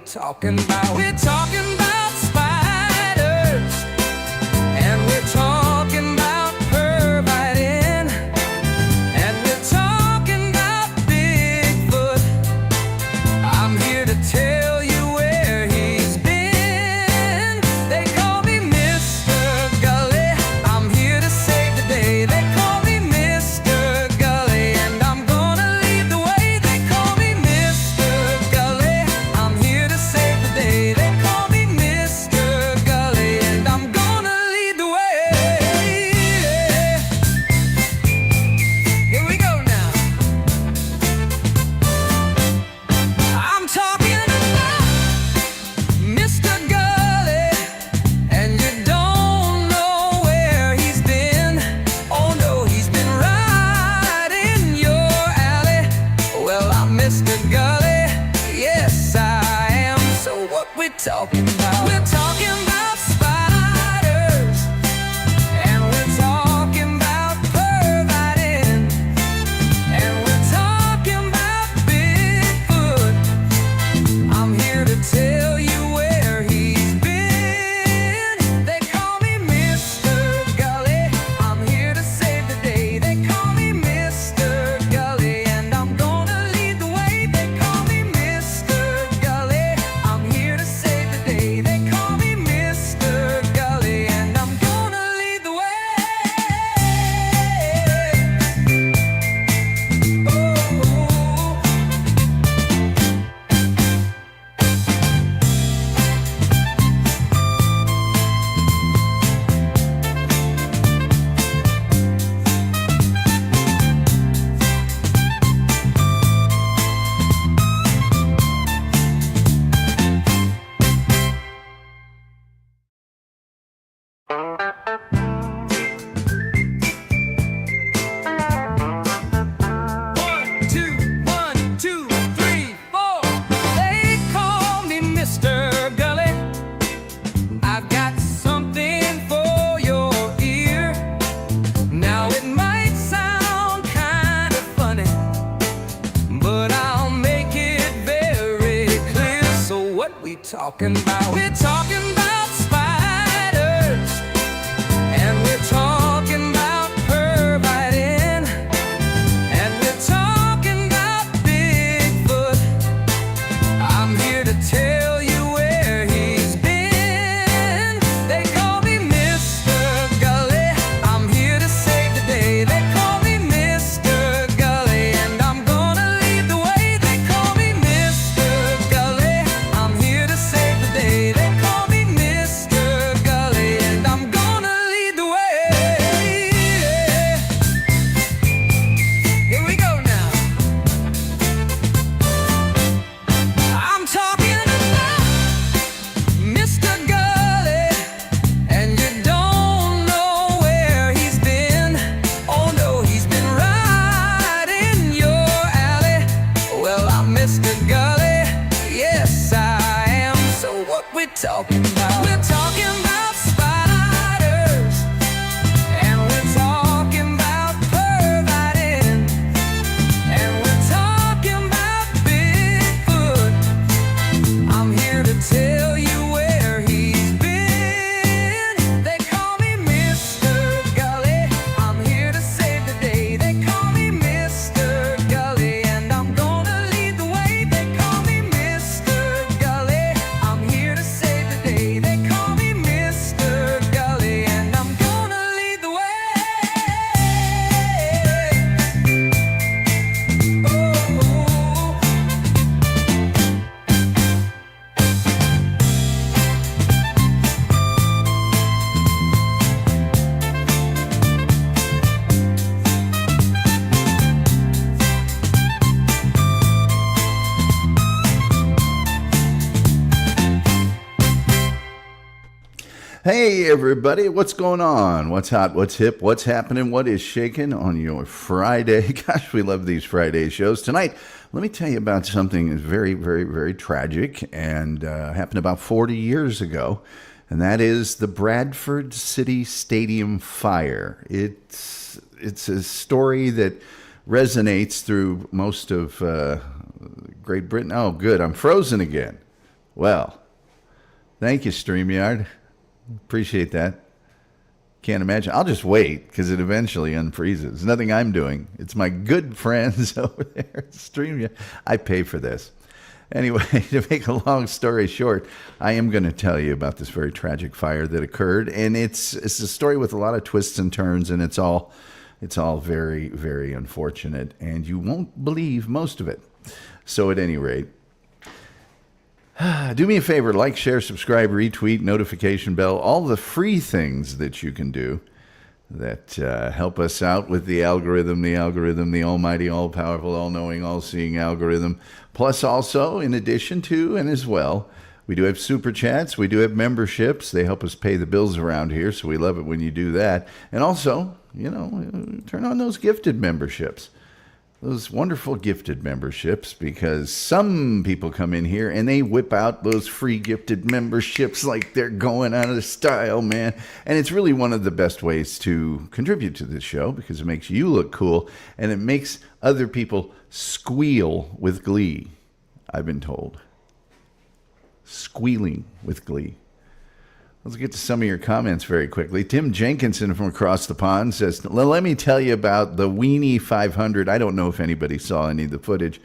talking about? We're talking about spiders, and we're talking about pervitin', and we're talking about Bigfoot. I'm here to tell you where he's been. They call me Mr. Gulley. I'm here to save the day. They call me Mr. Gulley, and I'm gonna lead the way. They call me Mr. Gulley. I'm here to save the day. They call me Mr. Gulley, and I'm gonna lead the way. Here we go now. I'm talking about Mr. Gulley, and you don't know where he's been. Oh no, he's been right in your alley. Well, I'm Mr. Gulley, yes I am. So what we talking about? We're talking about spiders, and we're talking about pervitin', and we're talking about Bigfoot. I'm here to tell you where he's been. They call me Mr. Gulley. I'm here to save the day. They call me Mr. Gulley, and I'm gonna lead the way. They call me Mr. Gulley. I'm here to save the day. They call me Mr. Gulley, and I'm gonna lead the way. One, two, three, four. They call me Mr. Gulley. I've got something for your ear. Now it might sound kind of funny, but I'll make it very clear. So what we talking about? We're talking about spiders, and we're talking about pervitin', and we're talking about Bigfoot. I'm here to tell you where he's been. They call me Mr. Gulley. I'm here to save the day. They call me Mr. Gulley, and I'm gonna lead the way. They call me Mr. Gulley. I'm here to save the day. They call me Mr. Gulley, and I'm gonna lead the way. Here we go now. I'm talking about Mr. Gulley, and you don't know where he's been. Oh no, he's been right in your alley. Well, I'm Mr. Gulley, yes I am. So what we talking about? We're talking about spiders, and we're talking about pervitin', and we're talking about Bigfoot. I'm here to tell you where he's been. They call me Mr. Gulley. I'm here to save the day. They call me Mr. Gulley, and I'm gonna lead the way. They call me Mr. Gulley. I'm here to save the day. They call me Mr. Gulley, and I'm gonna lead the way. Hey everybody, what's going on? What's hot? What's hip? What's happening? What is shaking on your Friday? Gosh, we love these Friday shows. Tonight, let me tell you about something that's very, very, very tragic and happened about 40 years ago, and that is the Bradford City Stadium fire. It's a story that resonates through most of Great Britain. Oh, good. I'm frozen again. Well, thank you, StreamYard. Appreciate that. Can't imagine. I'll just wait because it eventually unfreezes. It's nothing I'm doing. It's my good friends over there at StreamYard. I pay for this. Anyway, to make a long story short, I am going to tell you about this very tragic fire that occurred, and it's a story with a lot of twists and turns, and it's all very, very unfortunate, and you won't believe most of it. So at any rate, do me a favor, like, share, subscribe, retweet, notification bell, all the free things that you can do that help us out with the algorithm, the almighty, all-powerful, all-knowing, all-seeing algorithm. Plus also, in addition to and as well, we do have super chats. We do have memberships. They help us pay the bills around here, so we love it when you do that. And also, turn on those gifted memberships. Those wonderful gifted memberships, because some people come in here and they whip out those free gifted memberships like they're going out of style, man. And it's really one of the best ways to contribute to this show because it makes you look cool and it makes other people squeal with glee, I've been told. Squealing with glee. Let's get to some of your comments very quickly. Tim Jenkinson from across the pond says, let me tell you about the Weenie 500. I don't know if anybody saw any of the footage,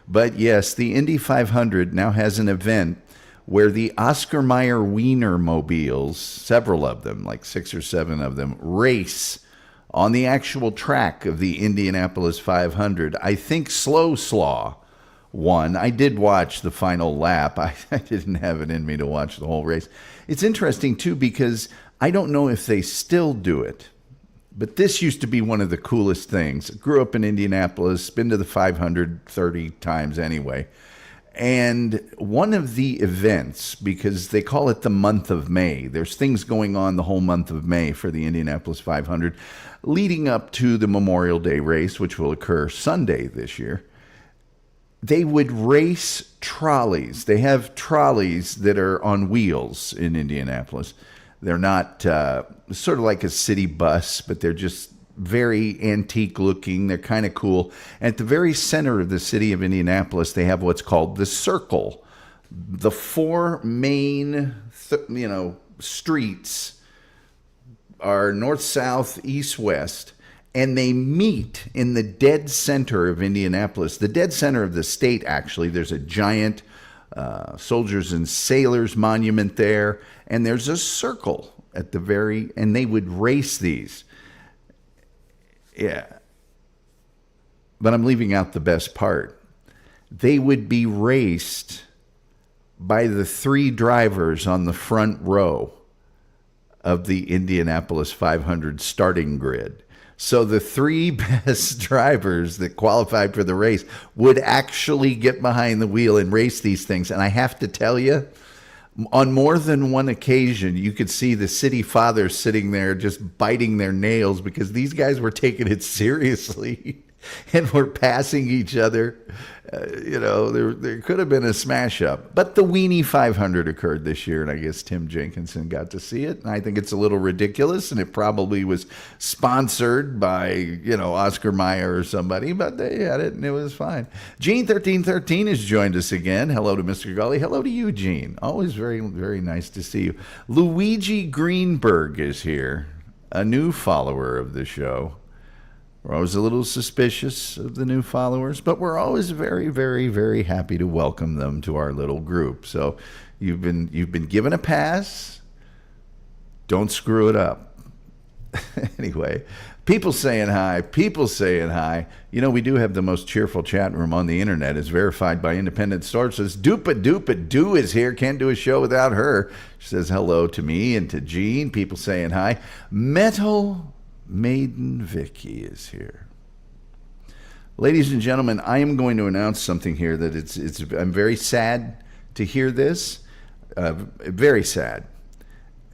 but yes, the Indy 500 now has an event where the Oscar Mayer Wiener mobiles, several of them, like 6 or 7 of them, race on the actual track of the Indianapolis 500. I think Slow Slaw won. I did watch the final lap. I didn't have it in me to watch the whole race. It's interesting, too, because I don't know if they still do it, but this used to be one of the coolest things. I grew up in Indianapolis, been to the 500 30 times anyway. And one of the events, because they call it the month of May, there's things going on the whole month of May for the Indianapolis 500, leading up to the Memorial Day race, which will occur Sunday this year. They would race trolleys. They have trolleys that are on wheels in Indianapolis. They're not sort of like a city bus, but they're just very antique looking. They're kind of cool. At the very center of the city of Indianapolis, they have what's called the Circle. The 4 main, streets are north, south, east, west. And they meet in the dead center of Indianapolis, the dead center of the state, actually. There's a giant soldiers and sailors monument there, and there's a circle at the very, and they would race these. Yeah. But I'm leaving out the best part. They would be raced by the 3 drivers on the front row of the Indianapolis 500 starting grid. So the 3 best drivers that qualified for the race would actually get behind the wheel and race these things. And I have to tell you, on more than one occasion, you could see the city fathers sitting there just biting their nails because these guys were taking it seriously and were passing each other. There could have been a smash up. But the Weenie 500 occurred this year, and I guess Tim Jenkinson got to see it. And I think it's a little ridiculous, and it probably was sponsored by, Oscar Mayer or somebody, but they had it, and it was fine. Gene1313 has joined us again. Hello to Mr. Gulley. Hello to you, Gene. Always very, very nice to see you. Luigi Greenberg is here, a new follower of the show. We're always a little suspicious of the new followers, but we're always very, very, very happy to welcome them to our little group. So you've been given a pass. Don't screw it up. Anyway, people saying hi. We do have the most cheerful chat room on the internet. It's verified by independent sources. Dupa is here. Can't do a show without her. She says hello to me and to Gene. People saying hi. Metal Maiden Vicky is here. Ladies and gentlemen, I am going to announce something here that I'm very sad to hear this. Very sad.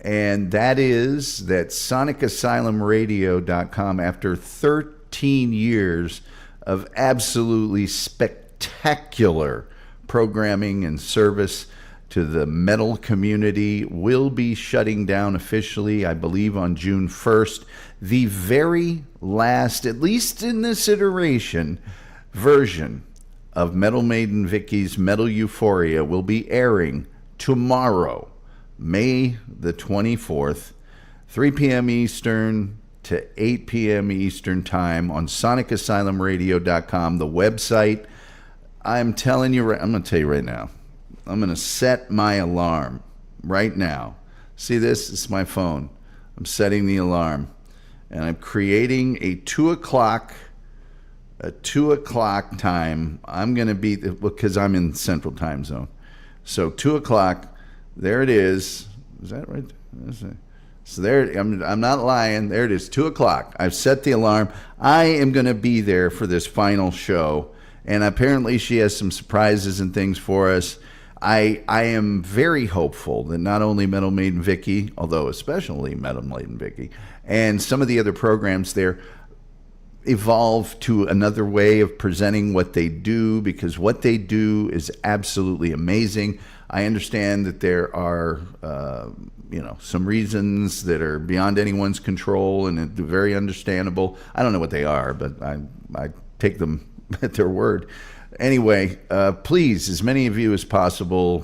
And that is that SonicAsylumRadio.com, after 13 years of absolutely spectacular programming and service to the metal community, will be shutting down officially, I believe, on June 1st. The very last, at least in this iteration, version of Metal Maiden Vicky's Metal Euphoria will be airing tomorrow, May the 24th, 3 p.m. Eastern to 8 p.m. Eastern time on sonicasylumradio.com, the website. I'm telling you, I'm going to tell you right now, I'm going to set my alarm right now. See this? It's my phone. I'm setting the alarm, and I'm creating a 2 o'clock time. I'm going to be, because I'm in Central Time Zone. So 2 o'clock, there it is. Is that right? So there, I'm not lying. There it is, 2 o'clock. I've set the alarm. I am going to be there for this final show. And apparently she has some surprises and things for us. I am very hopeful that not only Metal Maiden Vicky, although especially Metal Maiden Vicky, and some of the other programs there evolve to another way of presenting what they do, because what they do is absolutely amazing. I understand that there are some reasons that are beyond anyone's control, and it's very understandable. I don't know what they are, but I take them at their word. Anyway, please, as many of you as possible,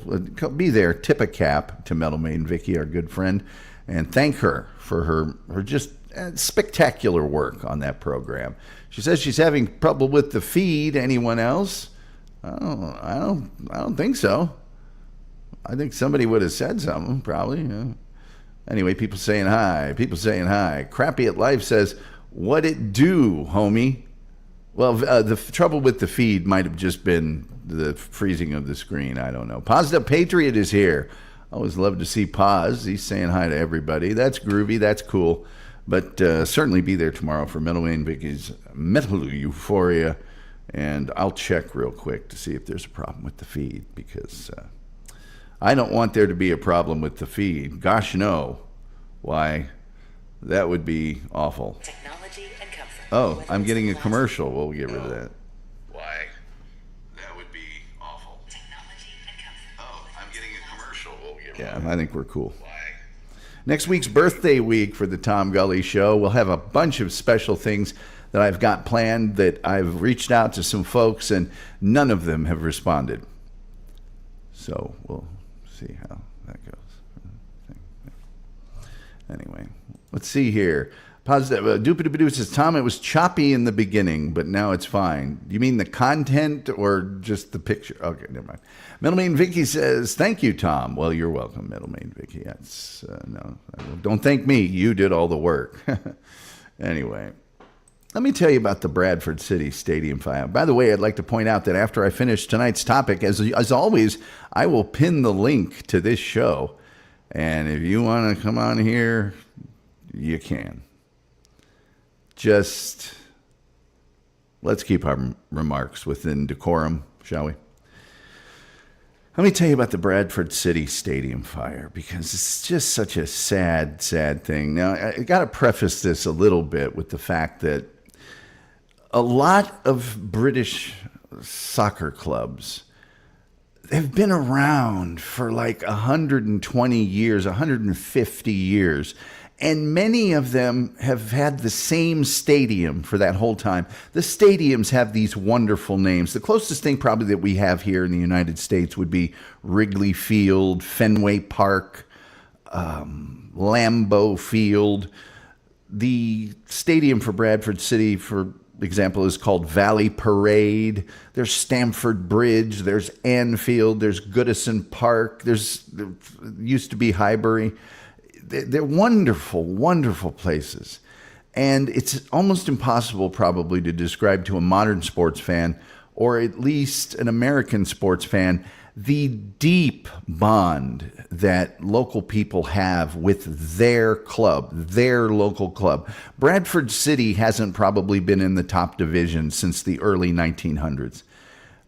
be there, tip a cap to Metal Maiden Vicky, our good friend, and thank her for her just spectacular work on that program. She says she's having trouble with the feed. Anyone else? I don't think so. I think somebody would have said something, probably. Yeah. Anyway, people saying hi. Crappy at Life says, what it do, homie? Well, the trouble with the feed might have just been the freezing of the screen. I don't know. Positive Patriot is here. I always love to see Paz. He's saying hi to everybody. That's groovy. That's cool. But certainly be there tomorrow for Metal Maiden Vicky's Metal Euphoria. And I'll check real quick to see if there's a problem with the feed, because I don't want there to be a problem with the feed. Gosh, no. Why? That would be awful. Technology and comfort. Oh, I'm getting a commercial. We'll get rid of that. Why? That would be awful. Technology and comfort. Oh, I'm getting a commercial. We'll get rid of that. Yeah, I think we're cool. Why? Next week's birthday week for the Tom Gulley Show. We'll have a bunch of special things that I've got planned that I've reached out to some folks, and none of them have responded. So we'll see how that goes. Anyway, let's see here. Positive. Doopy-doopy-doo says, Tom, it was choppy in the beginning, but now it's fine. You mean the content or just the picture? Okay, never mind. Metal Maiden Vicky says, thank you, Tom. Well, you're welcome, Metal Maiden Vicky. That's, no, don't thank me. You did all the work. Anyway, let me tell you about the Bradford City Stadium fire. By the way, I'd like to point out that after I finish tonight's topic, as always, I will pin the link to this show. And if you want to come on here, you can. Just let's keep our remarks within decorum, shall we? Let me tell you about the Bradford City Stadium fire, because it's just such a sad, sad thing. Now, I got to preface this a little bit with the fact that a lot of British soccer clubs have been around for like 120 years, 150 years. And many of them have had the same stadium for that whole time. The stadiums have these wonderful names. The closest thing probably that we have here in the United States would be Wrigley Field, Fenway Park, Lambeau Field. The stadium for Bradford City, for example, is called Valley Parade. There's Stamford Bridge. There's Anfield. There's Goodison Park. There used to be Highbury. They're wonderful, wonderful places. And it's almost impossible probably to describe to a modern sports fan, or at least an American sports fan, the deep bond that local people have with their club, their local club. Bradford City hasn't probably been in the top division since the early 1900s.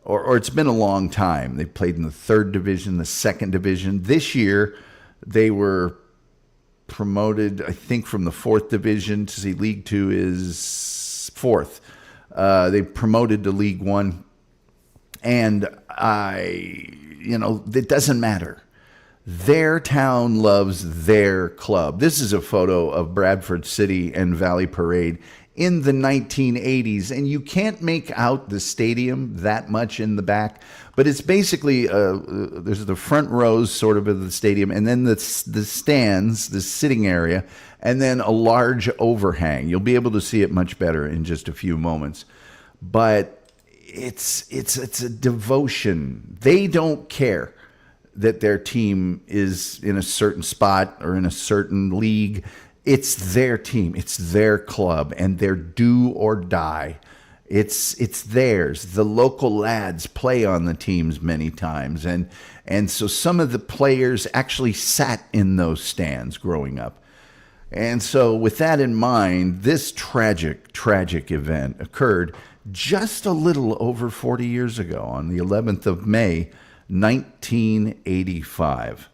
Or it's been a long time. They played in the third division, the second division. This year, they were promoted, I think, from the fourth division to see League Two is fourth. They promoted to League One. And it doesn't matter. Their town loves their club. This is a photo of Bradford City and Valley Parade in the 1980s, and you can't make out the stadium that much in the back, but it's basically there's the front rows sort of the stadium, and then the stands, the sitting area, and then a large overhang. You'll be able to see it much better in just a few moments, but it's a devotion. They don't care that their team is in a certain spot or in a certain league. It's their team, it's their club, and they're do or die. It's theirs. The local lads play on the teams many times, and so some of the players actually sat in those stands growing up. And so with that in mind, this tragic event occurred just a little over 40 years ago on the 11th of May, 1985.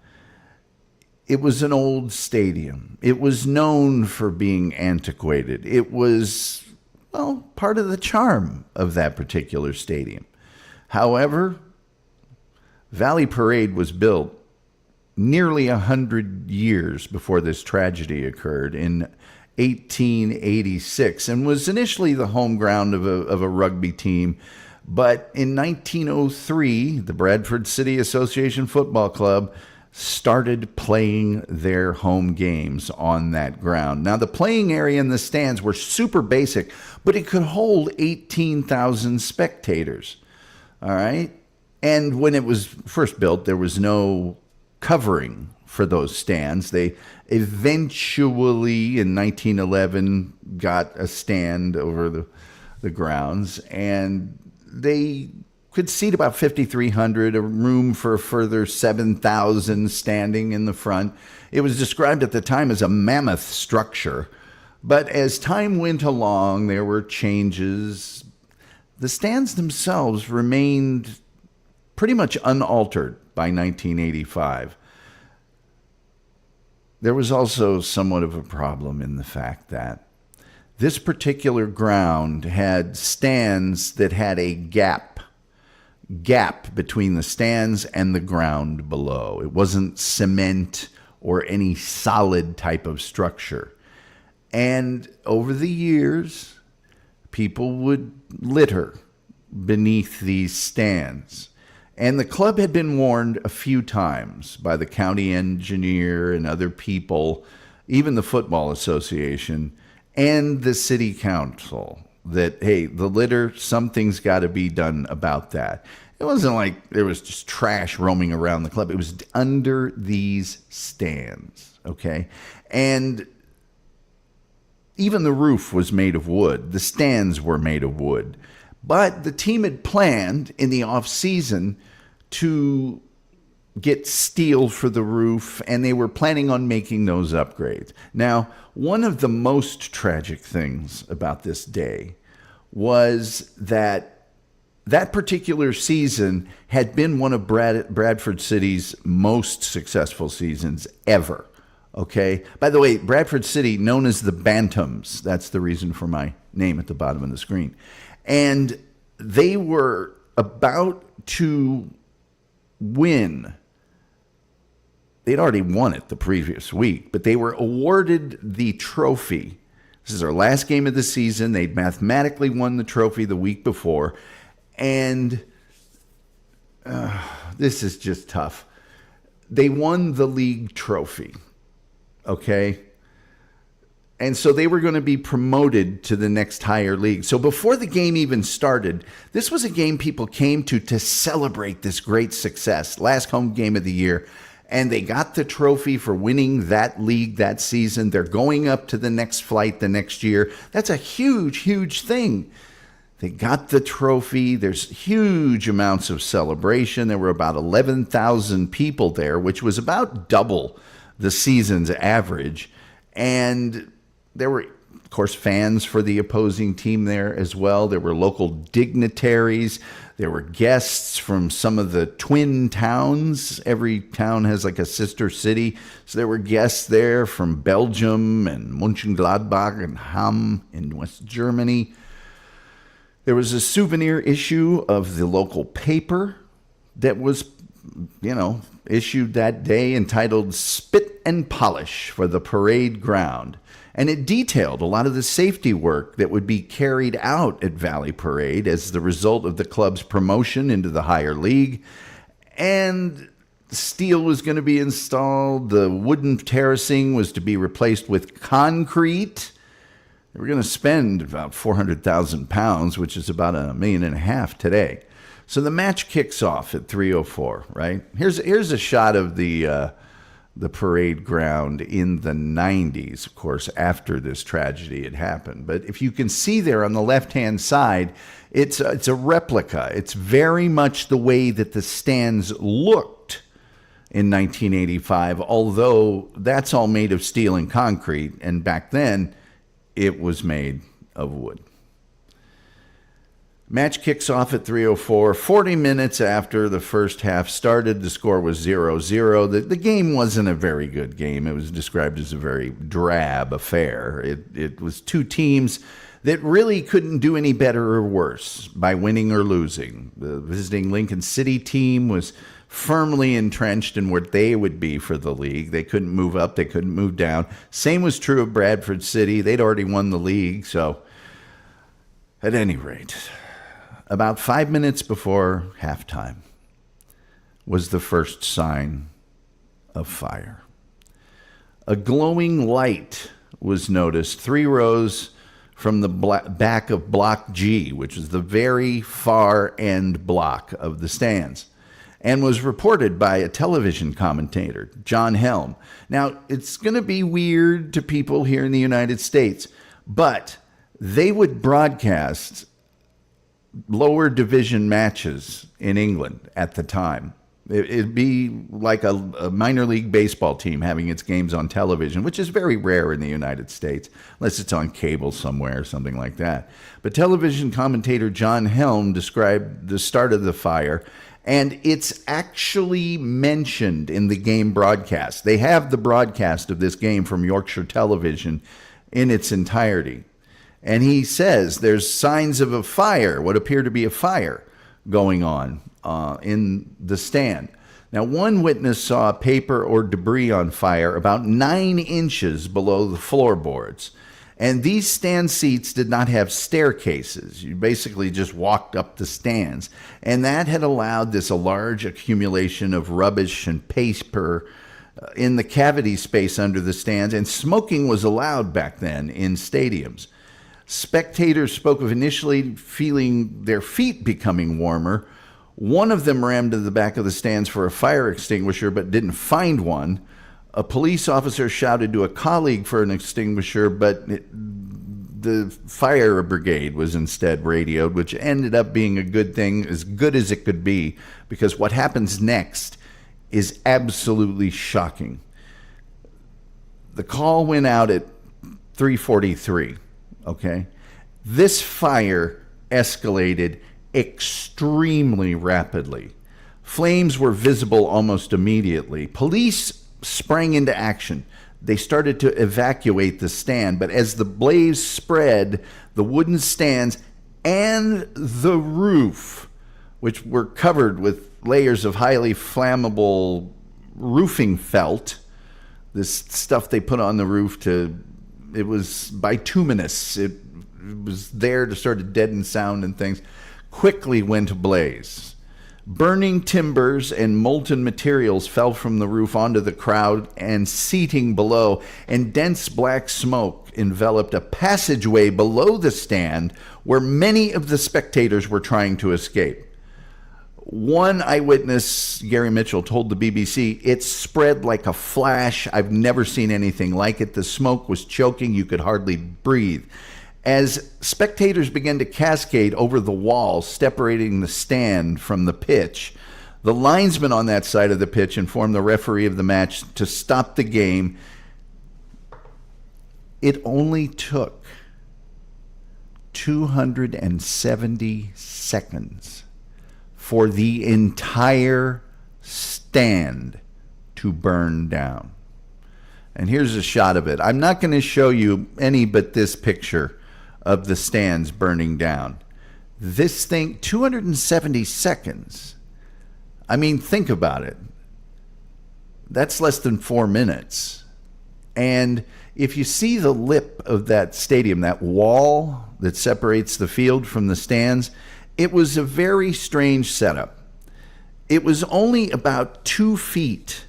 It was an old stadium. It was known for being antiquated. It was, well, part of the charm of that particular stadium. However, Valley Parade was built nearly 100 years before this tragedy occurred in 1886 and was initially the home ground of a rugby team. But in 1903, the Bradford City Association Football Club started playing their home games on that ground. Now, the playing area and the stands were super basic, but it could hold 18,000 spectators. All right? And when it was first built, there was no covering for those stands. They eventually, in 1911, got a stand over the grounds, and they could seat about 5,300, a room for a further 7,000 standing in the front. It was described at the time as a mammoth structure. But as time went along, there were changes. The stands themselves remained pretty much unaltered by 1985. There was also somewhat of a problem in the fact that this particular ground had stands that had a gap between the stands and the ground below. It wasn't cement or any solid type of structure. And over the years, people would litter beneath these stands. And the club had been warned a few times by the county engineer and other people, even the football association and the city council, that, hey, the litter, something's got to be done about that. It wasn't like there was just trash roaming around the club. It was under these stands, okay? And even the roof was made of wood. The stands were made of wood. But the team had planned in the off-season to get steel for the roof, and they were planning on making those upgrades. Now, one of the most tragic things about this day was that particular season had been one of Bradford City's most successful seasons ever. Okay? By the way, Bradford City, known as the Bantams, that's the reason for my name at the bottom of the screen. And they were about to win. They'd already won it the previous week, but they were awarded the trophy. This is our last game of the season. They'd mathematically won the trophy the week before. And this is just tough. They won the league trophy. Okay? And so they were going to be promoted to the next higher league. So before the game even started, this was a game people came to celebrate this great success. Last home game of the year. And they got the trophy for winning that league that season. They're going up to the next flight the next year. That's a huge, huge thing. They got the trophy. There's huge amounts of celebration. There were about 11,000 people there, which was about double the season's average. And there were, of course, fans for the opposing team there as well. There were local dignitaries. There were guests from some of the twin towns. Every town has like a sister city. So there were guests there from Belgium and Mönchengladbach and Hamm in West Germany. There was a souvenir issue of the local paper that was issued that day entitled Spit and Polish for the Parade Ground. And it detailed a lot of the safety work that would be carried out at Valley Parade as the result of the club's promotion into the higher league. And steel was going to be installed. The wooden terracing was to be replaced with concrete. They were going to spend about 400,000 pounds, which is about $1.5 million today. So the match kicks off at 3:04, right? Here's a shot of the parade ground in the 90s, of course, after this tragedy had happened. But if you can see there on the left-hand side, it's a replica. It's very much the way that the stands looked in 1985, although that's all made of steel and concrete, and back then it was made of wood. Match kicks off at 3:04. 40 minutes after the first half started, the score was 0-0. The game wasn't a very good game. It was described as a very drab affair. It was two teams that really couldn't do any better or worse by winning or losing. The visiting Lincoln City team was firmly entrenched in what they would be for the league. They couldn't move up. They couldn't move down. Same was true of Bradford City. They'd already won the league. So at any rate, about 5 minutes before halftime was the first sign of fire. A glowing light was noticed 3 rows from the back of Block G, which is the very far end block of the stands, and was reported by a television commentator, John Helm. Now, it's going to be weird to people here in the United States, but they would broadcast lower division matches in England at the time. It'd be like a minor league baseball team having its games on television, which is very rare in the United States, unless it's on cable somewhere or something like that. But television commentator John Helm described the start of the fire, and it's actually mentioned in the game broadcast. They have the broadcast of this game from Yorkshire Television in its entirety. And he says there's signs of a fire, what appear to be a fire going on in the stand. Now, one witness saw paper or debris on fire about 9 inches below the floorboards. And these stand seats did not have staircases. You basically just walked up the stands. And that had allowed a large accumulation of rubbish and paper in the cavity space under the stands. And smoking was allowed back then in stadiums. Spectators spoke of initially feeling their feet becoming warmer. One of them ran to the back of the stands for a fire extinguisher but didn't find one. A police officer shouted to a colleague for an extinguisher, but the fire brigade was instead radioed, which ended up being a good thing, as good as it could be, because what happens next is absolutely shocking. The call went out at 3:43. Okay, this fire escalated extremely rapidly. Flames were visible almost immediately. Police sprang into action. They started to evacuate the stand, but as the blaze spread, the wooden stands and the roof, which were covered with layers of highly flammable roofing felt, this stuff they put on the roof it was bituminous. It was there to sort of deaden sound and things. Quickly went ablaze. Burning timbers and molten materials fell from the roof onto the crowd and seating below, and dense black smoke enveloped a passageway below the stand where many of the spectators were trying to escape. One eyewitness, Gary Mitchell, told the BBC, "It spread like a flash. I've never seen anything like it. The smoke was choking. You could hardly breathe." As spectators began to cascade over the wall, separating the stand from the pitch, the linesman on that side of the pitch informed the referee of the match to stop the game. It only took 270 seconds for the entire stand to burn down. And here's a shot of it. I'm not going to show you any but this picture of the stands burning down. This thing, 270 seconds. I mean, think about it. That's less than 4 minutes. And if you see the lip of that stadium, that wall that separates the field from the stands, it was a very strange setup. It was only about 2 feet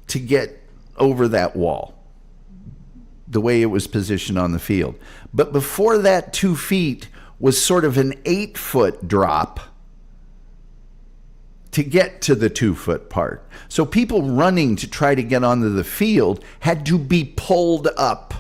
to get over that wall, the way it was positioned on the field. But before that 2 feet was sort of an 8-foot drop to get to the 2-foot part. So people running to try to get onto the field had to be pulled up.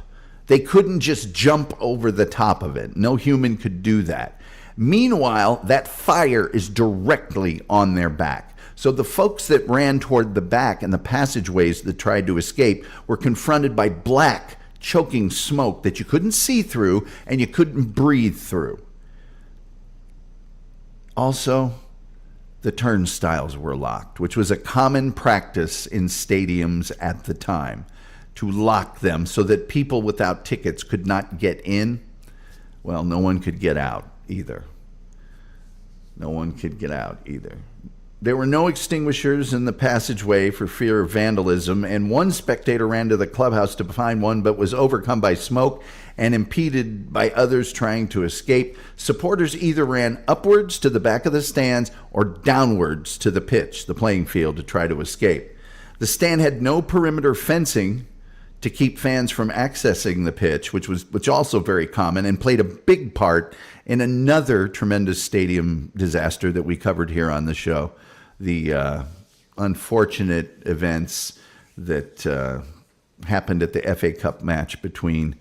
They couldn't just jump over the top of it. No human could do that. Meanwhile, that fire is directly on their back. So the folks that ran toward the back and the passageways that tried to escape were confronted by black, choking smoke that you couldn't see through and you couldn't breathe through. Also, the turnstiles were locked, which was a common practice in stadiums at the time, to lock them so that people without tickets could not get in. Well, no one could get out either. No one could get out either. There were no extinguishers in the passageway for fear of vandalism, and one spectator ran to the clubhouse to find one but was overcome by smoke and impeded by others trying to escape. Supporters either ran upwards to the back of the stands or downwards to the pitch, the playing field, to try to escape. The stand had no perimeter fencing to keep fans from accessing the pitch, which also very common and played a big part in another tremendous stadium disaster that we covered here on the show. The unfortunate events that happened at the FA Cup match between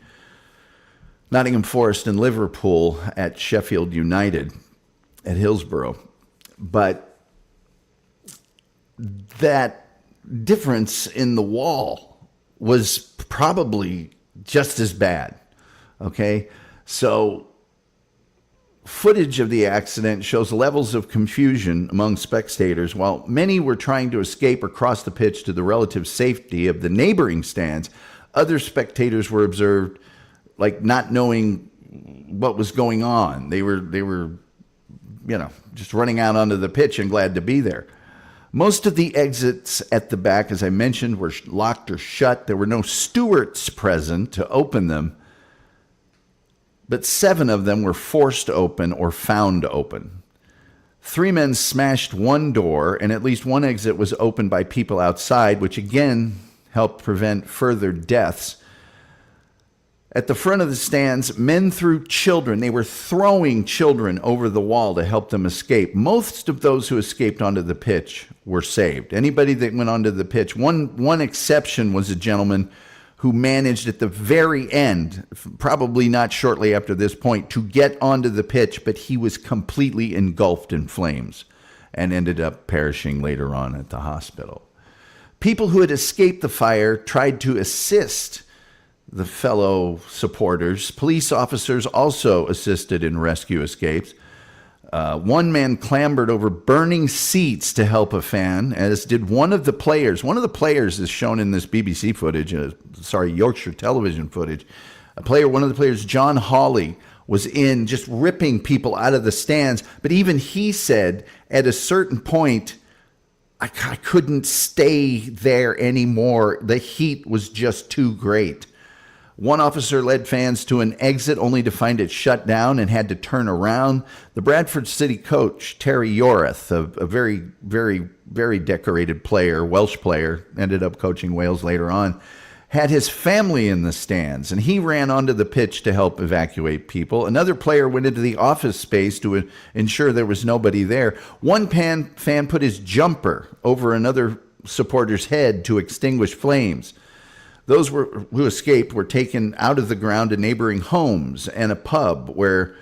Nottingham Forest and Liverpool at Sheffield United at Hillsborough. But that difference in the wall was probably just as bad. Okay? So footage of the accident shows levels of confusion among spectators. While many were trying to escape or cross the pitch to the relative safety of the neighboring stands, other spectators were observed like not knowing what was going on. They were just running out onto the pitch and glad to be there. Most of the exits at the back, as I mentioned, were locked or shut. There were no stewards present to open them, but 7 of them were forced open or found open. 3 men smashed one door, and at least one exit was opened by people outside, which again helped prevent further deaths. At the front of the stands, men threw children. They were throwing children over the wall to help them escape. Most of those who escaped onto the pitch were saved. Anybody that went onto the pitch, one exception was a gentleman who managed at the very end, probably not shortly after this point, to get onto the pitch, but he was completely engulfed in flames and ended up perishing later on at the hospital. People who had escaped the fire tried to assist the fellow supporters. Police officers also assisted in rescue escapes. One man clambered over burning seats to help a fan, as did one of the players. One of the players is shown in this BBC footage, Yorkshire television footage. One of the players, John Hawley, was in just ripping people out of the stands. But even he said at a certain point, I couldn't stay there anymore. The heat was just too great. One officer led fans to an exit only to find it shut down and had to turn around. The Bradford City coach, Terry Yoreth, a very, very, very decorated player, Welsh player, ended up coaching Wales later on, had his family in the stands, and he ran onto the pitch to help evacuate people. Another player went into the office space to ensure there was nobody there. One fan put his jumper over another supporter's head to extinguish flames. Those who escaped were taken out of the ground to neighboring homes and a pub where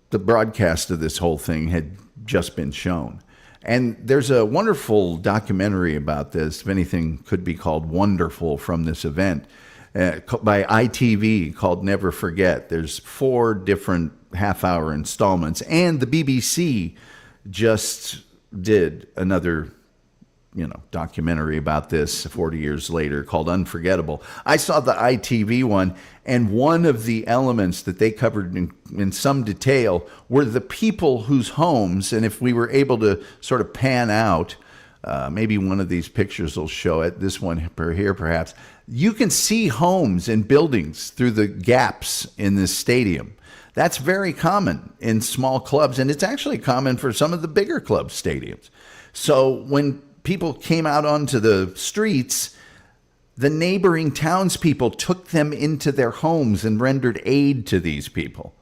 the broadcast of this whole thing had just been shown. And there's a wonderful documentary about this, if anything could be called wonderful, from this event by ITV called Never Forget. There's 4 different half-hour installments, and the BBC just did another documentary about this 40 years later called Unforgettable. I saw the ITV one, and one of the elements that they covered in some detail were the people whose homes, and if we were able to sort of pan out, maybe one of these pictures will show it, this one here perhaps, you can see homes and buildings through the gaps in this stadium. That's very common in small clubs, and it's actually common for some of the bigger club stadiums. So when people came out onto the streets, the neighboring townspeople took them into their homes and rendered aid to these people.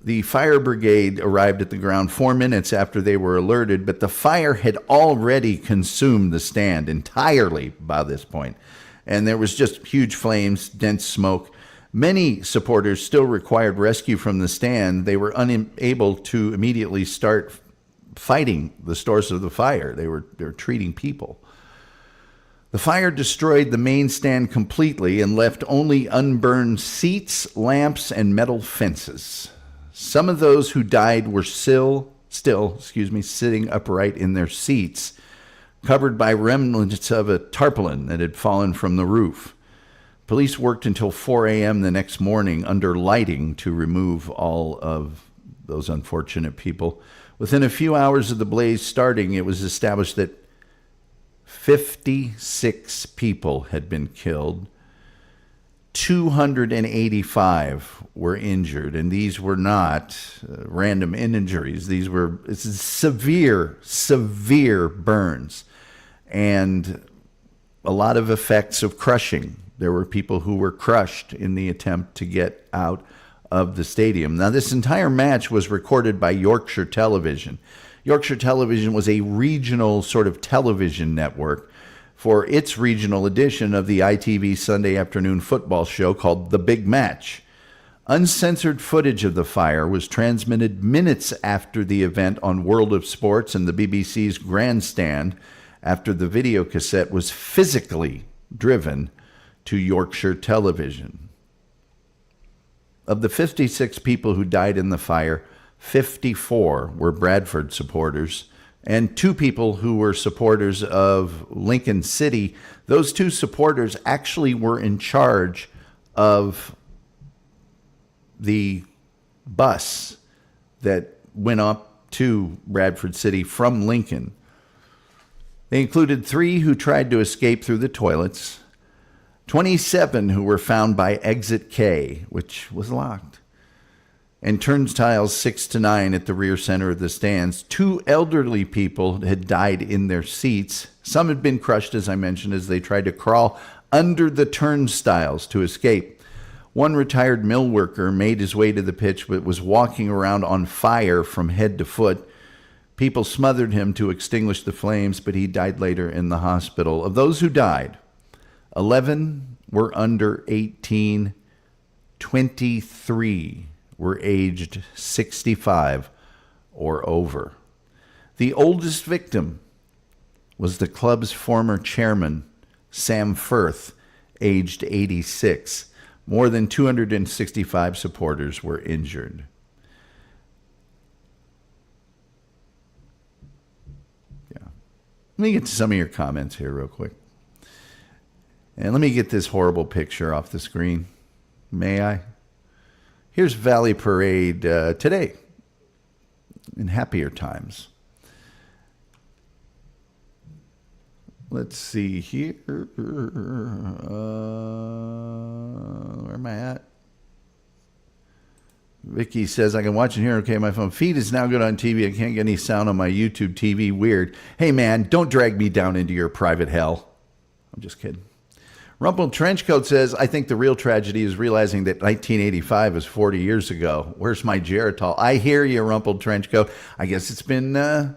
The fire brigade arrived at the ground 4 minutes after they were alerted, but the fire had already consumed the stand entirely by this point. And there was just huge flames, dense smoke. Many supporters still required rescue from the stand. They were unable to immediately start fighting the source of the fire. They were treating people. The fire destroyed the main stand completely and left only unburned seats, lamps, and metal fences. Some of those who died were still sitting upright in their seats, covered by remnants of a tarpaulin that had fallen from the roof. Police worked until 4 a.m. the next morning under lighting to remove all of those unfortunate people. Within a few hours of the blaze starting, it was established that 56 people had been killed. 285 were injured, and these were not random injuries. These were severe burns and a lot of effects of crushing. There were people who were crushed in the attempt to get out of the stadium. Now, this entire match was recorded by Yorkshire Television. Yorkshire Television was a regional sort of television network for its regional edition of the ITV Sunday afternoon football show called The Big Match. Uncensored footage of the fire was transmitted minutes after the event on World of Sports and the BBC's Grandstand after the video cassette was physically driven to Yorkshire Television. Of the 56 people who died in the fire, 54 were Bradford supporters, and 2 people who were supporters of Lincoln City. Those 2 supporters actually were in charge of the bus that went up to Bradford City from Lincoln. They included 3 who tried to escape through the toilets, 27 who were found by exit K, which was locked, and turnstiles 6 to 9 at the rear center of the stands. 2 elderly people had died in their seats. Some had been crushed, as I mentioned, as they tried to crawl under the turnstiles to escape. One retired mill worker made his way to the pitch but was walking around on fire from head to foot. People smothered him to extinguish the flames, but he died later in the hospital. Of those who died, 11 were under 18, 23 were aged 65 or over. The oldest victim was the club's former chairman, Sam Firth, aged 86. More than 265 supporters were injured. Yeah. Let me get to some of your comments here real quick. And let me get this horrible picture off the screen. May I? Here's Valley Parade today, in happier times. Let's see here. Where am I at? Vicky says, I can watch and hear okay on my phone. Feed is now good on TV. I can't get any sound on my YouTube TV. Weird. Hey, man, don't drag me down into your private hell. I'm just kidding. Rumpled Trenchcoat says, I think the real tragedy is realizing that 1985 was 40 years ago. Where's my Geritol? I hear you, Rumpled Trenchcoat. I guess it's been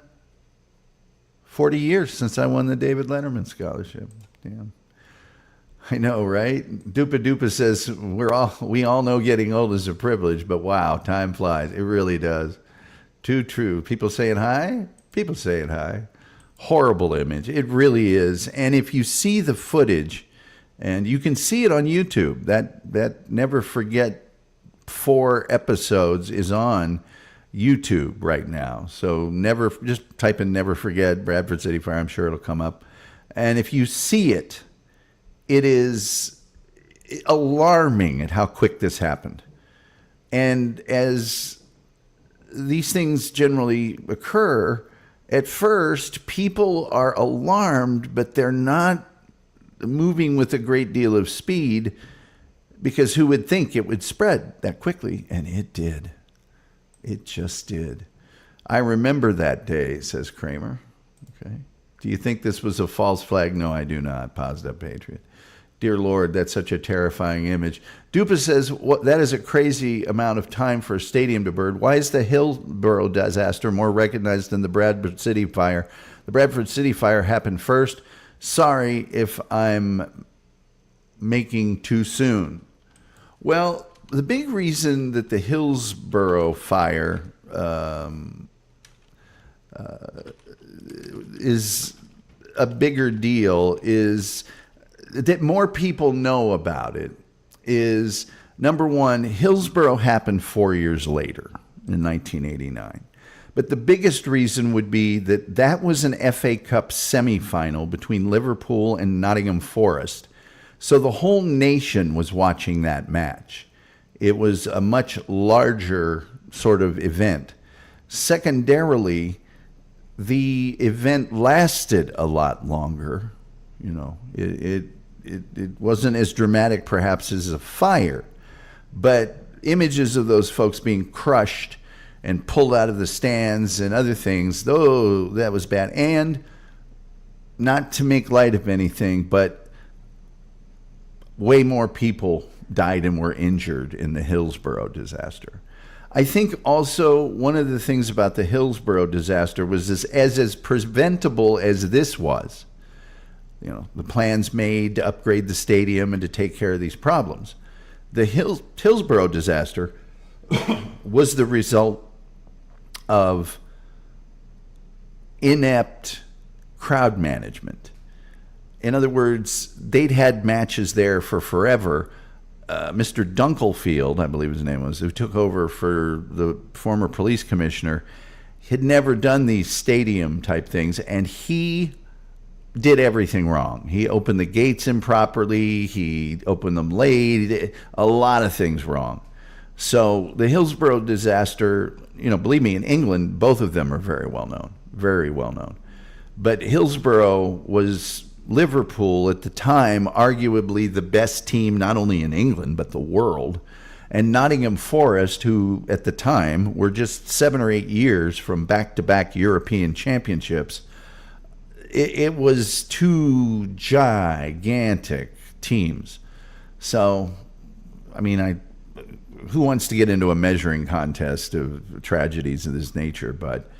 40 years since I won the David Letterman Scholarship. Damn. I know, right? Dupa Dupa says, we all know getting old is a privilege, but wow, time flies. It really does. Too true. People saying hi? People saying hi. Horrible image. It really is. And if you see the footage, and you can see it on YouTube. That Never Forget 4 episodes is on YouTube right now. So just type in Never Forget Bradford City Fire. I'm sure it'll come up. And if you see it, it is alarming at how quick this happened. And as these things generally occur, at first, people are alarmed, but they're not moving with a great deal of speed, because who would think it would spread that quickly? And it did. It just did. I remember that day, says Kramer. Okay. Do you think this was a false flag? No, I do not. Positive Patriot. Dear Lord, that's such a terrifying image. Dupa says, that is a crazy amount of time for a stadium to burn. Why is the Hillsborough disaster more recognized than the Bradford City fire? The Bradford City fire happened first. Sorry if I'm making too soon. Well, the big reason that the Hillsborough fire is a bigger deal is that more people know about it. Is number one, Hillsborough happened 4 years later in 1989. But the biggest reason would be that that was an FA Cup semifinal between Liverpool and Nottingham Forest. So the whole nation was watching that match. It was a much larger sort of event. Secondarily, the event lasted a lot longer. You know, it wasn't as dramatic perhaps as a fire, but images of those folks being crushed and pulled out of the stands and other things, though that was bad. And not to make light of anything, but way more people died and were injured in the Hillsborough disaster. I think also one of the things about the Hillsborough disaster was this, as preventable as this was, you know, the plans made to upgrade the stadium and to take care of these problems. The Hillsborough disaster was the result of inept crowd management. In other words, they'd had matches there for forever. Mr. Dunkelfield, I believe his name was, who took over for the former police commissioner, had never done these stadium type things, and he did everything wrong. He opened the gates improperly. He opened them late. A lot of things wrong. So the Hillsborough disaster, you know, believe me, in England, both of them are very well known, very well known. But Hillsborough was Liverpool at the time, arguably the best team, not only in England, but the world. And Nottingham Forest, who at the time were just 7 or 8 years from back-to-back European championships. It was two gigantic teams. So, I mean, who wants to get into a measuring contest of tragedies of this nature? But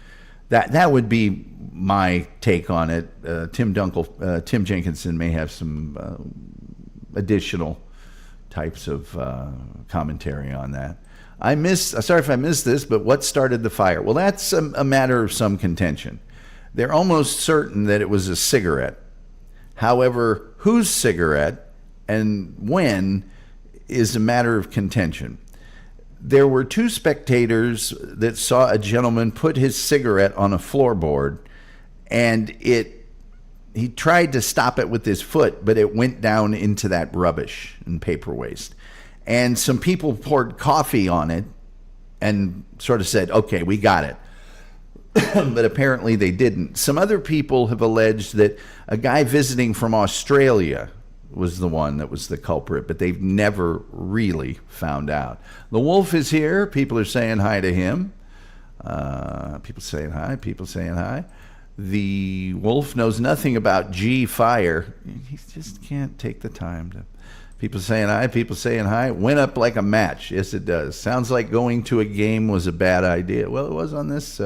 that would be my take on it. Tim Jenkinson may have some additional types of commentary on that. Sorry if I missed this, but what started the fire? Well, that's a matter of some contention. They're almost certain that it was a cigarette. However, whose cigarette and when is a matter of contention. There were 2 spectators that saw a gentleman put his cigarette on a floorboard, and he tried to stop it with his foot, but it went down into that rubbish and paper waste. And some people poured coffee on it and sort of said, okay, we got it. But apparently they didn't. Some other people have alleged that a guy visiting from Australia was the one that was the culprit, but they've never really found out. The wolf is here. People are saying hi to him. People saying hi. The wolf knows nothing about G fire. He just can't take the time to. People saying hi. Went up like a match. Yes, it does. Sounds like going to a game was a bad idea. Well, it was on this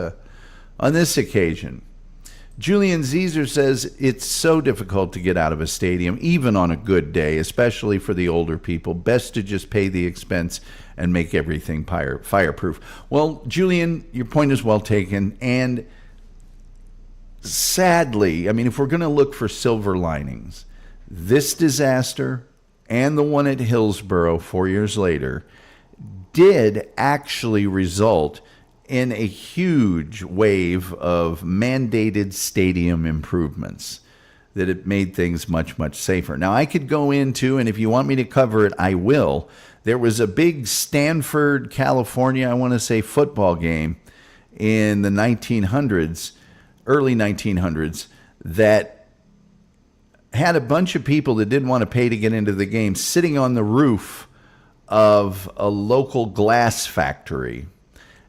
occasion. Julian Zezer says it's so difficult to get out of a stadium, even on a good day, especially for the older people. Best to just pay the expense and make everything fireproof. Well, Julian, your point is well taken. And sadly, I mean, if we're going to look for silver linings, this disaster and the one at Hillsborough 4 years later did actually result in a huge wave of mandated stadium improvements. that it made things much, much safer. Now, I could go into, and if you want me to cover it, I will. There was a big Stanford, California, I want to say, football game in the 1900s, early 1900s, that had a bunch of people that didn't want to pay to get into the game sitting on the roof of a local glass factory.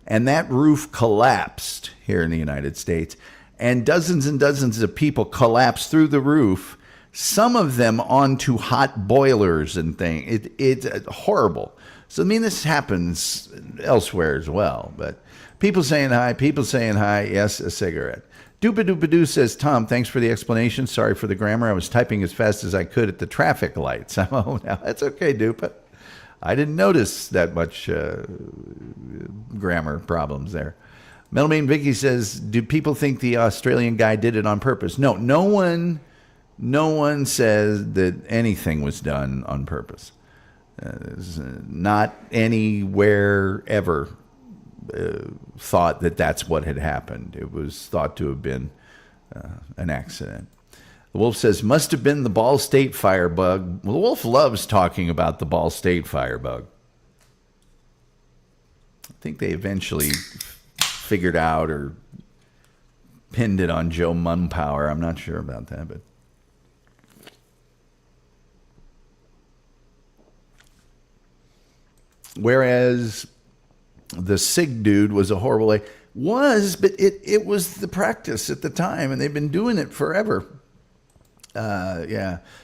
And that roof collapsed here in the United States. And dozens of people collapsed through the roof, some of them onto hot boilers and things. It's horrible. So, I mean, this happens elsewhere as well. But people saying hi, yes, a cigarette. Doopa says, Tom, thanks for the explanation. Sorry for the grammar. I was typing as fast as I could at the traffic lights. Oh, now that's okay, Doopa. I didn't notice that much grammar problems there. Metalman Vicky says, do people think the Australian guy did it on purpose? No one says that anything was done on purpose. Not anywhere ever thought that that's what had happened. It was thought to have been an accident. The Wolf says, must have been the Ball State firebug. Well, the Wolf loves talking about the Ball State firebug. I think they eventually figured out or pinned it on Joe Mumpower. I'm not sure about that, but whereas the SIG dude was a horrible but it was the practice at the time, and they've been doing it forever.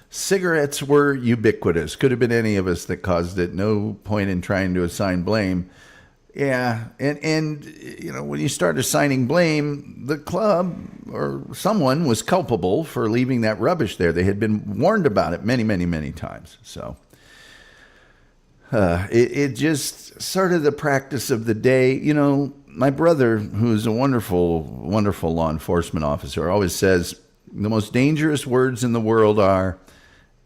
Cigarettes were ubiquitous. Could have been any of us that caused it. No point in trying to assign blame. Yeah, and you know, when you start assigning blame, the club or someone was culpable for leaving that rubbish there. They had been warned about it many times. So it just sort of the practice of the day. You know, my brother, who's a wonderful law enforcement officer, always says the most dangerous words in the world are,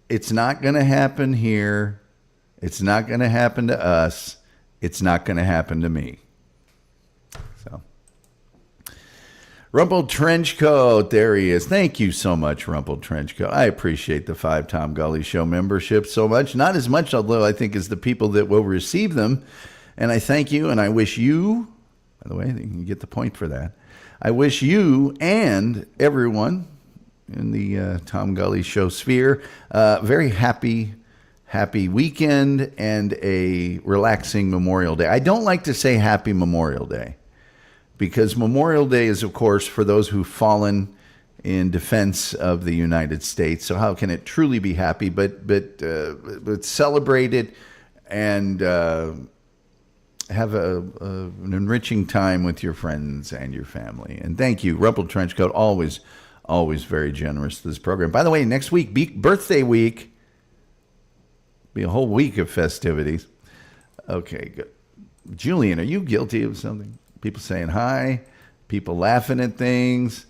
it's not going to happen here. It's not going to happen to us. It's not going to happen to me. So, Rumpled Trenchcoat, there he is. Thank you so much, Rumpled Trenchcoat. I appreciate the 5 Tom Gulley Show memberships so much. Not as much, although I think, as the people that will receive them. And I thank you, and I wish you, by the way, you get the point for that. I wish you and everyone in the Tom Gulley Show sphere very happy weekend and a relaxing Memorial Day. I don't like to say Happy Memorial Day, because Memorial Day is, of course, for those who've fallen in defense of the United States. So how can it truly be happy? But celebrate it and have an enriching time with your friends and your family. And thank you, Rumpled Trenchcoat, always very generous to this program. By the way, next week, birthday week, be a whole week of festivities. Okay, good. Julian, are you guilty of something? People saying hi, people laughing at things,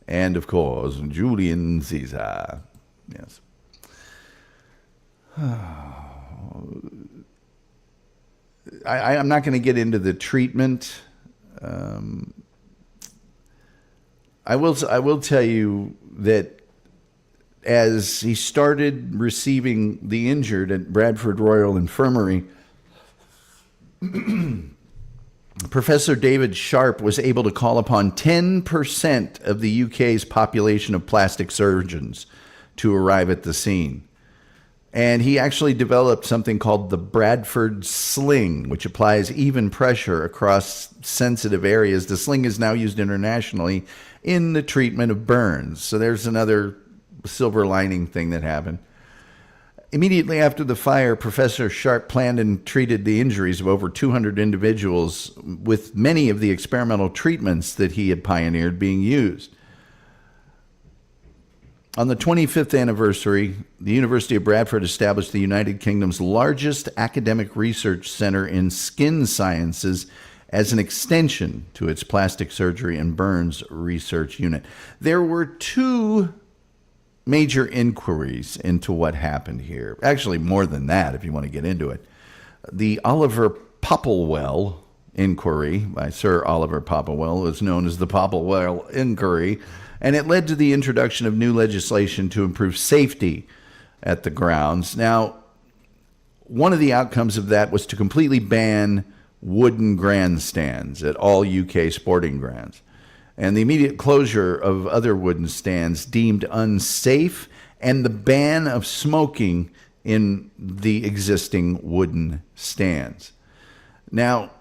and of course, Julian Caesar. Yes. I'm not going to get into the treatment. I will tell you that as he started receiving the injured at Bradford Royal Infirmary, Professor David Sharp was able to call upon 10% of the UK's population of plastic surgeons to arrive at the scene. And he actually developed something called the Bradford sling, which applies even pressure across sensitive areas. The sling is now used internationally in the treatment of burns. So there's another silver lining thing that happened. Immediately after the fire, Professor Sharp planned and treated the injuries of over 200 individuals, with many of the experimental treatments that he had pioneered being used. On the 25th anniversary, the University of Bradford established the United Kingdom's largest academic research center in skin sciences as an extension to its plastic surgery and burns research unit. There were 2 major inquiries into what happened here. Actually, more than that, if you want to get into it. The Oliver Popplewell inquiry by Sir Oliver Popplewell is known as the Popplewell inquiry. And it led to the introduction of new legislation to improve safety at the grounds. Now, one of the outcomes of that was to completely ban wooden grandstands at all UK sporting grounds, and the immediate closure of other wooden stands deemed unsafe, and the ban of smoking in the existing wooden stands. Now,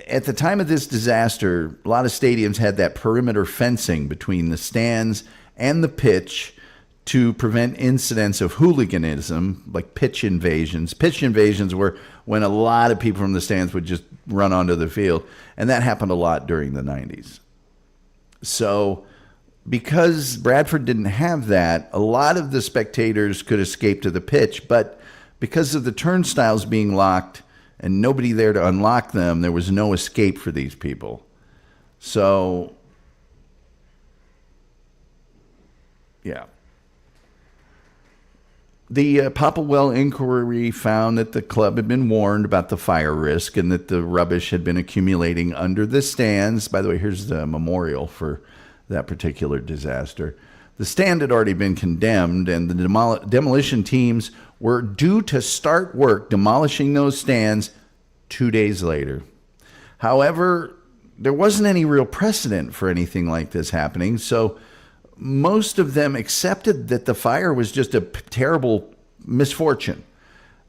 at the time of this disaster, a lot of stadiums had that perimeter fencing between the stands and the pitch to prevent incidents of hooliganism, like pitch invasions. Pitch invasions were when a lot of people from the stands would just run onto the field, and that happened a lot during the 90s. So because Bradford didn't have that, a lot of the spectators could escape to the pitch, but because of the turnstiles being locked and nobody there to unlock them, there was no escape for these people. So, yeah. The Popplewell inquiry found that the club had been warned about the fire risk and that the rubbish had been accumulating under the stands. By the way, here's the memorial for that particular disaster. The stand had already been condemned, and the demolition teams were due to start work demolishing those stands 2 days later. However, there wasn't any real precedent for anything like this happening, so most of them accepted that the fire was just a terrible misfortune.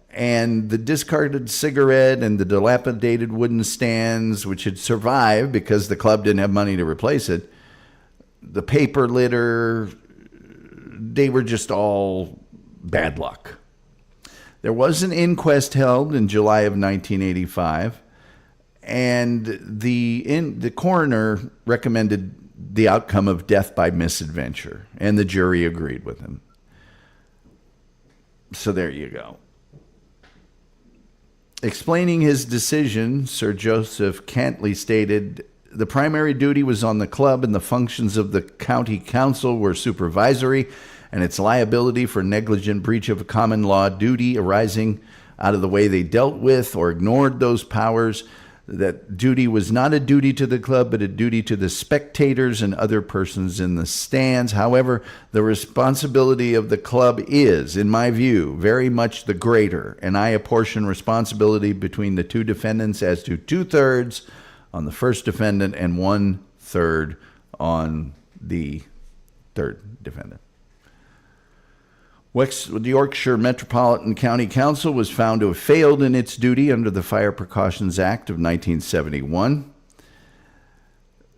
And the discarded cigarette and the dilapidated wooden stands, which had survived because the club didn't have money to replace it, the paper litter, they were just all bad luck. There was an inquest held in July of 1985, and the coroner recommended the outcome of death by misadventure, and the jury agreed with him. So there you go. Explaining his decision, Sir Joseph Cantley stated, "The primary duty was on the club, and the functions of the county council were supervisory, and its liability for negligent breach of a common law duty arising out of the way they dealt with or ignored those powers. That duty was not a duty to the club, but a duty to the spectators and other persons in the stands. However, the responsibility of the club is, in my view, very much the greater, and I apportion responsibility between the two defendants as to 2/3 on the first defendant and 1/3 on the third defendant." The Yorkshire Metropolitan County Council was found to have failed in its duty under the Fire Precautions Act of 1971.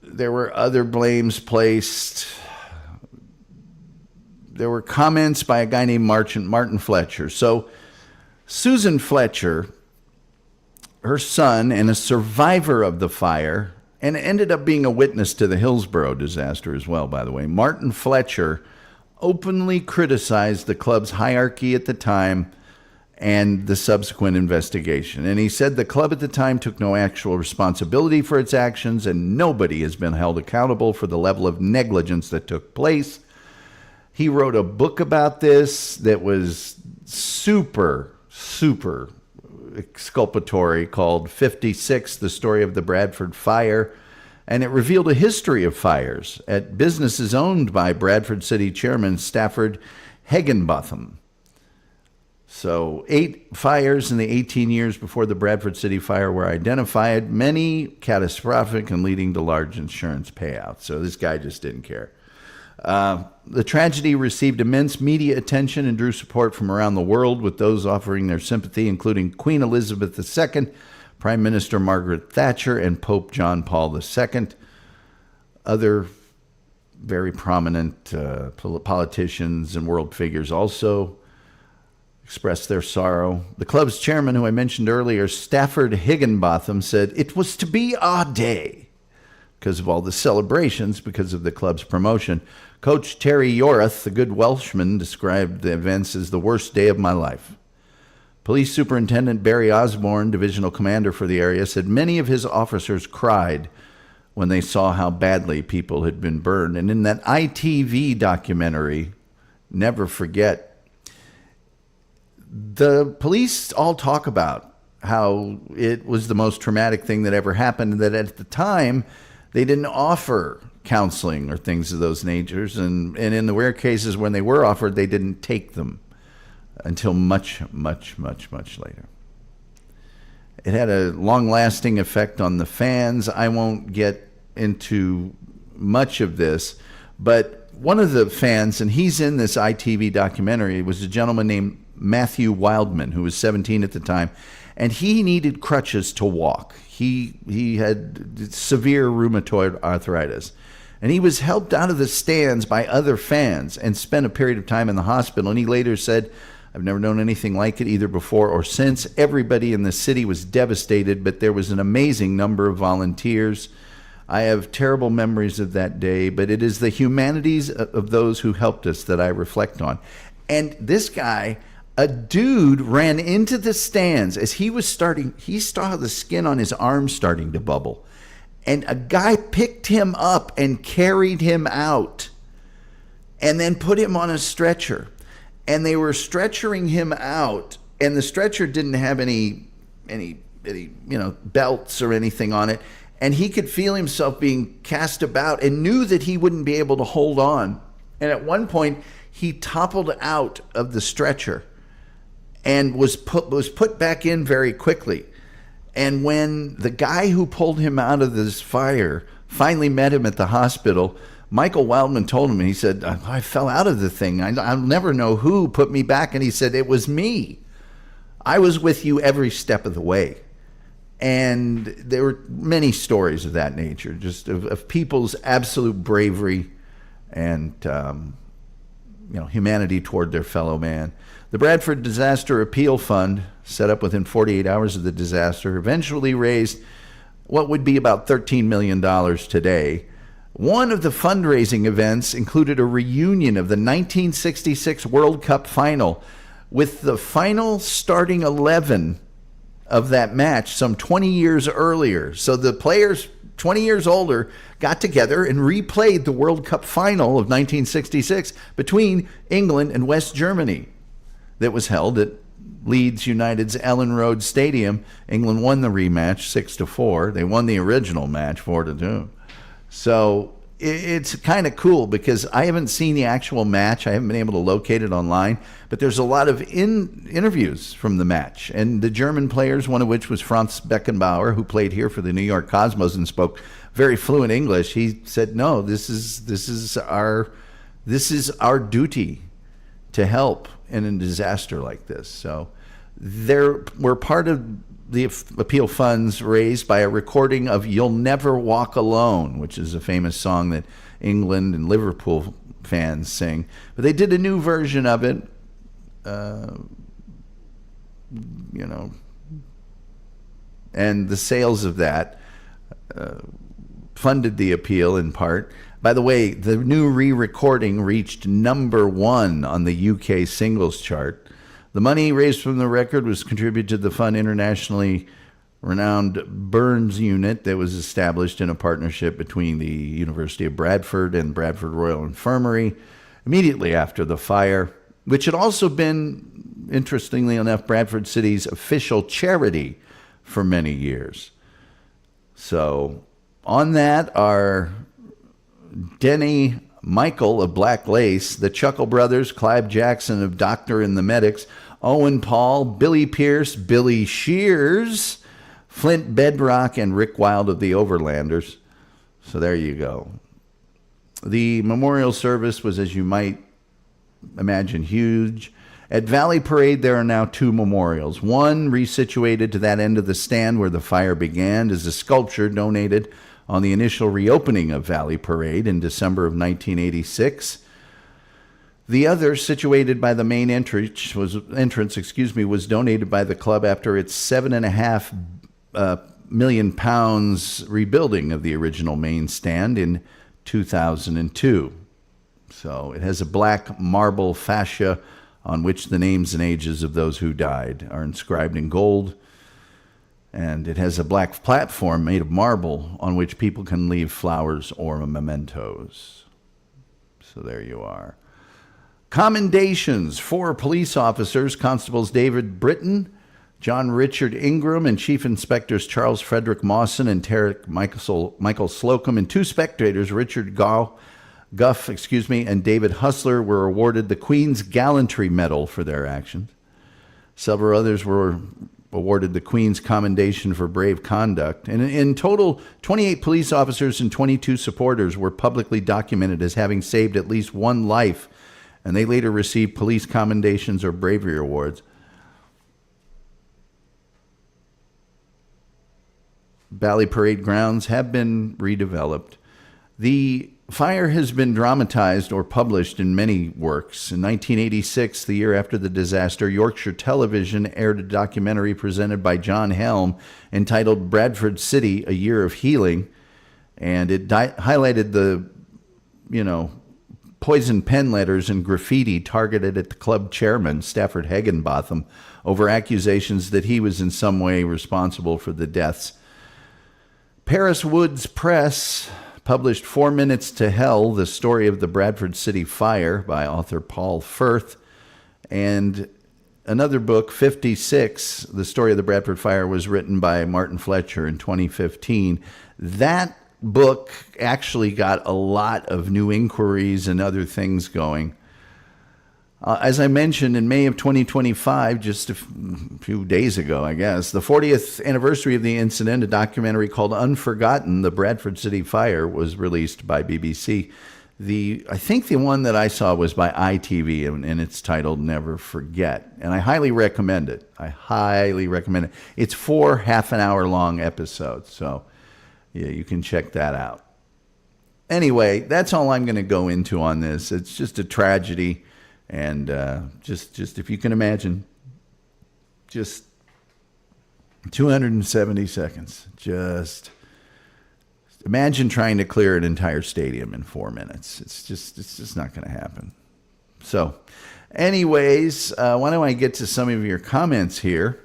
There were other blames placed. There were comments by a guy named Martin Fletcher. So Susan Fletcher, her son, and a survivor of the fire, and ended up being a witness to the Hillsborough disaster as well, by the way, Martin Fletcher openly criticized the club's hierarchy at the time and the subsequent investigation. And he said the club at the time took no actual responsibility for its actions, and nobody has been held accountable for the level of negligence that took place. He wrote a book about this that was super exculpatory called 56, The Story of the Bradford Fire. And it revealed a history of fires at businesses owned by Bradford City Chairman Stafford Higginbotham. So 8 fires in the 18 years before the Bradford City fire were identified, many catastrophic and leading to large insurance payouts. So this guy just didn't care. The tragedy received immense media attention and drew support from around the world, with those offering their sympathy, including Queen Elizabeth II, Prime Minister Margaret Thatcher, and Pope John Paul II. Other very prominent politicians and world figures also expressed their sorrow. The club's chairman, who I mentioned earlier, Stafford Higginbotham, said, "It was to be our day," because of all the celebrations, because of the club's promotion. Coach Terry Yorath, the good Welshman, described the events as the worst day of my life. Police Superintendent Barry Osborne, divisional commander for the area, said many of his officers cried when they saw how badly people had been burned. And in that ITV documentary, Never Forget, the police all talk about how it was the most traumatic thing that ever happened, and that at the time, They didn't offer counseling or things of those natures. And in the rare cases when they were offered, they didn't take them until much, much, much, much later. It had a long-lasting effect on the fans. I won't get into much of this, but one of the fans, and he's in this ITV documentary, was a gentleman named Matthew Wildman, who was 17 at the time, and he needed crutches to walk. He had severe rheumatoid arthritis, and he was helped out of the stands by other fans and spent a period of time in the hospital. And he later said, I've never known anything like it, either before or since. Everybody in the city was devastated, but there was an amazing number of volunteers. I have terrible memories of that day, but it is the humanities of those who helped us that I reflect on. And this guy, a dude, ran into the stands as he was starting. He saw the skin on his arm starting to bubble. And a guy picked him up and carried him out and then put him on a stretcher. And they were stretchering him out, and the stretcher didn't have any belts or anything on it. And he could feel himself being cast about and knew that he wouldn't be able to hold on. And at one point, he toppled out of the stretcher and was put back in very quickly. And when the guy who pulled him out of this fire finally met him at the hospital, Michael Wildman told him, he said, I fell out of the thing. I'll never know who put me back. And he said, it was me. I was with you every step of the way. And there were many stories of that nature, just of people's absolute bravery and humanity toward their fellow man. The Bradford Disaster Appeal Fund, set up within 48 hours of the disaster, eventually raised what would be about $13 million today. One of the fundraising events included a reunion of the 1966 World Cup final, with the final starting 11 of that match some 20 years earlier. So the players 20 years older got together and replayed the World Cup final of 1966 between England and West Germany that was held at Leeds United's Ellen Road Stadium. England won the rematch 6-4. They won the original match 4-2. So it's kind of cool because I haven't seen the actual match. I haven't been able to locate it online, but there's a lot of interviews from the match. And the German players, one of which was Franz Beckenbauer, who played here for the New York Cosmos and spoke very fluent English. He said, "No, this is our duty to help in a disaster like this." So we're part of the appeal funds raised by a recording of "You'll Never Walk Alone," which is a famous song that England and Liverpool fans sing. But they did a new version of it, and the sales of that funded the appeal in part. By the way, the new re-recording reached #1 on the UK singles chart. The money raised from the record was contributed to the fund internationally renowned Burns Unit that was established in a partnership between the University of Bradford and Bradford Royal Infirmary immediately after the fire, which had also been, interestingly enough, Bradford City's official charity for many years. So on that are Denny Michael of Black Lace, the Chuckle Brothers, Clive Jackson of Doctor and the Medics, Owen Paul, Billy Pierce, Billy Shears, Flint Bedrock, and Rick Wilde of the Overlanders. So there you go. The memorial service was, as you might imagine, huge. At Valley Parade, there are now 2 memorials. One, resituated to that end of the stand where the fire began, is a sculpture donated on the initial reopening of Valley Parade in December of 1986. The other, situated by the main entrance, was donated by the club after its £7.5 million rebuilding of the original main stand in 2002. So it has a black marble fascia on which the names and ages of those who died are inscribed in gold. And it has a black platform made of marble on which people can leave flowers or mementos. So there you are. Commendations for police officers: Constables David Britton, John Richard Ingram, and Chief Inspectors Charles Frederick Mawson and Tarek Michael Slocum, and 2 spectators, Richard Guff, and David Hustler, were awarded the Queen's Gallantry Medal for their actions. Several others were awarded the Queen's Commendation for Brave Conduct. And in total, 28 police officers and 22 supporters were publicly documented as having saved at least one life, and they later received police commendations or bravery awards. Bally Parade grounds have been redeveloped. The fire has been dramatized or published in many works. In 1986, the year after the disaster, Yorkshire Television aired a documentary presented by John Helm entitled Bradford City, A Year of Healing. And it highlighted the, poison pen letters and graffiti targeted at the club chairman, Stafford Higginbotham, over accusations that he was in some way responsible for the deaths. Paris Woods Press published 4 Minutes to Hell, the story of the Bradford City fire by author Paul Firth. And another book, 56, the story of the Bradford fire, was written by Martin Fletcher in 2015. That book actually got a lot of new inquiries and other things going. As I mentioned, in May of 2025, just a few days ago, I guess, the 40th anniversary of the incident, a documentary called Unforgotten, the Bradford City Fire, was released by BBC. I think the one that I saw was by ITV, and it's titled Never Forget. And I highly recommend it. It's 4 half-an-hour-long episodes, so yeah, you can check that out. Anyway, that's all I'm going to go into on this. It's just a tragedy. And just if you can imagine, just 270 seconds. Just imagine trying to clear an entire stadium in 4 minutes. It's just not going to happen. So, anyways, why don't I get to some of your comments here?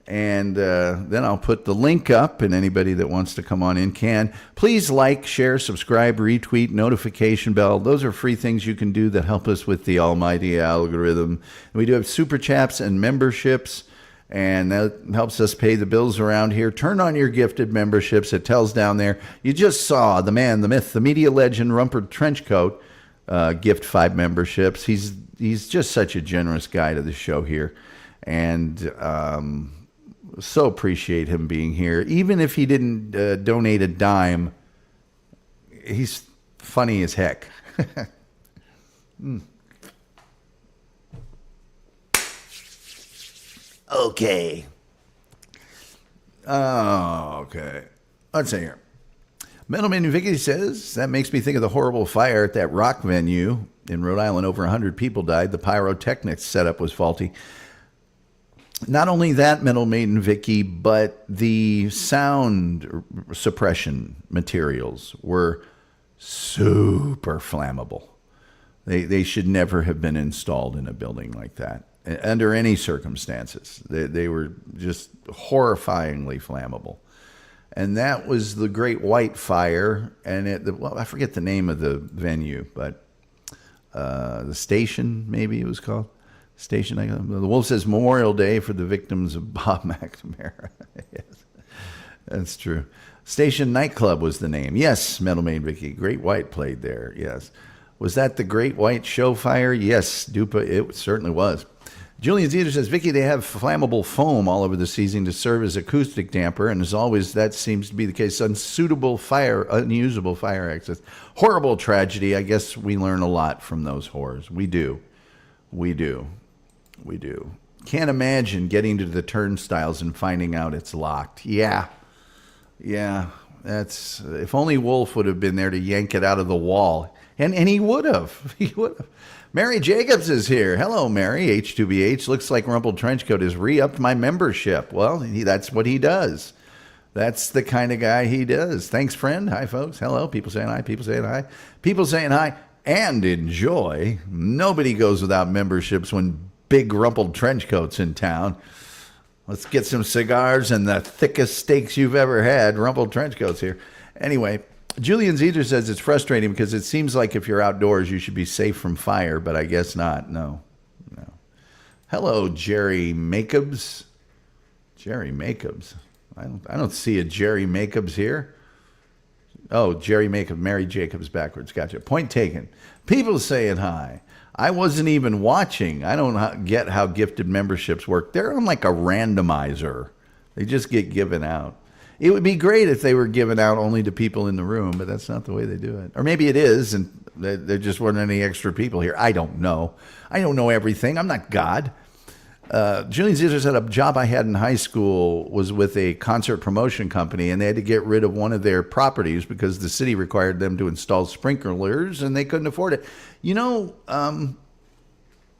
And then I'll put the link up, and anybody that wants to come on in can. Please like, share, subscribe, retweet, notification bell. Those are free things you can do that help us with the almighty algorithm. And we do have super chats and memberships, and that helps us pay the bills around here. Turn on your gifted memberships. It tells down there. You just saw the man, the myth, the media legend, Rumpled Trenchcoat gift 5 memberships. He's just such a generous guy to the show here. And so appreciate him being here. Even if he didn't donate a dime, he's funny as heck. Okay. Okay. Let's see here. Metalman Vicky says, that makes me think of the horrible fire at that rock venue in Rhode Island. Over 100 people died. The pyrotechnics setup was faulty. Not only that, Metal Maiden Vicky, but the sound suppression materials were super flammable. They should never have been installed in a building like that under any circumstances. They were just horrifyingly flammable. And that was the Great White Fire, and I forget the name of the venue, but the station, maybe it was called. Station. The Wolf says Memorial Day for the victims of Bob McNamara. Yes, that's true. Station Nightclub was the name. Yes, Metal Maid Vicky. Great White played there. Yes. Was that the Great White Show fire? Yes, Dupa, it certainly was. Julian Zeter says, Vicky, they have flammable foam all over the season to serve as acoustic damper, and as always, that seems to be the case. Unusable fire exits. Horrible tragedy. I guess we learn a lot from those horrors. We do. Can't imagine getting to the turnstiles and finding out it's locked. Yeah. That's if only Wolf would have been there to yank it out of the wall. And he would have. Mary Jacobs is here. Hello, Mary. H2BH. Looks like Rumpled Trenchcoat has re-upped my membership. Well, that's what he does. That's the kind of guy he does. Thanks, friend. Hi, folks. Hello. People saying hi. People saying hi. People saying hi. And enjoy. Nobody goes without memberships when big Rumpled Trenchcoat's in town. Let's get some cigars and the thickest steaks you've ever had. Rumpled Trenchcoat's here. Anyway, Julian Zeter says it's frustrating because it seems like if you're outdoors, you should be safe from fire, but I guess not. No. Hello, Jerry Macobs. Jerry Makeups. I don't see a Jerry Makeups here. Oh, Jerry Makeup, Mary Jacobs backwards. Gotcha. Point taken. People saying hi. I wasn't even watching. I don't get how gifted memberships work. They're on like a randomizer. They just get given out. It would be great if they were given out only to people in the room, but that's not the way they do it. Or maybe it is, and there just weren't any extra people here. I don't know. I don't know everything. I'm not God. Julian Caesar said a job I had in high school was with a concert promotion company, and they had to get rid of one of their properties because the city required them to install sprinklers, and they couldn't afford it. You know,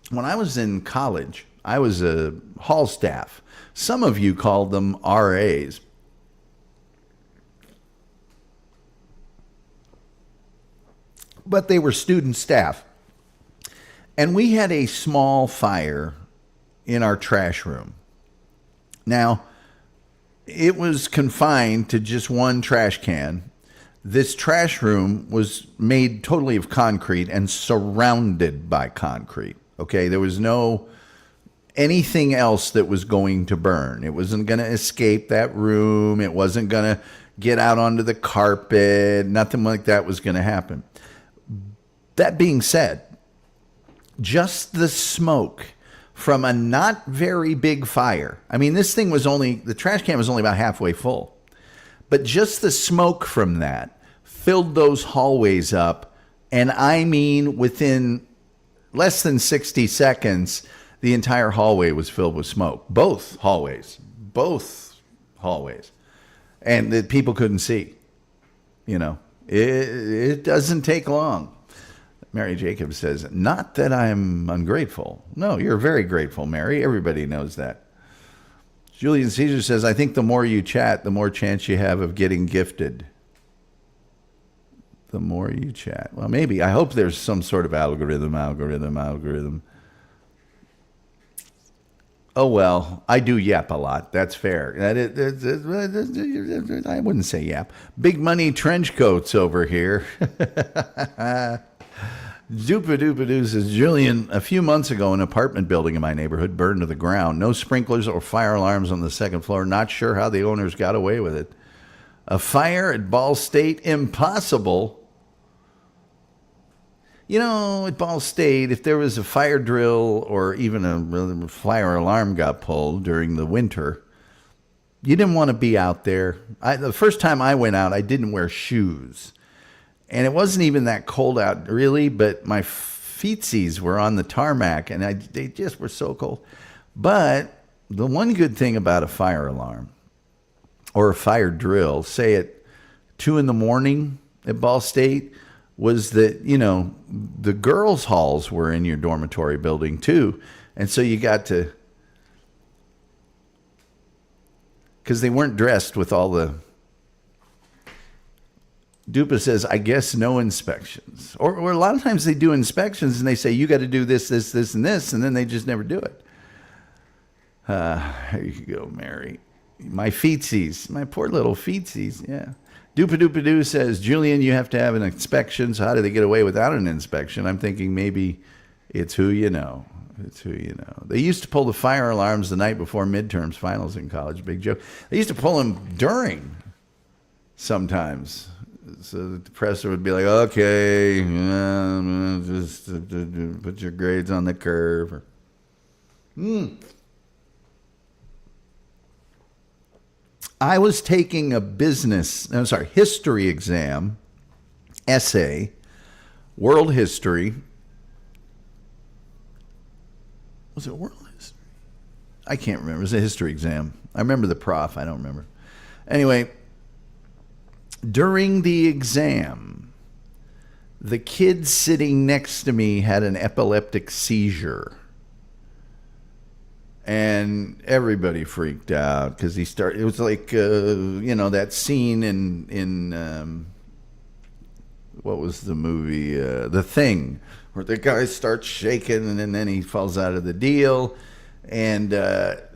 when I was in college, I was a hall staff. Some of you called them RAs. But they were student staff. And we had a small fire in our trash room. Now, it was confined to just one trash can. This trash room was made totally of concrete and surrounded by concrete. Okay, there was no anything else that was going to burn. It wasn't going to escape that room. It wasn't going to get out onto the carpet. Nothing like that was going to happen. That being said, just the smoke from a not very big fire. I mean, the trash can was only about halfway full. But just the smoke from that filled those hallways up. And I mean, within less than 60 seconds, the entire hallway was filled with smoke. Both hallways. And the people couldn't see. You know, it doesn't take long. Mary Jacobs says, not that I'm ungrateful. No, you're very grateful, Mary. Everybody knows that. Julian Caesar says, I think the more you chat, the more chance you have of getting gifted. The more you chat. Well, maybe. I hope there's some sort of algorithm. Oh, well, I do yap a lot. That's fair. I wouldn't say yap. Big money trench coats over here. Zoopadoopadoo says, Julian, a few months ago, an apartment building in my neighborhood burned to the ground. No sprinklers or fire alarms on the second floor. Not sure how the owners got away with it. A fire at Ball State? Impossible. You know, at Ball State, if there was a fire drill or even a fire alarm got pulled during the winter, you didn't want to be out there. The first time I went out, I didn't wear shoes. And it wasn't even that cold out, really, but my feetsies were on the tarmac, and they just were so cold. But the one good thing about a fire alarm or a fire drill, say at 2 a.m. at Ball State, was that, you know, the girls' halls were in your dormitory building, too. And so you got to, because they weren't dressed with all the, Dupa says, I guess no inspections. Or a lot of times they do inspections and they say, you got to do this, this, this, and this, and then they just never do it. Here you go, Mary. My feetsies, my poor little feetsies, yeah. Doopadoopadoo says, Julian, you have to have an inspection, so how do they get away without an inspection? I'm thinking maybe it's who you know. It's who you know. They used to pull the fire alarms the night before midterms, finals in college, big joke. They used to pull them during sometimes. So the professor would be like, okay, just put your grades on the curve. I was taking a history exam, essay, world history. Was it world history? I can't remember. It was a history exam. I remember the prof. I don't remember. Anyway, during the exam, the kid sitting next to me had an epileptic seizure. And everybody freaked out because it was like, that scene in what was the movie? The Thing, where the guy starts shaking and then he falls out of the deal. And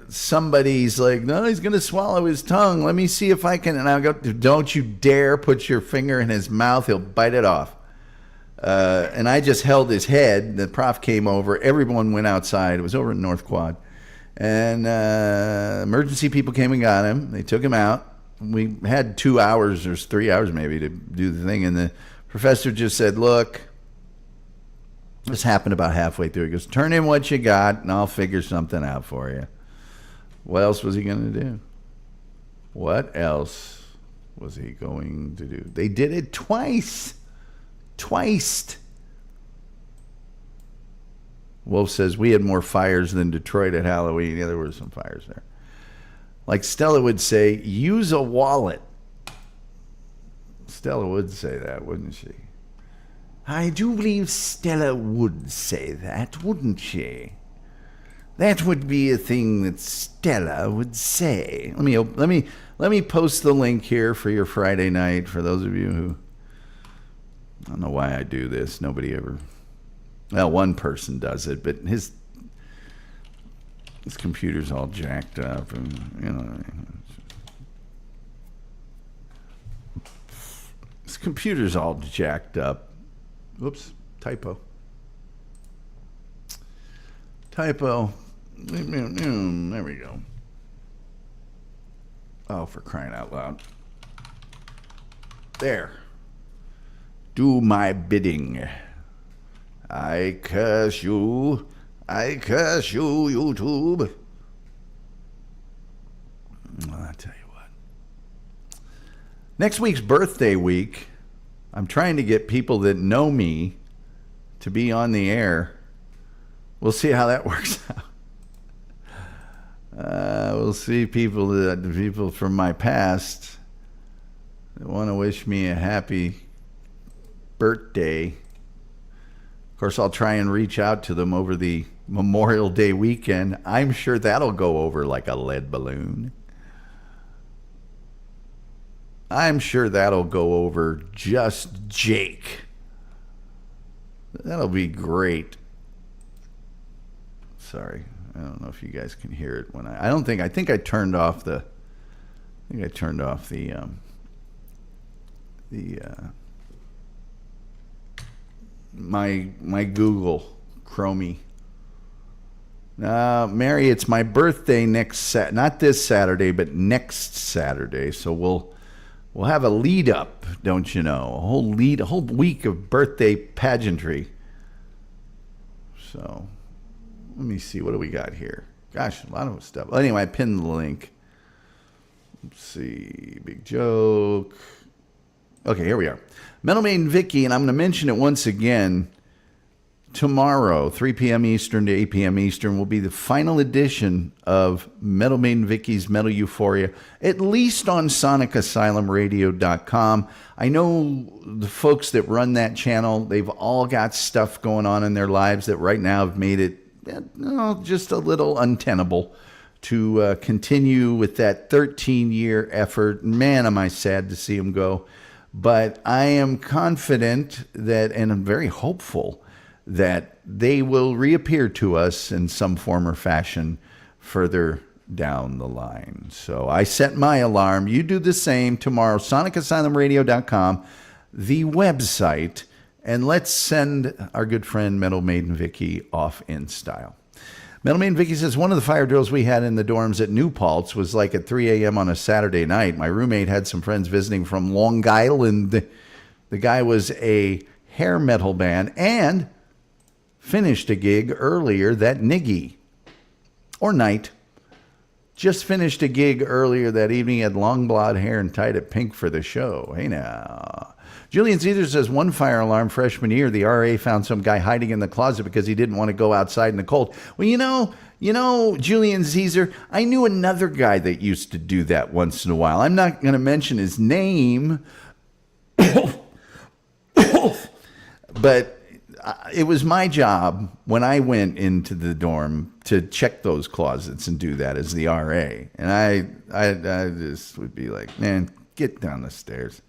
somebody's like, no, he's going to swallow his tongue. Let me see if I can. And I go, don't you dare put your finger in his mouth. He'll bite it off. And I just held his head. The prof came over. Everyone went outside. It was over in North Quad. And emergency people came and got him. They took him out. We had 2 hours or 3 hours maybe to do the thing. And the professor just said, look, this happened about halfway through. He goes, turn in what you got and I'll figure something out for you. What else was he going to do? What else was he going to do? They did it twice. Twice. Wolf says, we had more fires than Detroit at Halloween. Yeah, there were some fires there. Like Stella would say, use a wallet. Stella would say that, wouldn't she? I do believe Stella would say that, wouldn't she? That would be a thing that Stella would say. Let me post the link here for your Friday night for those of you who, I don't know why I do this. Nobody ever, well, one person does it, but his computer's all jacked up, and you know, his computer's all jacked up. Whoops, typo. There we go. Oh, for crying out loud. There. Do my bidding. I curse you. I curse you, YouTube. Well, I'll tell you what. Next week's birthday week, I'm trying to get people that know me to be on the air. We'll see how that works out. We'll see people from my past that want to wish me a happy birthday. Of course, I'll try and reach out to them over the Memorial Day weekend. I'm sure that'll go over like a lead balloon. I'm sure that'll go over just Jake. That'll be great. Sorry, I don't know if you guys can hear it when I think I turned off the my Google Chromie. Mary, it's my birthday not this Saturday, but next Saturday. So we'll have a lead up, don't you know? A whole week of birthday pageantry. So let me see, what do we got here? Gosh, a lot of stuff. Well, anyway, I pinned the link. Let's see, big joke. Okay, here we are. Metal Maiden Vicky, and I'm going to mention it once again. Tomorrow, 3 p.m. Eastern to 8 p.m. Eastern, will be the final edition of Metal Maiden Vicky's Metal Euphoria, at least on SonicAsylumRadio.com. I know the folks that run that channel, they've all got stuff going on in their lives that right now have made it just a little untenable to continue with that 13-year effort. Man, am I sad to see them go. But I am confident that, and I'm very hopeful, that they will reappear to us in some form or fashion further down the line. So I set my alarm. You do the same tomorrow. SonicAsylumRadio.com, the website, and let's send our good friend Metal Maiden Vicky off in style. Metal Maiden Vicky says, one of the fire drills we had in the dorms at New Paltz was like at 3 a.m. on a Saturday night. My roommate had some friends visiting from Long Island. The guy was a hair metal band and finished a gig earlier that night. Just finished a gig earlier that evening, had long blonde hair and tied it pink for the show. Hey now. Julian Caesar says, one fire alarm freshman year, the RA found some guy hiding in the closet because he didn't want to go outside in the cold. Well, you know, Julian Caesar, I knew another guy that used to do that once in a while. I'm not going to mention his name, but it was my job when I went into the dorm to check those closets and do that as the RA. And I just would be like, man, get down the stairs.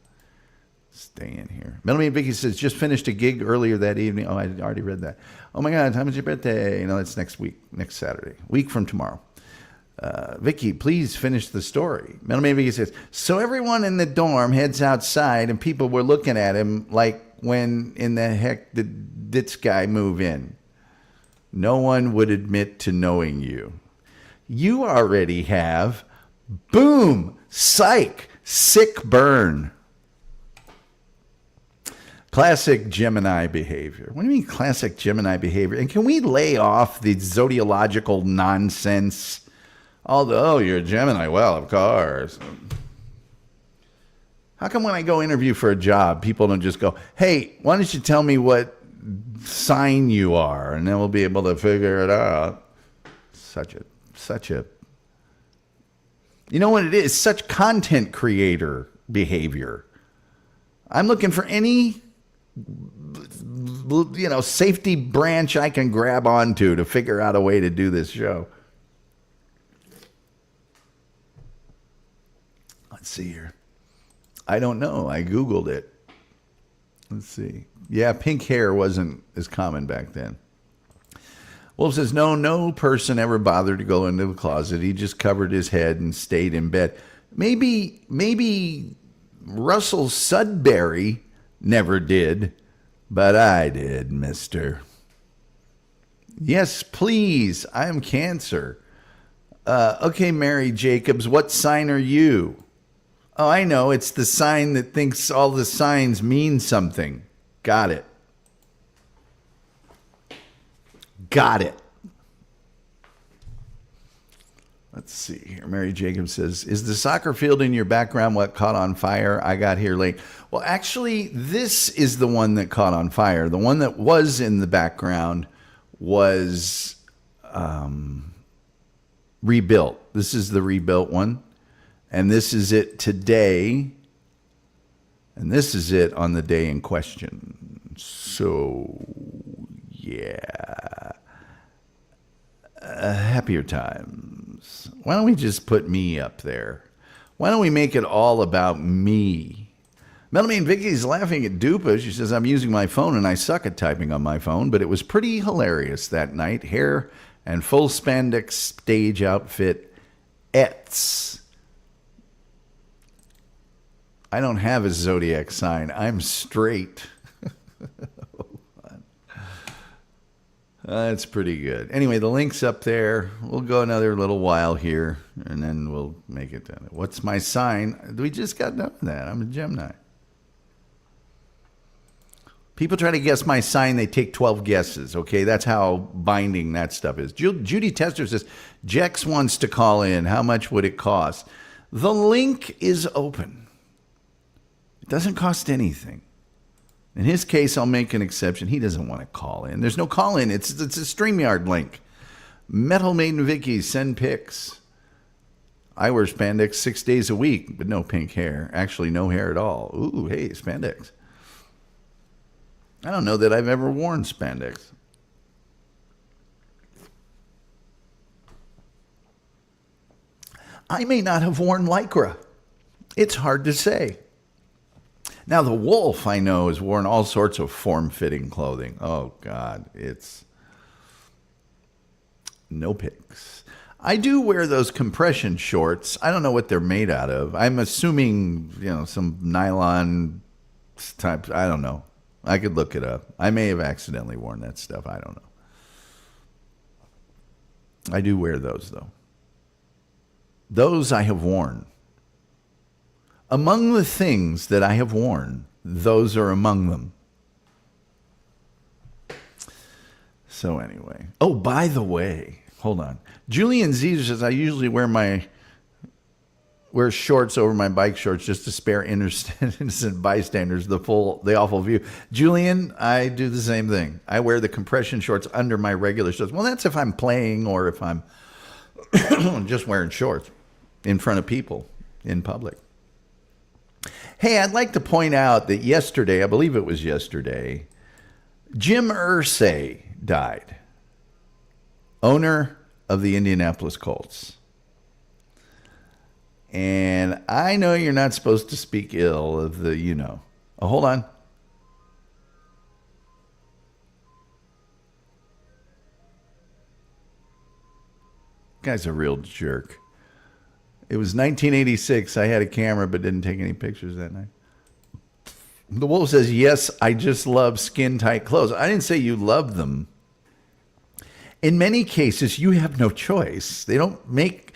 Stay in here. Metal Maiden Vicky says, just finished a gig earlier that evening. Oh, I already read that. Oh my God, time is your birthday? That's next week, next Saturday, week from tomorrow. Vicky, please finish the story. Metal Maiden Vicky says, so everyone in the dorm heads outside and people were looking at him like, when in the heck did this guy move in? No one would admit to knowing you. you already have. Boom, psych, sick burn. Classic Gemini behavior. What do you mean classic Gemini behavior? And can we lay off the zodiological nonsense? Although you're a Gemini, well, of course. How come when I go interview for a job, people don't just go, hey, why don't you tell me what sign you are? And then we'll be able to figure it out. Such a, you know what it is? Such content creator behavior. I'm looking for any, safety branch I can grab onto to figure out a way to do this show. Let's see here. I don't know. I Googled it. Let's see. Yeah, pink hair wasn't as common back then. Wolf says, no person ever bothered to go into the closet. He just covered his head and stayed in bed. Maybe Russell Sudbury never did, but I did, mister. Yes, please. I am Cancer. Okay, Mary Jacobs, what sign are you? Oh, I know. It's the sign that thinks all the signs mean something. Got it. Let's see here. Mary Jacobs says, is the soccer field in your background what caught on fire? I got here late. Well, actually, this is the one that caught on fire. The one that was in the background was rebuilt. This is the rebuilt one. And this is it today. And this is it on the day in question. So, yeah. Happier times. Why don't we just put me up there? Why don't we make it all about me? Melanie Vicky's laughing at Dupa. She says, I'm using my phone and I suck at typing on my phone, but it was pretty hilarious that night. Hair and full spandex stage outfit. Ets. I don't have a zodiac sign. I'm straight. That's pretty good. Anyway, the link's up there. We'll go another little while here, and then we'll make it done. What's my sign? We just got done with that. I'm a Gemini. People try to guess my sign. They take 12 guesses, okay? That's how binding that stuff is. Judy Tester says, Jex wants to call in. How much would it cost? The link is open. It doesn't cost anything. In his case, I'll make an exception. He doesn't want to call in. There's no call in. It's a StreamYard link. Metal Maiden Vicky, send pics. I wear spandex 6 days a week, but no pink hair. Actually, no hair at all. Ooh, hey, spandex. I don't know that I've ever worn spandex. I may not have worn Lycra. It's hard to say. Now, the wolf, I know, has worn all sorts of form-fitting clothing. Oh, God, it's no pics. I do wear those compression shorts. I don't know what they're made out of. I'm assuming, some nylon type. I don't know. I could look it up. I may have accidentally worn that stuff. I don't know. I do wear those, though. Those I have worn. Among the things that I have worn, those are among them. So anyway. Oh, by the way, hold on. Julian Z says, I usually wear shorts over my bike shorts just to spare innocent bystanders the awful view. Julian, I do the same thing. I wear the compression shorts under my regular shorts. Well, that's if I'm playing or if I'm just wearing shorts in front of people in public. Hey, I'd like to point out that yesterday, I believe it was yesterday, Jim Irsay died, owner of the Indianapolis Colts. And I know you're not supposed to speak ill of the, Oh, hold on. Guy's a real jerk. It was 1986. I had a camera but didn't take any pictures that night. The wolf says, yes, I just love skin-tight clothes. I didn't say you love them. In many cases, you have no choice. They don't make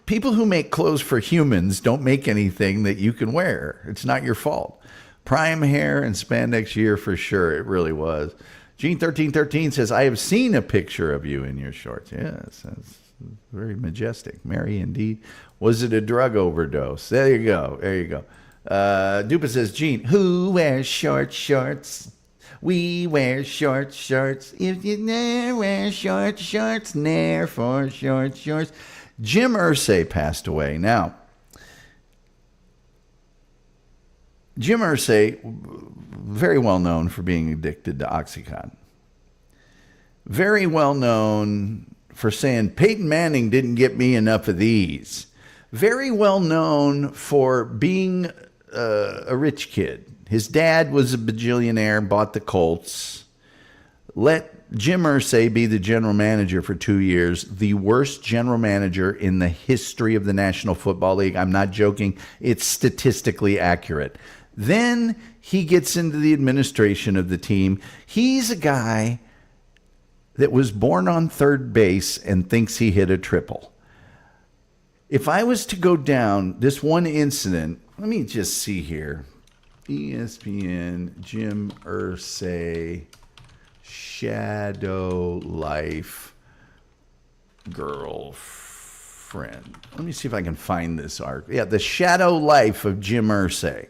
people who make clothes for humans don't make anything that you can wear. It's not your fault. Prime hair and spandex year for sure. It really was. Gene1313 says, I have seen a picture of you in your shorts. Yes, that's very majestic. Mary, indeed. Was it a drug overdose? There you go. There you go. Dupa says, Gene, who wears short shorts? We wear short shorts. If you never wear short shorts, ne'er for short shorts. Jim Irsay passed away. Now, Jim Irsay, very well known for being addicted to Oxycontin. Very well known for saying, Peyton Manning didn't get me enough of these. Very well known for being a rich kid. His dad was a bajillionaire, bought the Colts. Let Jim Irsay be the general manager for 2 years, the worst general manager in the history of the National Football League. I'm not joking. It's statistically accurate. Then he gets into the administration of the team. He's a guy that was born on third base and thinks he hit a triple. If I was to go down this one incident, let me just see here. ESPN, Jim Irsay, Shadow Life Girlfriend. Let me see if I can find this article. Yeah, The Shadow Life of Jim Irsay.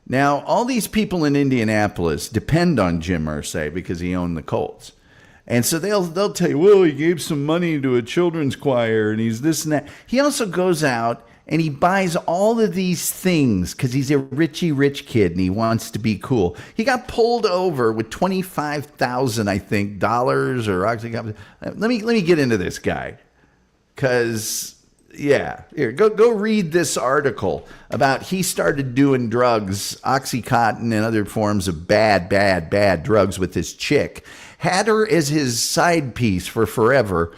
Now, all these people in Indianapolis depend on Jim Irsay because he owned the Colts. And so they'll tell you, well, he gave some money to a children's choir and he's this and that. He also goes out and he buys all of these things because he's a rich kid and he wants to be cool. He got pulled over with $25,000, I think, dollars or Oxycontin. Let me get into this guy because, yeah, here, go read this article about he started doing drugs, Oxycontin and other forms of bad drugs with this chick. Had her as his side piece for forever.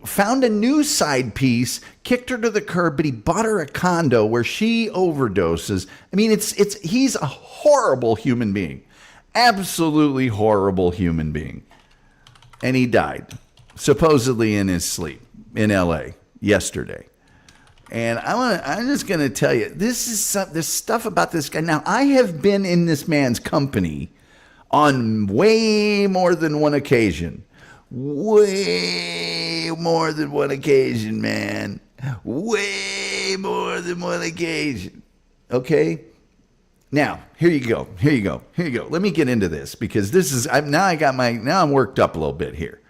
Found a new side piece, kicked her to the curb, but he bought her a condo where she overdoses. I mean, he's a horrible human being. Absolutely horrible human being. And he died, supposedly in his sleep in LA yesterday. And I'm just going to tell you, this stuff about this guy. Now, I have been in this man's company on way more than one occasion. Way more than one occasion, man. Way more than one occasion. Okay? Now, here you go. Let me get into this because now I'm worked up a little bit here.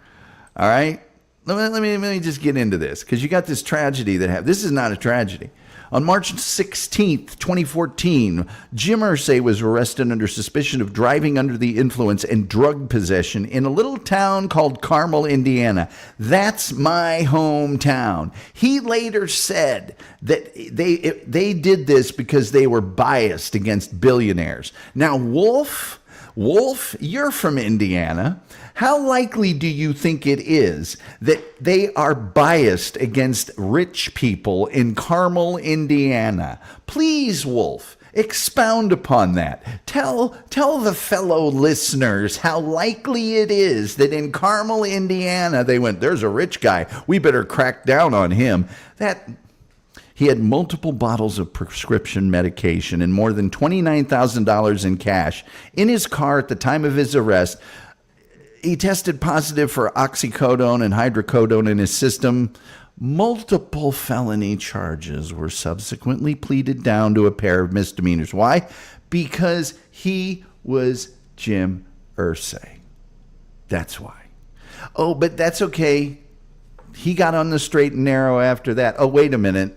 All right? Let me just get into this because you got this tragedy that happened. This is not a tragedy. On March 16th, 2014, Jim Irsay was arrested under suspicion of driving under the influence and drug possession in a little town called Carmel, Indiana. That's my hometown. He later said that they did this because they were biased against billionaires. Now, Wolf, you're from Indiana. How likely do you think it is that they are biased against rich people in Carmel, Indiana? Please, Wolf, expound upon that. Tell the fellow listeners how likely it is that in Carmel, Indiana, they went, there's a rich guy. We better crack down on him. He had multiple bottles of prescription medication and more than $29,000 in cash in his car at the time of his arrest. He tested positive for oxycodone and hydrocodone in his system. Multiple felony charges were subsequently pleaded down to a pair of misdemeanors. Why? Because he was Jim Irsay. That's why. Oh, but that's okay. He got on the straight and narrow after that. Oh, wait a minute.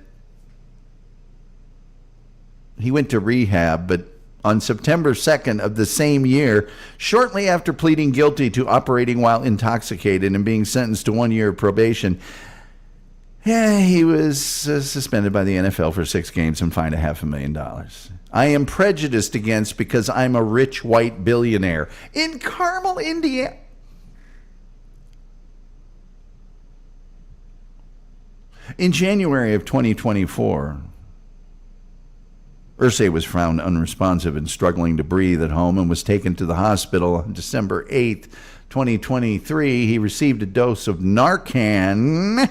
He went to rehab, but on September 2nd of the same year, shortly after pleading guilty to operating while intoxicated and being sentenced to 1 year of probation, he was suspended by the NFL for 6 games and fined $500,000. I am prejudiced against because I'm a rich white billionaire in Carmel, Indiana. In January of 2024, Irsay was found unresponsive and struggling to breathe at home and was taken to the hospital on December 8th, 2023, he received a dose of Narcan,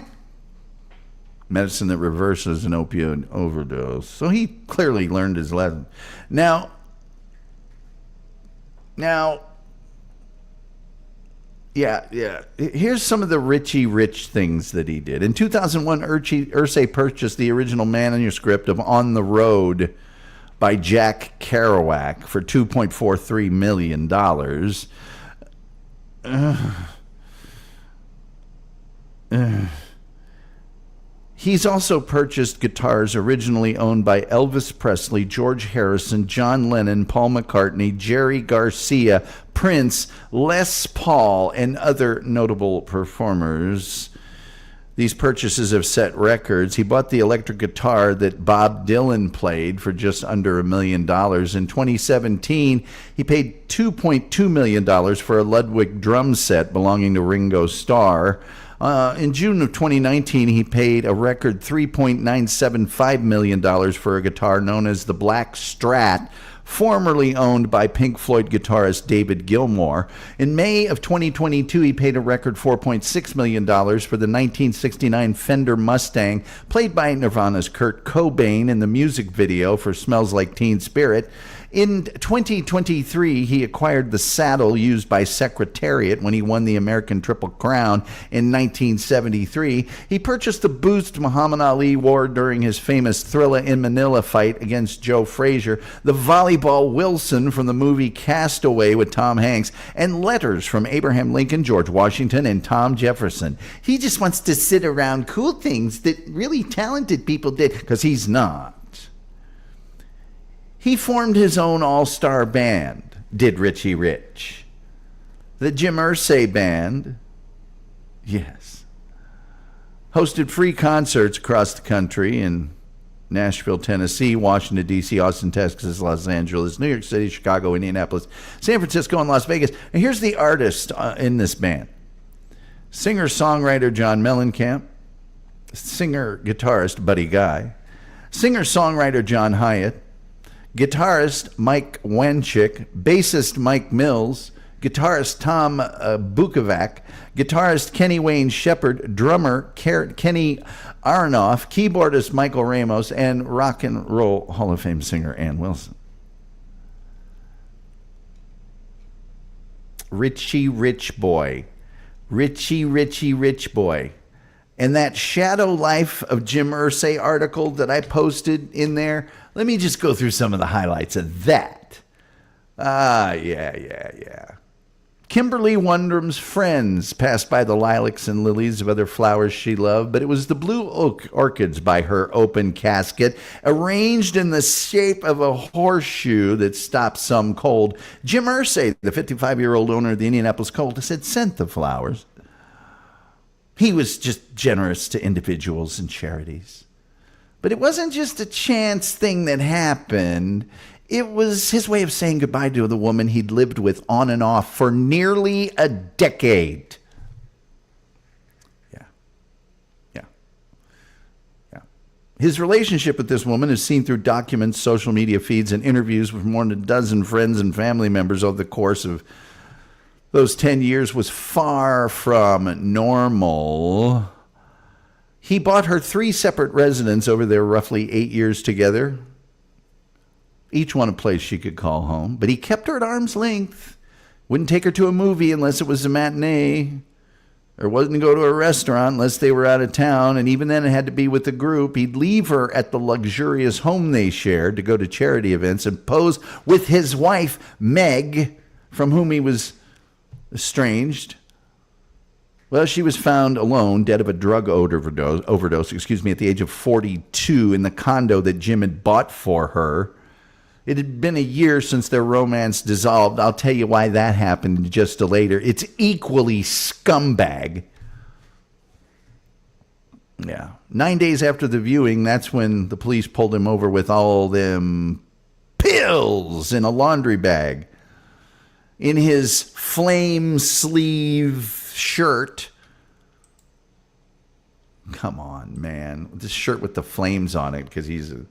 medicine that reverses an opioid overdose. So he clearly learned his lesson. Now, yeah. Here's some of the Richie Rich things that he did. In 2001, Irsay purchased the original manuscript of On the Road by Jack Kerouac for $2.43 million. He's also purchased guitars originally owned by Elvis Presley, George Harrison, John Lennon, Paul McCartney, Jerry Garcia, Prince, Les Paul, and other notable performers. These purchases have set records. He bought the electric guitar that Bob Dylan played for just under $1 million. In 2017, he paid $2.2 million for a Ludwig drum set belonging to Ringo Starr. In June of 2019, he paid a record $3.975 million for a guitar known as the Black Strat, formerly owned by Pink Floyd guitarist David Gilmour. In May of 2022, he paid a record $4.6 million for the 1969 Fender Mustang, played by Nirvana's Kurt Cobain in the music video for Smells Like Teen Spirit. In 2023, he acquired the saddle used by Secretariat when he won the American Triple Crown in 1973. He purchased the boost Muhammad Ali wore during his famous Thrilla in Manila fight against Joe Frazier, the volleyball Wilson from the movie Castaway with Tom Hanks, and letters from Abraham Lincoln, George Washington, and Tom Jefferson. He just wants to sit around cool things that really talented people did, because he's not. He formed his own all-star band, did Richie Rich. The Jim Irsay Band, yes, hosted free concerts across the country in Nashville, Tennessee, Washington, D.C., Austin, Texas, Los Angeles, New York City, Chicago, Indianapolis, San Francisco, and Las Vegas. And here's the artist in this band. Singer-songwriter John Mellencamp, singer-guitarist Buddy Guy, singer-songwriter John Hyatt, guitarist Mike Wanchick, bassist Mike Mills, guitarist Tom Bukovac, guitarist Kenny Wayne Shepherd, drummer Kenny Aronoff, keyboardist Michael Ramos, and Rock and Roll Hall of Fame singer Ann Wilson. Richie Rich Boy. Richie Rich Boy. And that Shadow Life of Jim Irsay article that I posted in there, let me just go through some of the highlights of that. Yeah. Kimberly Wundram's friends passed by the lilacs and lilies of other flowers she loved, but it was the blue oak orchids by her open casket, arranged in the shape of a horseshoe that stopped some cold. Jim Irsay, the 55-year-old owner of the Indianapolis Colt, had sent the flowers. He was just generous to individuals and charities. But it wasn't just a chance thing that happened. It was his way of saying goodbye to the woman he'd lived with on and off for nearly a decade. Yeah. His relationship with this woman is seen through documents, social media feeds, and interviews with more than a dozen friends and family members over the course of those 10 years was far from normal. He bought her 3 separate residences over their roughly 8 years together, each one a place she could call home. But he kept her at arm's length, wouldn't take her to a movie unless it was a matinee, or wouldn't go to a restaurant unless they were out of town, and even then it had to be with a group. He'd leave her at the luxurious home they shared to go to charity events and pose with his wife, Meg, from whom he was estranged. Well, she was found alone, dead of a drug overdose, at the age of 42 in the condo that Jim had bought for her. It had been a year since their romance dissolved. I'll tell you why that happened just later. It's equally scumbag. Yeah. 9 days after the viewing, that's when the police pulled him over with all them pills in a laundry bag. In his flame sleeve shirt. Come on, man. This shirt with the flames on it, because he's a...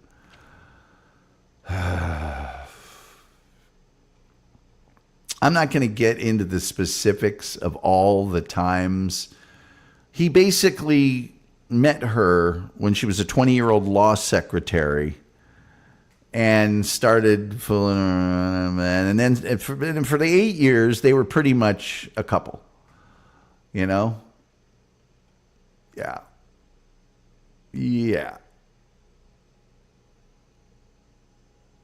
I'm not going to get into the specifics of all the times. He basically met her when she was a 20-year-old law secretary and started fooling her. And then for the 8 years, they were pretty much a couple. You know? Yeah. Yeah.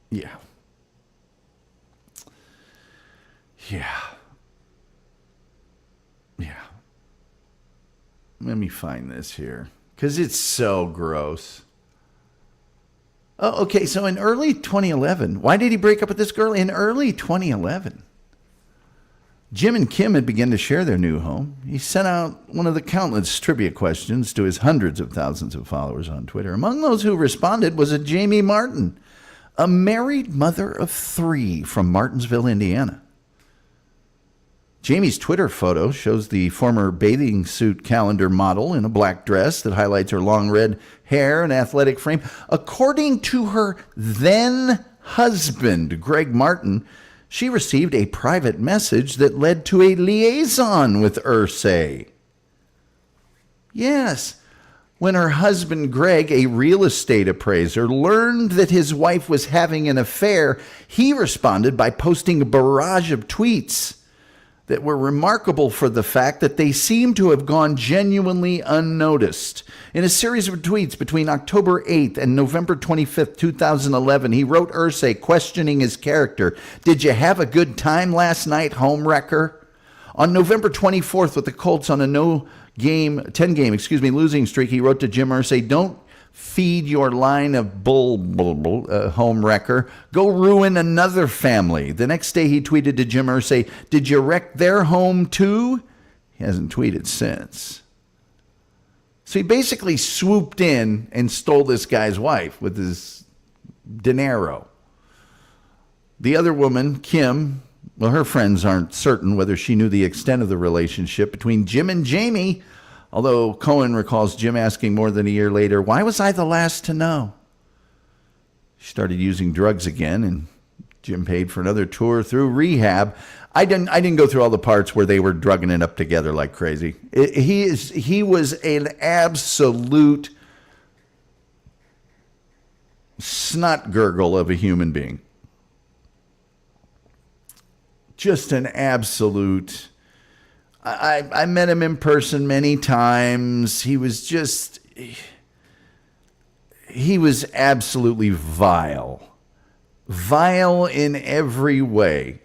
Yeah. Yeah. Yeah. Let me find this here because it's so gross. Oh, okay. So in early 2011, why did he break up with this girl? In early 2011, Jim and Kim had begun to share their new home. He sent out one of the countless trivia questions to his hundreds of thousands of followers on Twitter. Among those who responded was a Jamie Martin, a married mother of 3 from Martinsville, Indiana. Jamie's Twitter photo shows the former bathing suit calendar model in a black dress that highlights her long red hair and athletic frame. According to her then husband, Greg Martin, she received a private message that led to a liaison with Ursay. Yes, when her husband, Greg, a real estate appraiser, learned that his wife was having an affair, he responded by posting a barrage of tweets that were remarkable for the fact that they seem to have gone genuinely unnoticed. In a series of tweets between October 8th and November 25th, 2011, he wrote Ursay questioning his character. "Did you have a good time last night, homewrecker?" On November 24th, with the Colts on a 10-game losing streak, he wrote to Jim Irsay, "Don't feed your line of home wrecker. Go ruin another family." The next day he tweeted to Jim Irsay, "Did you wreck their home too?" He hasn't tweeted since. So he basically swooped in and stole this guy's wife with his dinero. The other woman, Kim, well, her friends aren't certain whether she knew the extent of the relationship between Jim and Jamie, although Cohen recalls Jim asking more than a year later, "Why was I the last to know?" She started using drugs again, and Jim paid for another tour through rehab. I didn't go through all the parts where they were drugging it up together like crazy. He was an absolute snot gurgle of a human being. Just an absolute. I met him in person many times. He was absolutely vile. Vile in every way.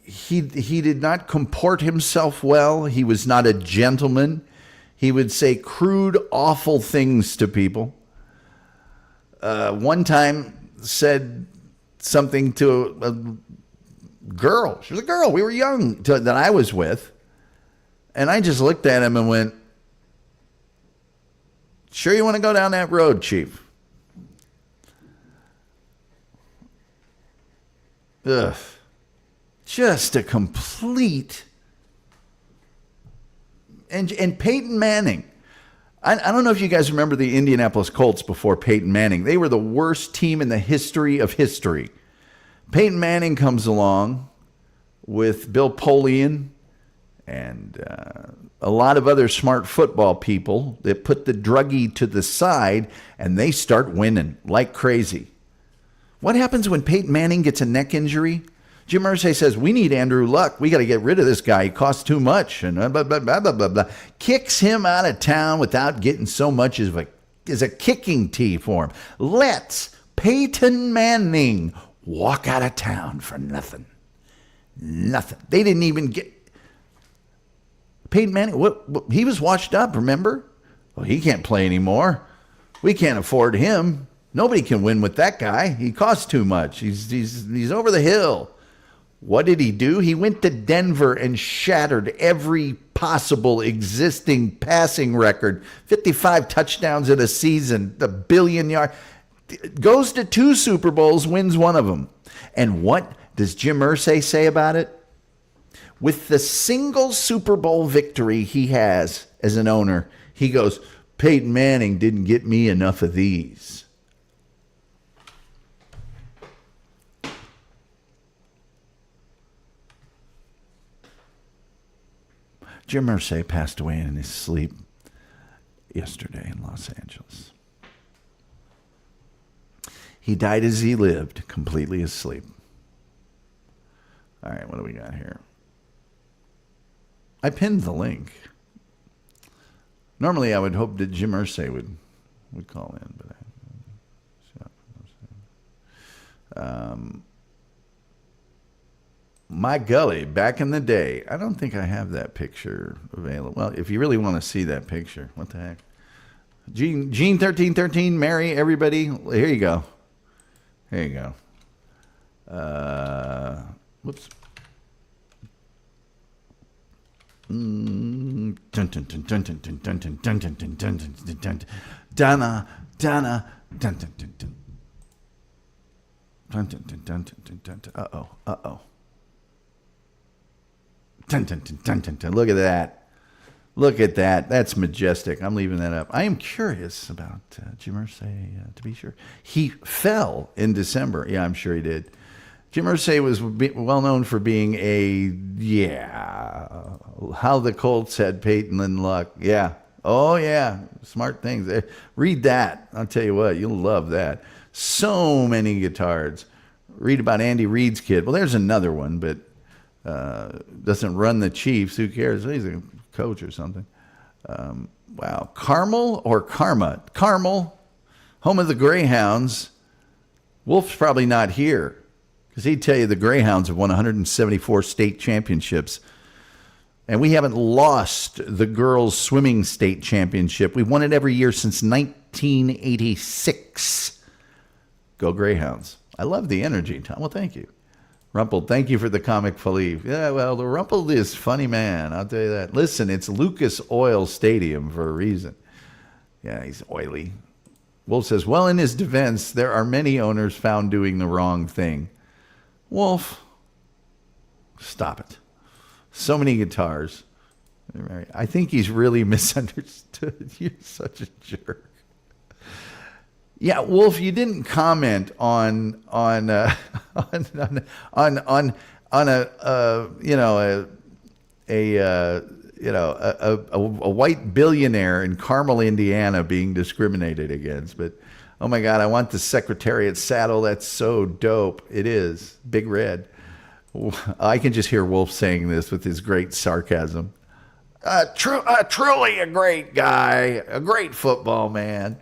He did not comport himself well. He was not a gentleman. He would say crude, awful things to people. One time said something to a girl. She was a girl. We were young that I was with. And I just looked at him and went, "Sure you want to go down that road, Chief?" Ugh. Just a complete. And Peyton Manning. I don't know if you guys remember the Indianapolis Colts before Peyton Manning. They were the worst team in the history of history. Peyton Manning comes along with Bill Polian and a lot of other smart football people that put the druggie to the side, and they start winning like crazy. What happens when Peyton Manning gets a neck injury? Jim Irsay says, "We need Andrew Luck. We got to get rid of this guy. He costs too much." And blah, blah, blah, blah, blah, blah. Kicks him out of town without getting so much as a kicking tee for him. Lets Peyton Manning walk out of town for nothing. Nothing. They didn't even get... Peyton Manning, he was washed up, remember? Well, he can't play anymore. We can't afford him. Nobody can win with that guy. He costs too much. He's over the hill. What did he do? He went to Denver and shattered every possible existing passing record. 55 touchdowns in a season, 1 billion yards. Goes to 2 Super Bowls, wins one of them. And what does Jim Irsay say about it? With the single Super Bowl victory he has as an owner, he goes, "Peyton Manning didn't get me enough of these." Jim Irsay passed away in his sleep yesterday in Los Angeles. He died as he lived, completely asleep. All right, what do we got here? I pinned the link. Normally, I would hope that Jim Irsay would call in, but My Gully, back in the day. I don't think I have that picture available. Well, if you really want to see that picture, what the heck? Gene 1313, Mary, everybody. Here you go. Here you go. Whoops. Donna. Uh-oh. Look at that. Look at that. That's majestic. I'm leaving that up. I am curious about Jim Irsay, to be sure. He fell in December. Yeah, I'm sure he did. Jim Irsay was well known for being how the Colts had Peyton and Luck. Yeah. Oh, yeah. Smart things. Read that. I'll tell you what. You'll love that. So many guitars. Read about Andy Reid's kid. Well, there's another one, but doesn't run the Chiefs. Who cares? He's a coach or something. Wow. Carmel or Karma? Carmel, home of the Greyhounds. Wolf's probably not here because he'd tell you the Greyhounds have won 174 state championships. And we haven't lost the girls' swimming state championship. We've won it every year since 1986. Go Greyhounds. I love the energy, Tom. Well, thank you. Rumpled, thank you for the comic relief. Yeah, well, the Rumpled is funny, man. I'll tell you that. Listen, it's Lucas Oil Stadium for a reason. Yeah, he's oily. Wolf says, well, in his defense, there are many owners found doing the wrong thing. Wolf, stop it. So many guitars. I think he's really misunderstood. You're such a jerk. Yeah, Wolf, you didn't comment on a white billionaire in Carmel, Indiana, being discriminated against. But oh my God, I want the Secretariat saddle. That's so dope. It is Big Red. I can just hear Wolf saying this with his great sarcasm. Truly a great guy, a great football man.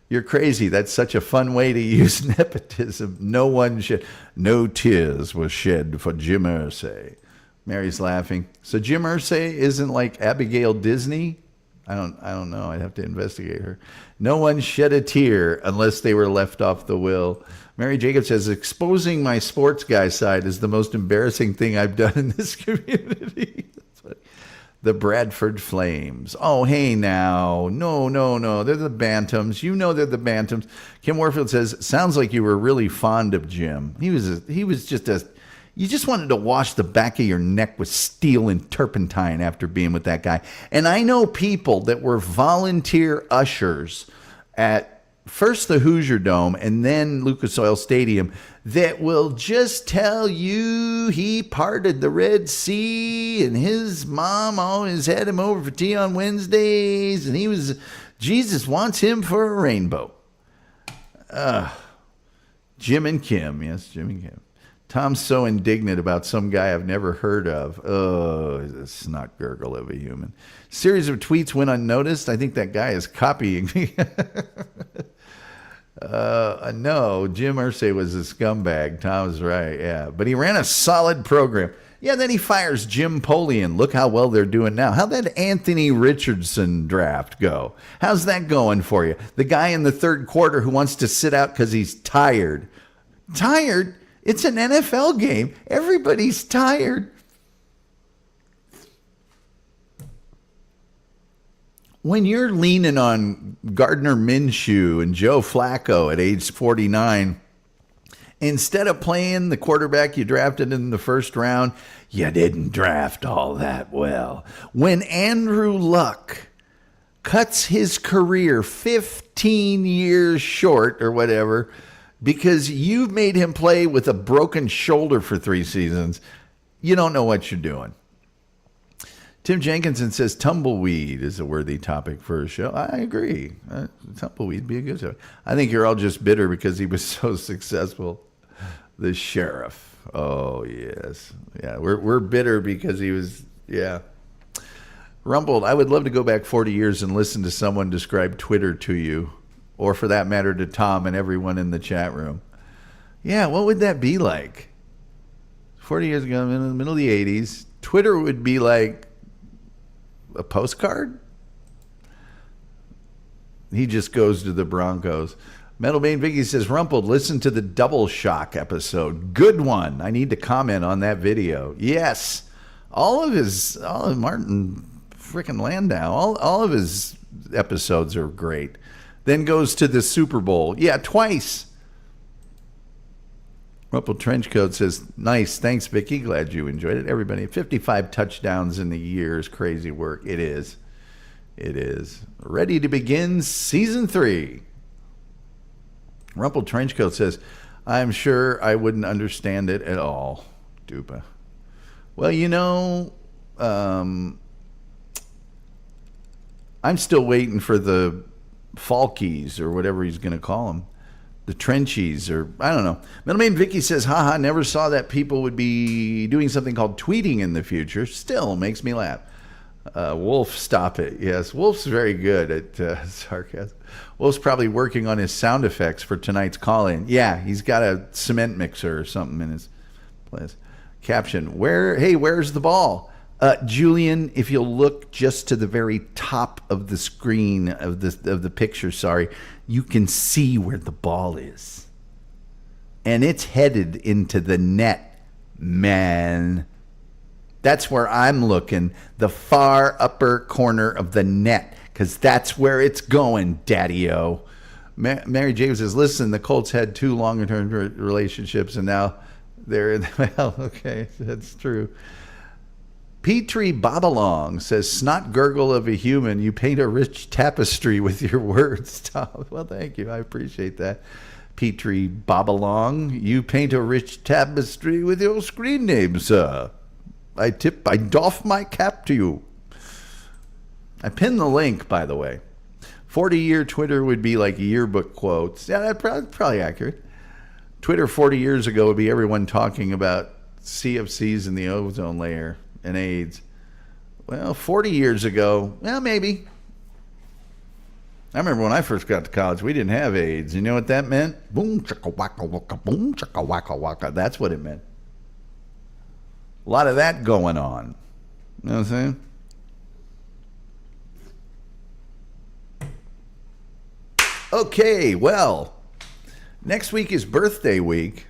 You're crazy. That's such a fun way to use nepotism. No tears were shed for Jim Irsay. Mary's laughing. So Jim Irsay isn't like Abigail Disney? I don't know. I'd have to investigate her. No one shed a tear unless they were left off the will. Mary Jacobs says, exposing my sports guy side is the most embarrassing thing I've done in this community. The Bradford Flames. Oh, hey now. No. They're the Bantams. You know they're the Bantams. Kim Warfield says, sounds like you were really fond of Jim. He was just you just wanted to wash the back of your neck with steel and turpentine after being with that guy. And I know people that were volunteer ushers at first the Hoosier Dome and then Lucas Oil Stadium that will just tell you he parted the Red Sea and his mom always had him over for tea on Wednesdays and Jesus wants him for a rainbow. Jim and Kim. Yes, Jim and Kim. Tom's so indignant about some guy I've never heard of. Oh, he's a snot gurgle of a human. Series of tweets went unnoticed. I think that guy is copying me. No, Jim Irsay was a scumbag. Tom's right, yeah. But he ran a solid program. Yeah, then he fires Jim Polian. Look how well they're doing now. How'd that Anthony Richardson draft go? How's that going for you? The guy in the third quarter who wants to sit out because he's tired. Tired? It's an NFL game. Everybody's tired. When you're leaning on Gardner Minshew and Joe Flacco at age 49, instead of playing the quarterback you drafted in the first round, you didn't draft all that well. When Andrew Luck cuts his career 15 years short or whatever because you've made him play with a broken shoulder for 3 seasons, you don't know what you're doing. Tim Jenkinson says tumbleweed is a worthy topic for a show. I agree. Tumbleweed would be a good show. I think you're all just bitter because he was so successful. The sheriff. Oh, yes. Yeah, we're bitter because he was, yeah. Rumbled, I would love to go back 40 years and listen to someone describe Twitter to you, or for that matter to Tom and everyone in the chat room. Yeah, what would that be like? 40 years ago, in the middle of the 80s, Twitter would be like a postcard? He just goes to the Broncos. Metal Bane Vicky says, Rumpled, listen to the Double Shock episode. Good one. I need to comment on that video. Yes. All of Martin freaking Landau, all of his episodes are great. Then goes to the Super Bowl. Yeah, twice. Rumpled Trenchcoat says, nice. Thanks, Vicky. Glad you enjoyed it. Everybody, 55 touchdowns in the year is crazy work. It is. It is. Ready to begin season 3. Rumpled Trenchcoat says, I'm sure I wouldn't understand it at all. Dupa. Well, you know, I'm still waiting for the Falkies or whatever he's going to call them. The Trenchies, or I don't know. Middleman Vicky says, haha, never saw that people would be doing something called tweeting in the future. Still makes me laugh. Wolf, stop it. Yes, Wolf's very good at sarcasm. Wolf's probably working on his sound effects for tonight's call-in. Yeah, he's got a cement mixer or something in his place. Caption, where's the ball? Julian, if you'll look just to the very top of the screen of the picture, you can see where the ball is. And it's headed into the net, man. That's where I'm looking, the far upper corner of the net, because that's where it's going, Daddy-O. Mary James says, listen, the Colts had 2 long-term relationships, and now they're in, well, okay, that's true. Petrie Bobalong says, snot gurgle of a human, you paint a rich tapestry with your words, Tom. Well, thank you. I appreciate that. Petrie Bobalong, you paint a rich tapestry with your screen name, sir. I doff my cap to you. I pinned the link, by the way. 40-year Twitter would be like yearbook quotes. Yeah, that's probably accurate. Twitter 40 years ago would be everyone talking about CFCs in the ozone layer and AIDS. Well, 40 years ago, well, maybe. I remember when I first got to college, we didn't have AIDS. You know what that meant? Boom, chaka waka waka, boom, chaka waka waka. That's what it meant. A lot of that going on. You know what I'm saying? Okay, well, next week is birthday week.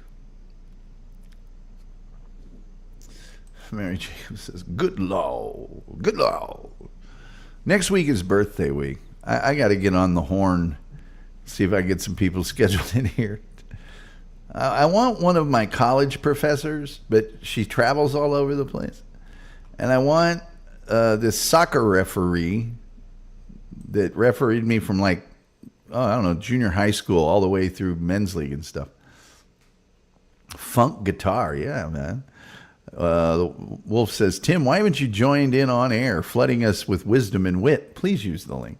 Mary Jacob says, good law. Next week is birthday week. I got to get on the horn, see if I get some people scheduled in here. I want one of my college professors, but she travels all over the place. And I want this soccer referee that refereed me from I don't know, junior high school all the way through men's league and stuff. Funk guitar, yeah, man. Wolf says, Tim, why haven't you joined in on air, flooding us with wisdom and wit? Please use the link.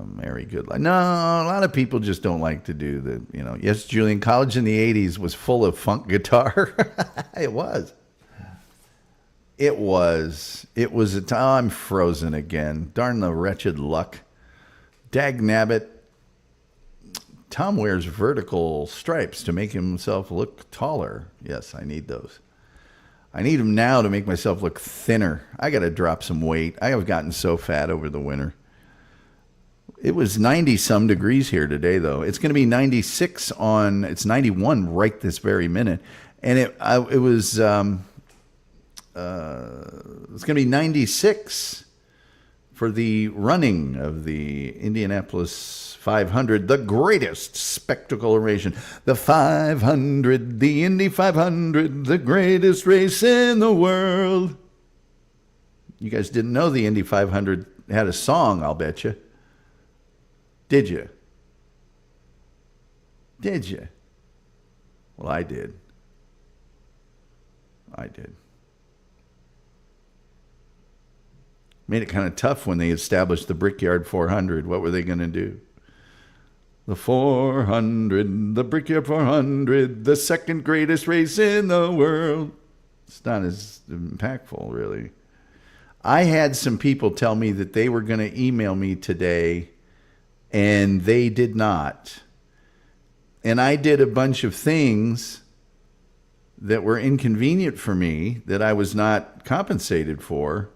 Mary Goodlife. No, a lot of people just don't like to do the, yes, Julian, college in the 80s was full of funk guitar. It was. It was a time. I'm frozen again. Darn the wretched luck. Dag nabbit. Tom wears vertical stripes to make himself look taller. Yes, I need those. I need them now to make myself look thinner. I got to drop some weight. I have gotten so fat over the winter. It was 90-some degrees here today, though. It's going to be 96 it's 91 right this very minute. And it's going to be 96 for the running of the Indianapolis 500, the greatest spectacle racing. The 500, the Indy 500, the greatest race in the world. You guys didn't know the Indy 500 had a song, I'll bet you. Did you? Did you? Well, I did. Made it kind of tough when they established the Brickyard 400. What were they going to do? The 400, the Brickyard 400, the second greatest race in the world. It's not as impactful, really. I had some people tell me that they were going to email me today, and they did not. And I did a bunch of things that were inconvenient for me that I was not compensated for.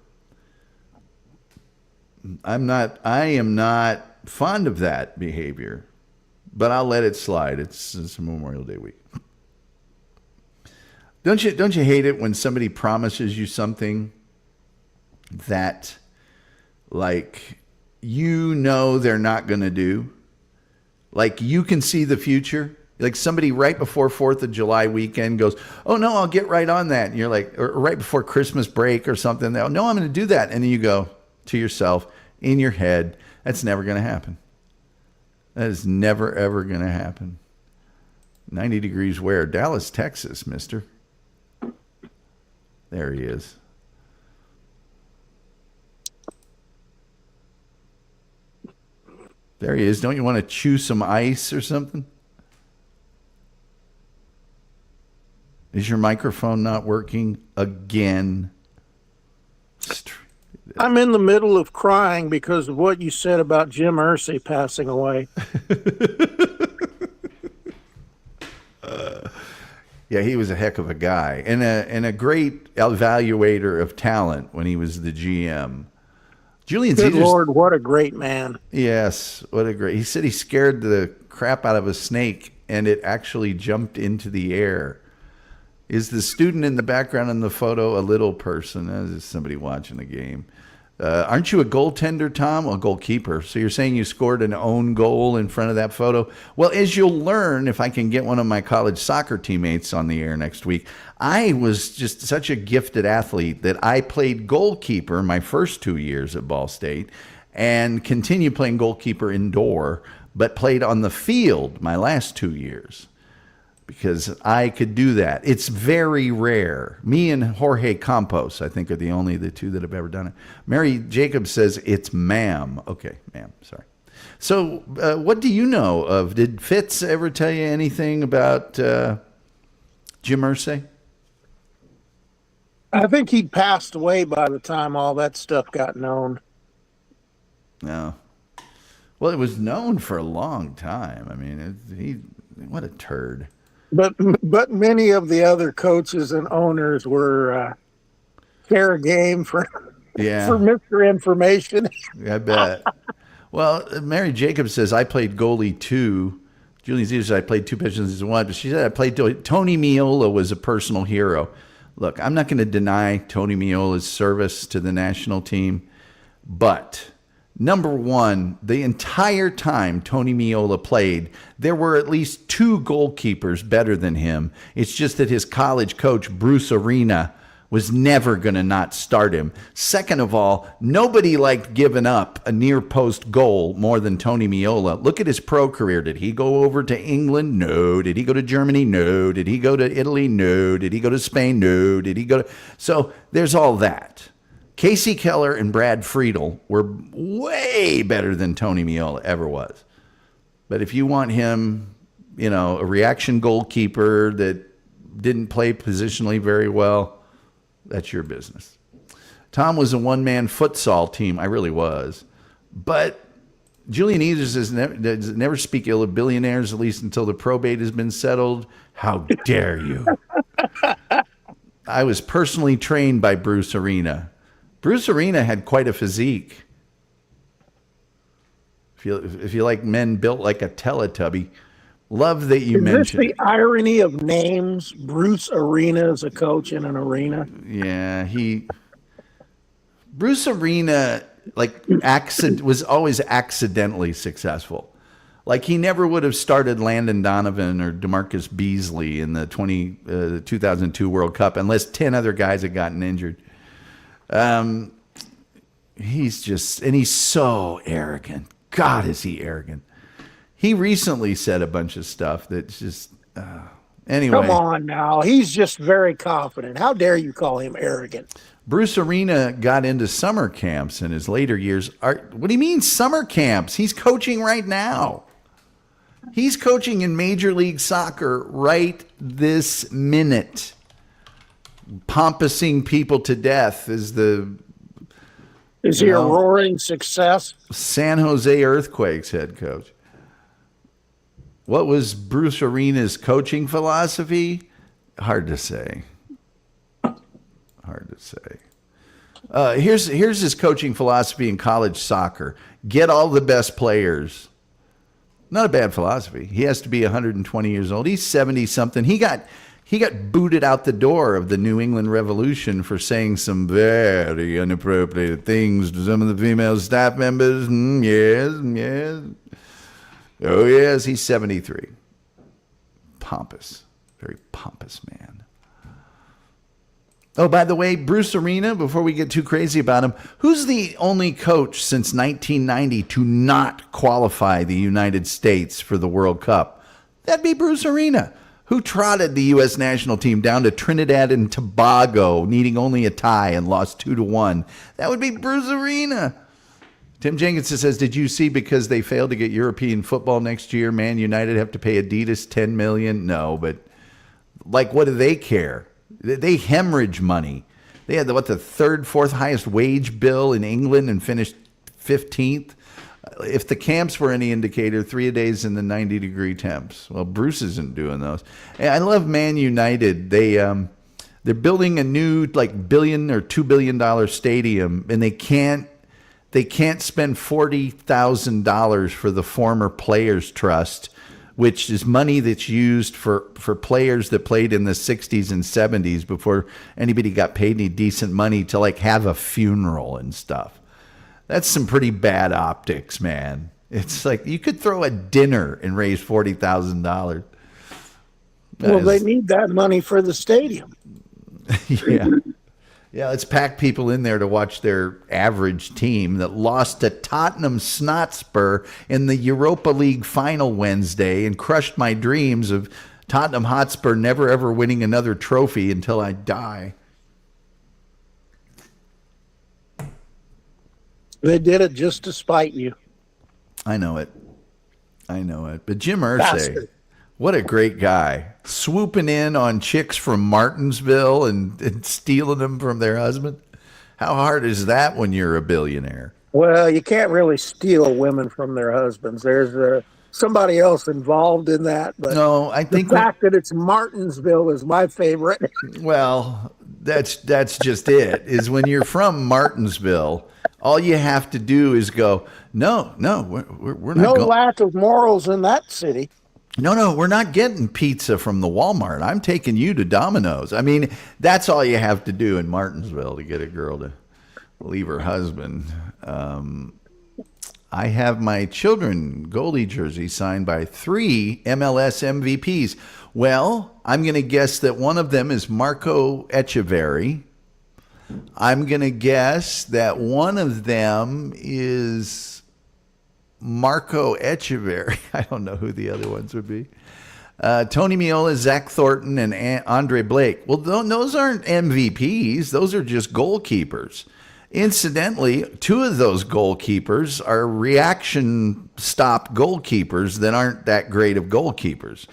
I am not fond of that behavior, but I'll let it slide. It's Memorial Day week. Don't you hate it when somebody promises you something that, like, you know they're not going to do? Like, you can see the future. Like, somebody right before 4th of July weekend goes, oh, no, I'll get right on that. And you're like, or right before Christmas break or something. No, I'm going to do that. And then you go to yourself in your head, that's never going to happen. That is never, ever going to happen. 90 degrees where? Dallas, Texas, mister. There he is. There he is. Don't you want to chew some ice or something? Is your microphone not working again? I'm in the middle of crying because of what you said about Jim Irsay passing away. Yeah, he was a heck of a guy and a great evaluator of talent when he was the GM. Julian Good Caesar's, Lord, what a great man. Yes, what a great. He said he scared the crap out of a snake and it actually jumped into the air. Is the student in the background in the photo a little person? Is somebody watching the game? Aren't you a goaltender, Tom? A goalkeeper. So you're saying you scored an own goal in front of that photo? Well, as you'll learn, if I can get one of my college soccer teammates on the air next week, I was just such a gifted athlete that I played goalkeeper my first 2 years at Ball State and continued playing goalkeeper indoor, but played on the field my last 2 years. Because I could do that. It's very rare. Me and Jorge Campos, I think, are the two that have ever done it. Mary Jacobs says it's ma'am. Okay, ma'am, sorry. So what do you know of? Did Fitz ever tell you anything about Jim Irsay? I think he'd passed away by the time all that stuff got known. No. Well, it was known for a long time. I mean, what a turd. But many of the other coaches and owners were fair game for Mr. Information. I bet. Well, Mary Jacobs says, I played goalie too. Julian Caesar says, I played two positions as one. But she said, I played Tony Meola was a personal hero. Look, I'm not going to deny Tony Meola's service to the national team. But number one, the entire time Tony Meola played, there were at least two goalkeepers better than him. It's just that his college coach, Bruce Arena, was never going to not start him. Second of all, nobody liked giving up a near post goal more than Tony Meola. Look at his pro career. Did he go over to England? No. Did he go to Germany? No. Did he go to Italy? No. Did he go to Spain? No. Did he go to... So there's all that. Casey Keller and Brad Friedel were way better than Tony Meola ever was. But if you want him, a reaction goalkeeper that didn't play positionally very well, that's your business. Tom was a one-man futsal team. I really was. But Julian Eaters does never speak ill of billionaires, at least until the probate has been settled. How dare you? I was personally trained by Bruce Arena. Bruce Arena had quite a physique. If you like men built like a Teletubby, love that you mentioned. Is this the irony of names? Bruce Arena is a coach in an arena. Yeah, Bruce Arena was always accidentally successful. Like he never would have started Landon Donovan or DeMarcus Beasley in the 2002 World Cup unless 10 other guys had gotten injured. He's so arrogant. God, is he arrogant. He recently said a bunch of stuff that's just, Anyway. Come on now. He's just very confident. How dare you call him arrogant? Bruce Arena got into summer camps in his later years. What do you mean summer camps? He's coaching right now. He's coaching in Major League Soccer right this minute. Pompous,ing people to death is he a roaring success? San Jose Earthquakes head coach. What was Bruce Arena's coaching philosophy? Hard to say. Hard to say. Here's his coaching philosophy in college soccer. Get all the best players. Not a bad philosophy. He has to be 120 years old. He's 70-something. He got booted out the door of the New England Revolution for saying some very inappropriate things to some of the female staff members. Yes. Oh, yes, he's 73. Pompous. Very pompous man. Oh, by the way, Bruce Arena, before we get too crazy about him, who's the only coach since 1990 to not qualify the United States for the World Cup? That'd be Bruce Arena, who trotted the U.S. national team down to Trinidad and Tobago, needing only a tie and lost 2-1. That would be Bruce Arena. Tim Jenkinson says, did you see because they failed to get European football next year, Man United have to pay Adidas $10 million? No, but like, what do they care? They hemorrhage money. They had the third, fourth highest wage bill in England and finished 15th. If the camps were any indicator, 3 days in the 90-degree temps. Well, Bruce isn't doing those. And I love Man United. They're building a new $1 billion or $2 billion stadium, and they can't spend $40,000 for the former Players Trust, which is money that's used for players that played in the 60s and 70s before anybody got paid any decent money to have a funeral and stuff. That's some pretty bad optics, man. It's like you could throw a dinner and raise $40,000. Well, they need that money for the stadium. Yeah. Yeah, let's pack people in there to watch their average team that lost to Tottenham Hotspur in the Europa League final Wednesday and crushed my dreams of Tottenham Hotspur never ever winning another trophy until I die. They did it just to spite you. I know it. But Jim Irsay, what a great guy. Swooping in on chicks from Martinsville and stealing them from their husband. How hard is that when you're a billionaire? Well, you can't really steal women from their husbands. There's somebody else involved in that. But no, I think the fact that it's Martinsville is my favorite. Well, that's just it. Is when you're from Martinsville, all you have to do is go, no, we're not. No lack of morals in that city. No, we're not getting pizza from the Walmart. I'm taking you to Domino's. I mean, that's all you have to do in Martinsville to get a girl to leave her husband. I have my children goalie jersey signed by 3 MLS MVPs. Well, I'm going to guess that one of them is Marco Echeverri. I'm going to guess that one of them is Marco Echeverri. I don't know who the other ones would be. Tony Meola, Zach Thornton, and Andre Blake. Well, those aren't MVPs. Those are just goalkeepers. Incidentally, 2 of those goalkeepers are reaction stop goalkeepers that aren't that great of goalkeepers.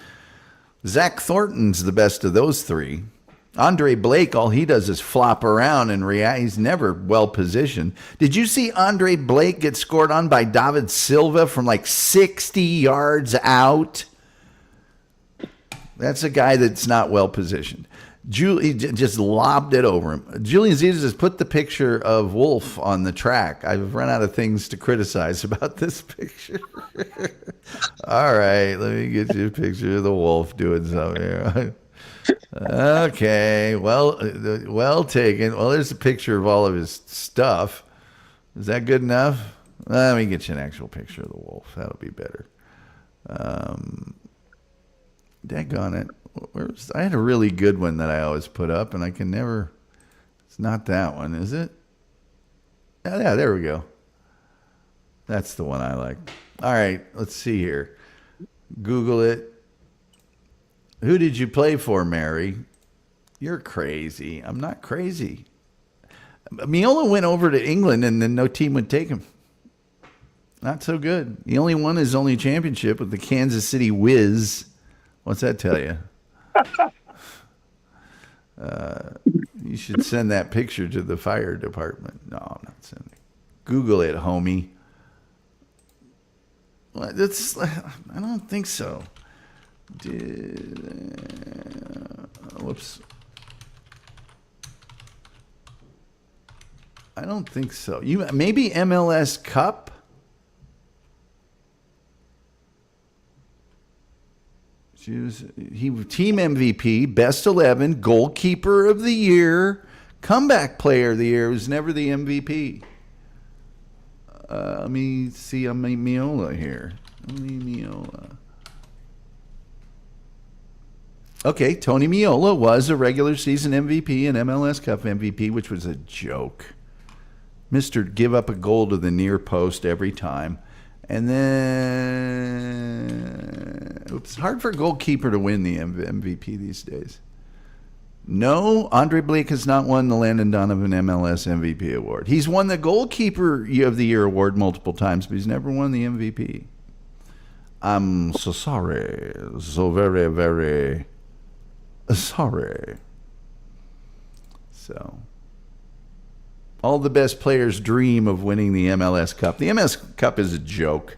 Zach Thornton's the best of those 3. Andre Blake, all he does is flop around and react. He's never well positioned. Did you see Andre Blake get scored on by David Silva from 60 yards out? That's a guy that's not well positioned. He just lobbed it over him. Julian Zeta has put the picture of Wolf on the track. I've run out of things to criticize about this picture. All right, let me get you a picture of the Wolf doing something here. Okay, well taken. Well, there's a picture of all of his stuff. Is that good enough? Let me get you an actual picture of the Wolf. That'll be better. Daggone it. I had a really good one that I always put up, and I can never. It's not that one, is it? Yeah, there we go. That's the one I like. All right, let's see here. Google it. Who did you play for, Mary? You're crazy. I'm not crazy. Miola went over to England and then no team would take him. Not so good. He only won his only championship with the Kansas City Wiz. What's that tell you? You should send that picture to the fire department. No, I'm not sending it. Google it, homie. Well, I don't think so. Whoops. I don't think so. Maybe MLS Cup? He team MVP, best 11, goalkeeper of the year, comeback player of the year. Was never the MVP. Let me see. I'm Miola here. Miola. Okay, Tony Miola was a regular season MVP and MLS Cup MVP, which was a joke. Mr. Give up a goal to the near post every time. And then, it's hard for a goalkeeper to win the MVP these days. No, Andre Blake has not won the Landon Donovan MLS MVP award. He's won the Goalkeeper of the Year award multiple times, but he's never won the MVP. I'm so sorry. So very, very sorry. So, all the best players dream of winning the MLS Cup. The MLS Cup is a joke.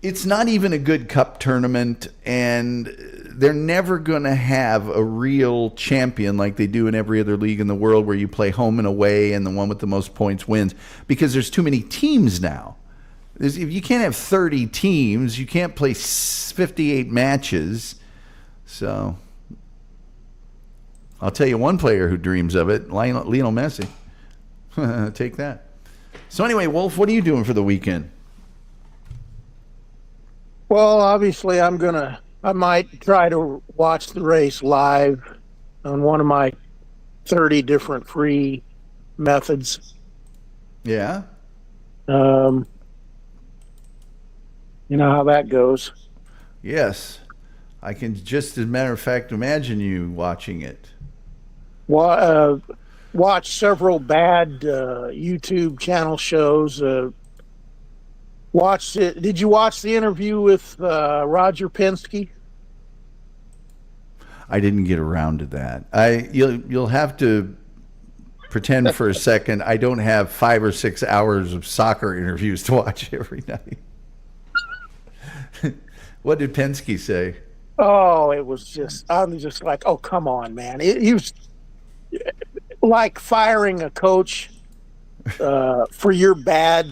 It's not even a good cup tournament, and they're never going to have a real champion like they do in every other league in the world where you play home and away and the one with the most points wins, because there's too many teams now. If you can't have 30 teams, you can't play 58 matches. So, I'll tell you one player who dreams of it, Lionel Messi. Take that. So anyway, Wolf, what are you doing for the weekend? Well, obviously, I might try to watch the race live on one of my 30 different free methods. Yeah. You know how that goes. Yes. I can just, as a matter of fact, imagine you watching it. Watch several bad YouTube channel shows. Watched it. Did you watch the interview with Roger Penske? I didn't get around to that. You'll have to pretend for a second I don't have 5 or 6 hours of soccer interviews to watch every night. What did Penske say? Oh, it was just, I'm just like, oh, come on, man. He was like firing a coach for your bad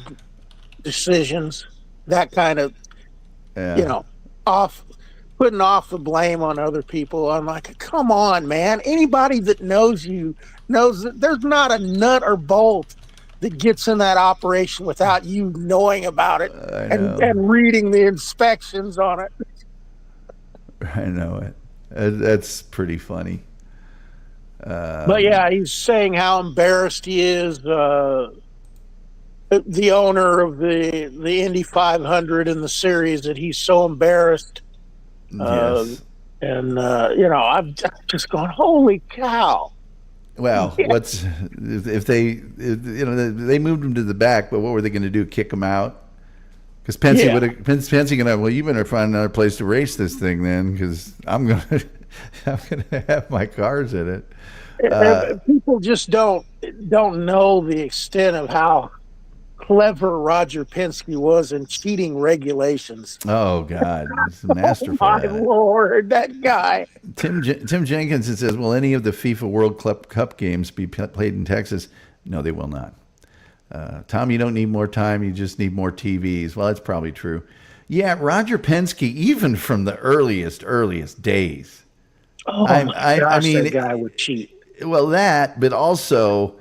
decisions, that kind of, putting off the blame on other people. I'm like, come on, man. Anybody that knows you knows that there's not a nut or bolt that gets in that operation without you knowing about it and reading the inspections on it. I know it. That's pretty funny. But yeah, he's saying how embarrassed he is. The owner of the Indy 500 in the series, that he's so embarrassed. Yes. I'm just going, holy cow. Well, if they moved him to the back, but what were they going to do? Kick him out? Because Penske gonna, well, you better find another place to race this thing then, because I'm gonna have my cars in it. People just don't know the extent of how clever Roger Penske was in cheating regulations. Oh God, he's masterful. Oh, my Lord, that guy. Tim Jenkins says, will any of the FIFA World Cup games be played in Texas? No, they will not. Tom, you don't need more time. You just need more TVs. Well, that's probably true. Yeah, Roger Penske, even from the earliest days. Oh, my gosh, that guy would cheat. Well, that, but also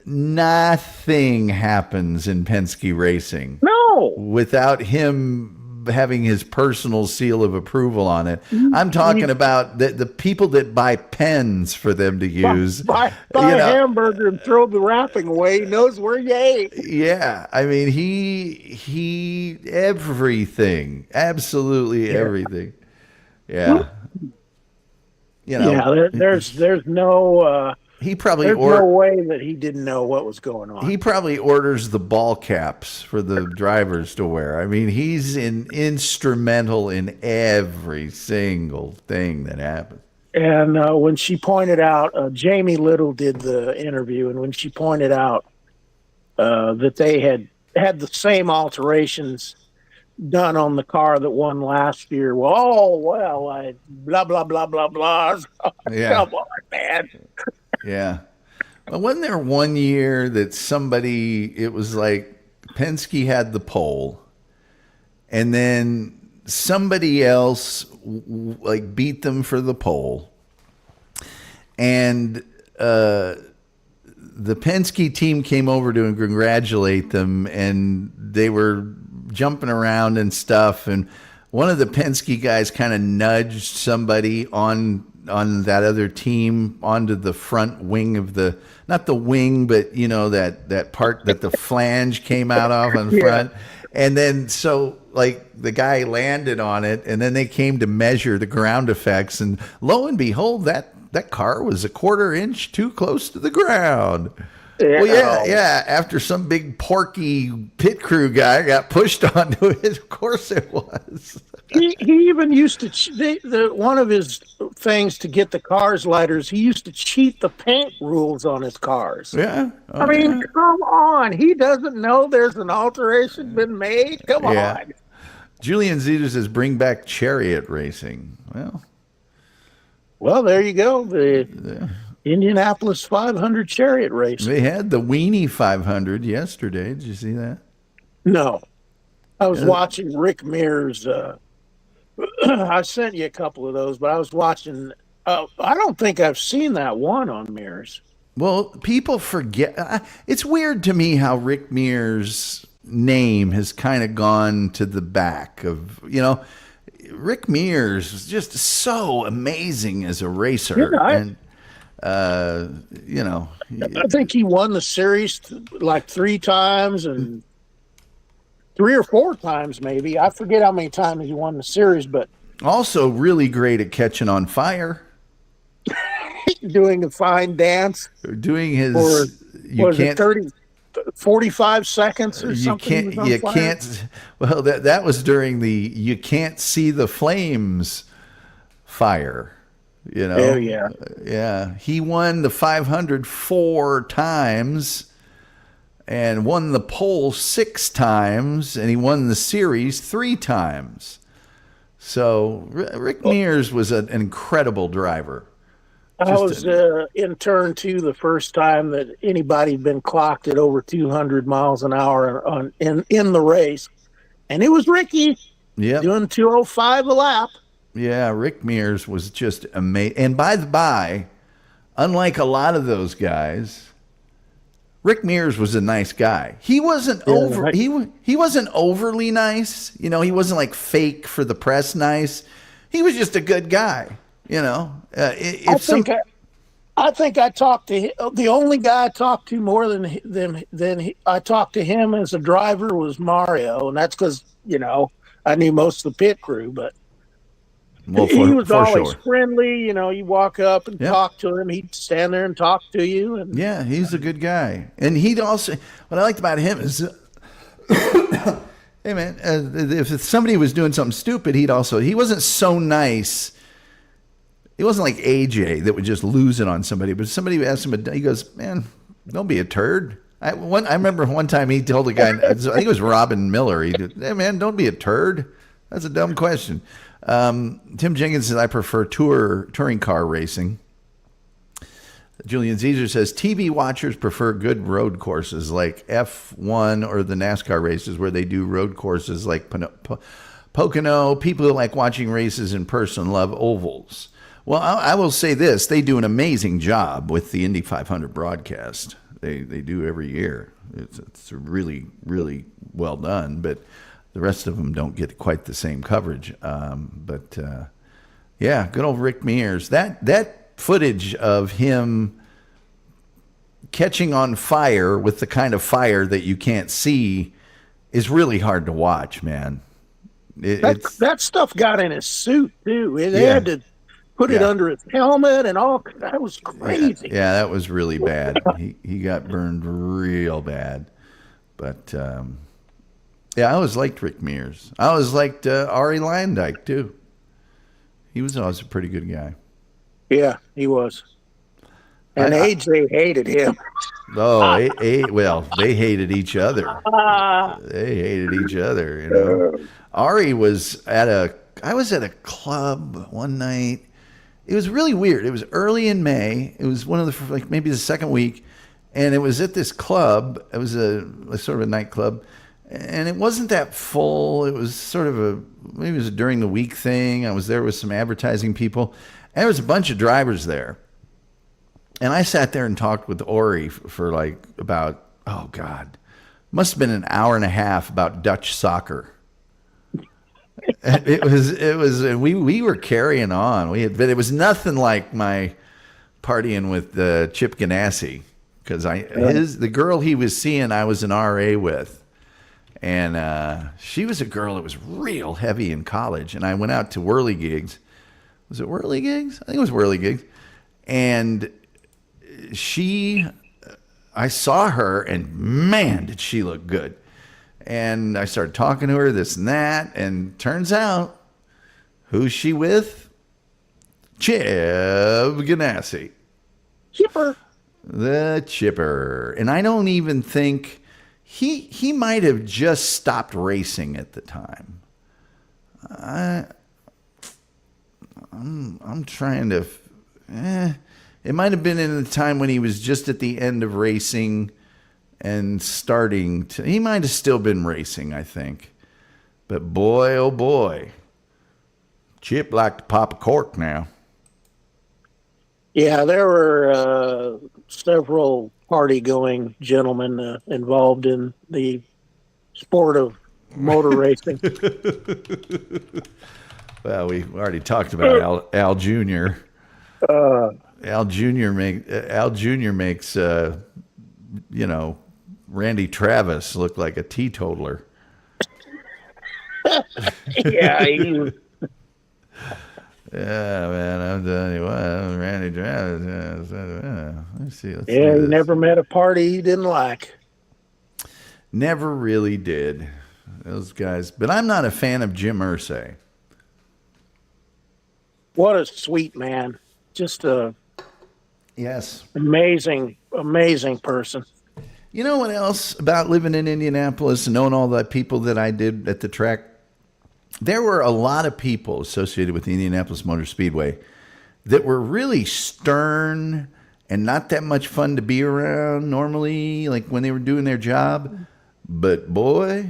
nothing happens in Penske racing. No. Without him having his personal seal of approval on it. I'm talking about the people that buy pens for them to use. Buy a hamburger and throw the wrapping away. He knows where you ate. Yeah. I mean, he everything. Absolutely everything. Yeah. You know, Yeah, there's no he probably there's no way that he didn't know what was going on. he probably orders the ball caps for the drivers to wear. I mean, he's instrumental in every single thing that happens. And when she pointed out, Jamie Little did the interview, and when she pointed out that they had the same alterations done on the car that won last year. Well, I blah blah blah blah blah. Yeah. Come on, man. Yeah. Well, wasn't there one year that it was like Penske had the pole, and then somebody else like beat them for the pole, and the Penske team came over to congratulate them, and they were jumping around and stuff, and one of the Penske guys kind of nudged somebody on that other team onto the front wing of not the wing, but that part that the flange came out of on the front. And then so like the guy landed on it, and then they came to measure the ground effects, and lo and behold, that car was a quarter inch too close to the ground. Yeah. Well, yeah. After some big porky pit crew guy got pushed onto it, of course it was. He even used to one of his things to get the cars lighter is he used to cheat the paint rules on his cars. Yeah. I mean, come on. He doesn't know there's an alteration been made. Come on. Julian Zeter says, bring back chariot racing. Well, there you go. The Indianapolis 500 chariot race. They had the Weenie 500 yesterday. Did you see that? No. I was watching Rick Mears. I sent you a couple of those, but I was watching. I don't think I've seen that one on Mears. Well, people forget. It's weird to me how Rick Mears' name has kind of gone to the back of, Rick Mears was just so amazing as a racer. Yeah, and, I think he won the series like 3 times and 3 or 4 times, maybe. I forget how many times he won the series, but also really great at catching on fire. Doing a fine dance. Doing his, or 45 seconds or something. You can't. Well, that was during the you can't see the flames fire. Oh yeah, yeah. He won the 500 4 times, and won the pole 6 times, and he won the series 3 times. So Rick Mears was an incredible driver. I was in turn 2 the first time that anybody had been clocked at over 200 miles an hour in the race. And it was Ricky doing 205 a lap. Yeah, Rick Mears was just amazing. And by the by, unlike a lot of those guys, Rick Mears was a nice guy. He wasn't he wasn't overly nice. He wasn't like fake for the press nice. He was just a good guy. I think I talked to him. The only guy I talked to more than I talked to him as a driver was Mario, and that's because I knew most of the pit crew. But he was always friendly. You walk up and talk to him, he'd stand there and talk to you. And yeah, he's a good guy. And he'd also, what I liked about him is, hey man, if somebody was doing something stupid, he wasn't so nice. He wasn't like AJ that would just lose it on somebody, but somebody asked him, he goes, man, don't be a turd. I remember one time he told a guy, I think it was Robin Miller, he did, hey man, don't be a turd. That's a dumb question. Tim Jenkins says, I prefer touring car racing. Julian Zeter says, TV watchers prefer good road courses like F1 or the NASCAR races where they do road courses like Pocono. People who like watching races in person love ovals. Well, I will say this. They do an amazing job with the Indy 500 broadcast. They do every year. It's really, really well done, but the rest of them don't get quite the same coverage. Yeah, good old Rick Mears. That footage of him catching on fire with the kind of fire that you can't see is really hard to watch, man. It's That stuff got in his suit too. They yeah, had to put it yeah, under his helmet and all. That was yeah, crazy. yeah. That was really bad. He got burned real bad. But yeah, I always liked Rick Mears. I always liked Ari Lyndike too. He was always a pretty good guy. Yeah, he was. And I AJ hated him. oh, well, they hated each other. They hated each other, you know. Ari was at a I was at a club one night. It was really weird. It was early in May. It was one of the like maybe the second week, and it was at this club. It was a sort of a nightclub, and it wasn't that full. It was sort of a maybe it was a during the week thing. I was there with some advertising people, and there was a bunch of drivers there. And I sat there and talked with Ori for like about, oh God, must have been an hour and a half about Dutch soccer. And we were carrying on. But it was nothing like my partying with Chip Ganassi, because the girl he was seeing, I was an RA with. And she was a girl that was real heavy in college. And I went out to Whirly Gigs. Was it Whirly Gigs? I think it was Whirly Gigs. And I saw her, and man, did she look good. And I started talking to her, this and that, and turns out, who's she with? Chip Ganassi. Chipper. The Chipper. And I don't even think, he might have just stopped racing at the time. I'm trying to, it might have been in the time when he was just at the end of racing and starting to. He might have still been racing, I think. But boy, oh boy, Chip liked to pop a cork now. Yeah, there were several party-going gentlemen involved in the sport of motor racing. Well, we already talked about Al Jr. Al Jr. makes Randy Travis look like a teetotaler. Yeah, he was. Yeah, man, I'm telling you what, Randy Travis. Let's see. Yeah, he never met a party he didn't like. Never really did. Those guys. But I'm not a fan of Jim Irsay. What a sweet man. Just a Yes. amazing person. You know what else about living in Indianapolis and knowing all the people that I did at the track? There were a lot of people associated with the Indianapolis Motor Speedway that were really stern and not that much fun to be around normally, like when they were doing their job. But boy,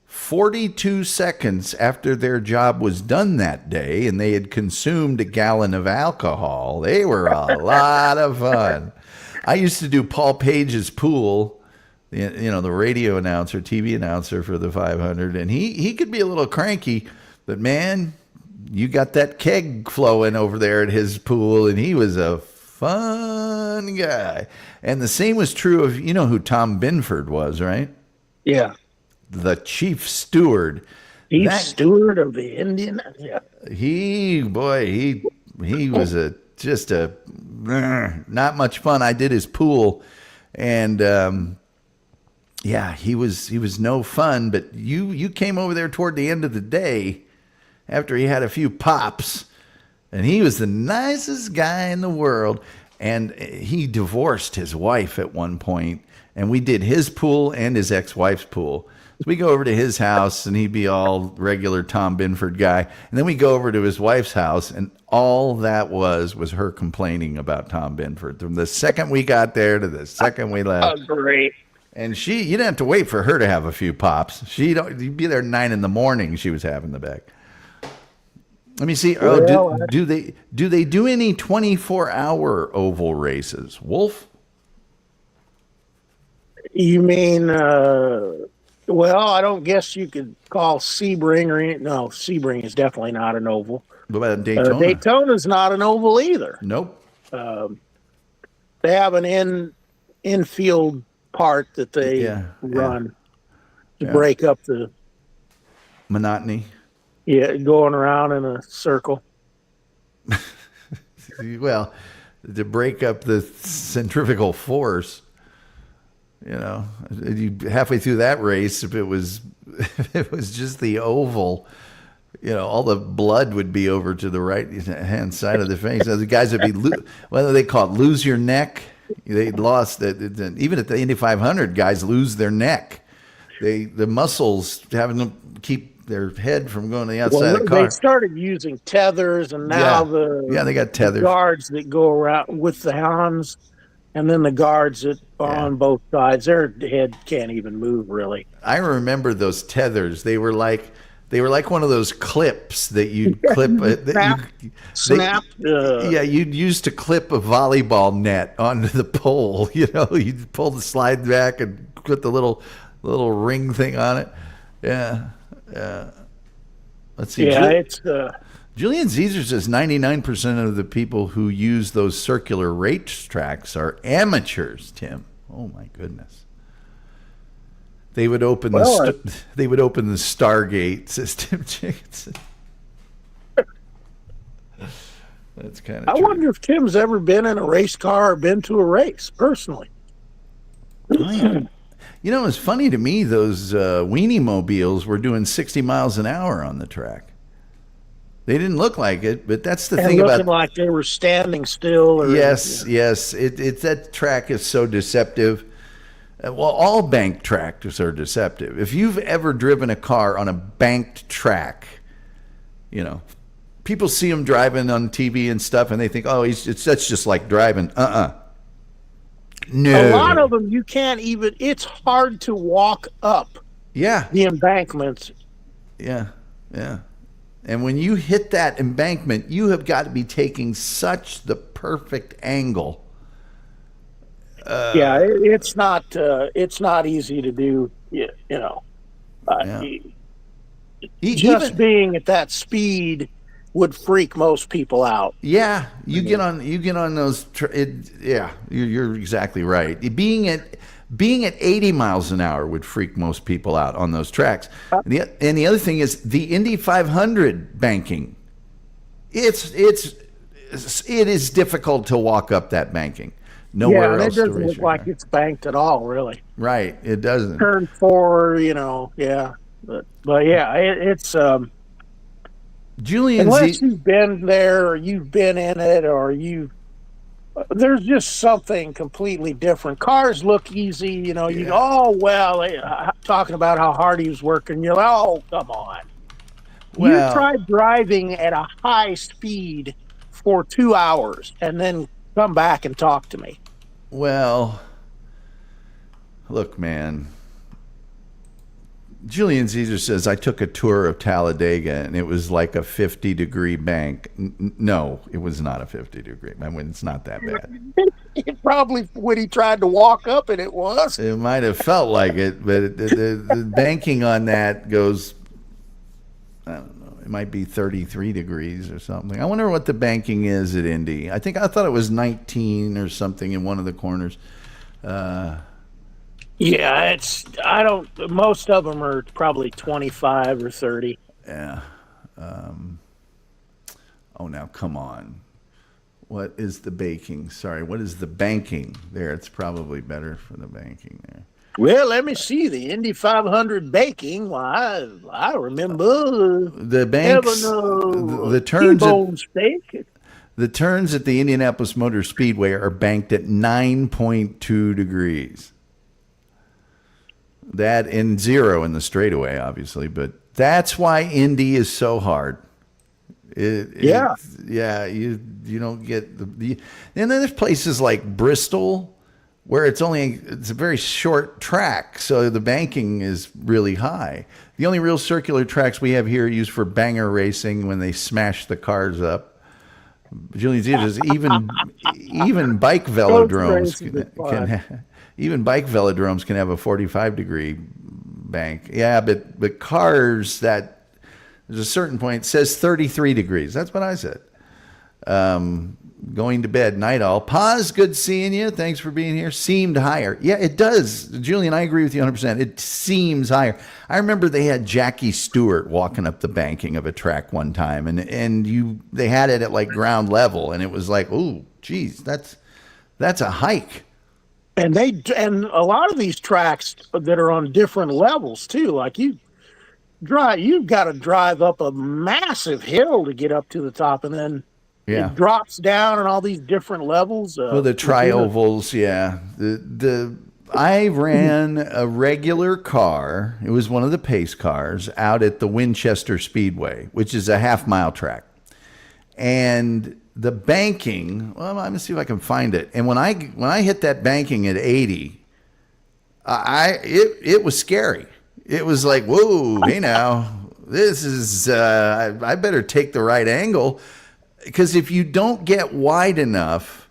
42 seconds after their job was done that day and they had consumed a gallon of alcohol, they were a lot of fun. I used to do Paul Page's pool, the radio announcer, TV announcer for the 500, and he could be a little cranky, but man, you got that keg flowing over there at his pool, and he was a fun guy. And the same was true of, you know who Tom Binford was, right? Yeah. The chief steward. Steward of the Indian. Yeah. He was just a not much fun. I did his pool, and he was no fun. But you came over there toward the end of the day after he had a few pops, and he was the nicest guy in the world. And he divorced his wife at one point, and we did his pool and his ex-wife's pool. So we go over to his house, and he'd be all regular Tom Binford guy. And then we go over to his wife's house, and all that was her complaining about Tom Binford. From the second we got there to the second we left. Oh, great. And you didn't have to wait for her to have a few pops. You'd be there at 9 a.m. She was having the back. Let me see. Do they do any 24-hour oval races? Wolf? You mean, well, I don't guess you could call Sebring or any. No, Sebring is definitely not an oval. What about Daytona? Daytona's not an oval either. Nope. They have an infield part that they run to break up the Monotony. Yeah, going around in a circle. Well, to break up the centrifugal force, halfway through that race, if it was just the oval, all the blood would be over to the right hand side of the face. The guys would be, what do they call it? Lose your neck. They lost it. Even at the Indy 500, guys lose their neck. The muscles having to keep their head from going to the outside of the car. They started using tethers, and now they got tethers. The guards that go around with the hands, and then the guards that are on both sides, their head can't even move really. I remember those tethers. They were like one of those clips that you'd clip. You'd use to clip a volleyball net onto the pole. You'd pull the slide back and put the little ring thing on it. Yeah. Let's see. Julian Caesar says 99% of the people who use those circular racetracks are amateurs. Tim, oh my goodness. They would open the Stargate, says Tim Jacobson. That's kind of. I wonder if Tim's ever been in a race car or been to a race personally. Oh, yeah. It's funny to me, those weenie mobiles were doing 60 miles an hour on the track. They didn't look like it, but that's the thing about. Looking like they were standing still. Yes. That track is so deceptive. Well, all banked tracks are deceptive. If you've ever driven a car on a banked track, people see them driving on TV and stuff, and they think, oh, that's just like driving. No. A lot of them you can't even. It's hard to walk up. Yeah. The embankments. Yeah. And when you hit that embankment, you have got to be taking such the perfect angle. It's not easy to do. Just being at that speed would freak most people out. Yeah, you get on those. You're exactly right. Being at 80 miles an hour would freak most people out on those tracks. And the other thing is the Indy 500 banking. It is difficult to walk up that banking. Nowhere else. It doesn't look like it's banked at all, really. Right, it doesn't. Turn forward, but it's. Julian, unless you've been there or you've been in it or there's just something completely different. Cars look easy, you go, talking about how hard he was working. You're like, oh, come on. Well, you tried driving at a high speed for 2 hours and then come back and talk to me. Well, look, man. Julian Caesar says, I took a tour of Talladega and it was like a 50-degree bank. No, it was not a 50-degree. I mean, it's not that bad. It probably, when he tried to walk up it, it was. It might have felt like it, but the banking on that goes, I don't know, it might be 33 degrees or something. I wonder what the banking is at Indy. I thought it was 19 or something in one of the corners. Most of them are probably 25 or 30. Yeah. Now come on. What is the baking? Sorry, what is the banking there? It's probably better for the banking there. Well, let me see the Indy 500 baking. Well, I remember the banks, the turns steak. The turns at the Indianapolis Motor Speedway are banked at 9.2 degrees. That and 0 in the straightaway, obviously, but that's why Indy is so hard. You don't get the and then there's places like Bristol where it's a very short track, so the banking is really high. The only real circular tracks we have here are used for banger racing when they smash the cars up. Julian says even bike velodromes can have a 45-degree bank. Yeah, but cars, that there's a certain point, it says 33 degrees. That's what I said. going to bed. Night all. Paz, good seeing you. Thanks for being here. Seemed higher. Yeah, it does. Julian, I agree with you 100%. It seems higher. I remember they had Jackie Stewart walking up the banking of a track one time, and they had it at like ground level, and it was like, oh, geez, that's a hike. And a lot of these tracks that are on different levels too, like you've got to drive up a massive hill to get up to the top, and then it drops down on all these different levels. Well, the triovals, yeah. I ran a regular car. It was one of the pace cars out at the Winchester Speedway, which is a half-mile track. And the banking, well, let me see if I can find it. And when I hit that banking at 80, it was scary. It was like, whoa, hey now, this is, I better take the right angle. Because if you don't get wide enough,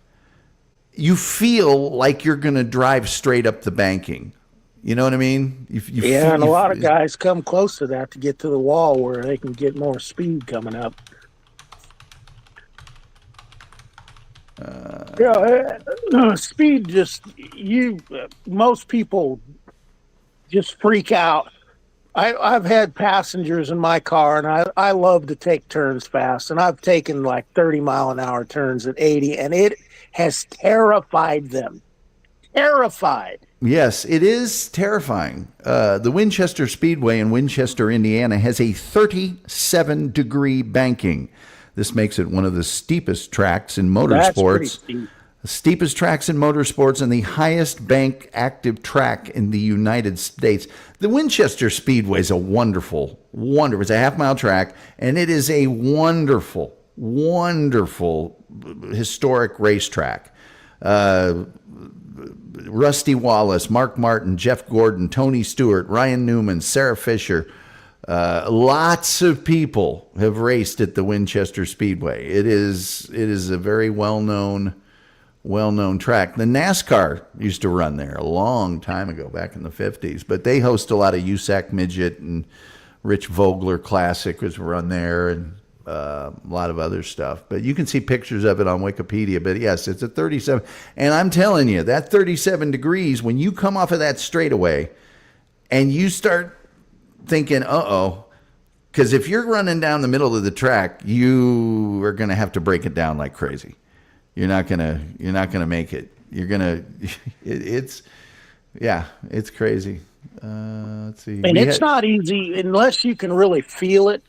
you feel like you're going to drive straight up the banking. You know what I mean? And a lot of guys come close to that to get to the wall where they can get more speed coming up. Speed most people just freak out. I've had passengers in my car, and I love to take turns fast, and I've taken like 30-mile-an-hour turns at 80, and it has terrified them. Terrified. Yes, it is terrifying. The Winchester Speedway in Winchester, Indiana, has a 37-degree banking. This makes it one of the steepest tracks in motorsports. That's pretty steep. The steepest tracks in motorsports and the highest bank active track in the United States. The Winchester Speedway is a wonderful, it's a half-mile track, and it is a wonderful, wonderful historic racetrack. Rusty Wallace, Mark Martin, Jeff Gordon, Tony Stewart, Ryan Newman, Sarah Fisher. Lots of people have raced at the Winchester Speedway. It is a very well-known track. The NASCAR used to run there a long time ago, back in the 50s, but they host a lot of USAC Midget and Rich Vogler Classic was run there, and a lot of other stuff. But you can see pictures of it on Wikipedia. But yes, it's a 37. And I'm telling you, that 37 degrees, when you come off of that straightaway and you start thinking, because if you're running down the middle of the track, you are going to have to break it down like crazy. You're not gonna make it. It's crazy. Let's see. And it's not easy unless you can really feel it,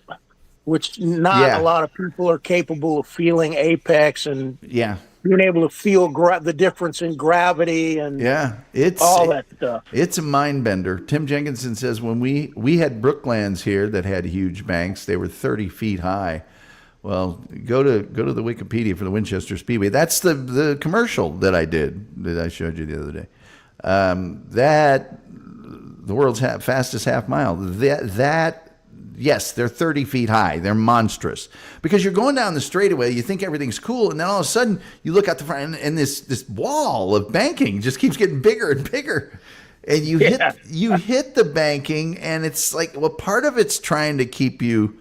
which not a lot of people are capable of feeling apex and being able to feel the difference in gravity and all that stuff. It's a mind bender. Tim Jenkinson says when we had Brooklands here that had huge banks, they were 30 feet high. Well, go to the Wikipedia for the Winchester Speedway. That's the commercial that I did, that I showed you the other day. That the world's fastest half mile. Yes, they're 30 feet high. They're monstrous. Because you're going down the straightaway, you think everything's cool, and then all of a sudden you look out the front, and this wall of banking just keeps getting bigger and bigger. And you hit the banking, and it's like, well, part of it's trying to keep you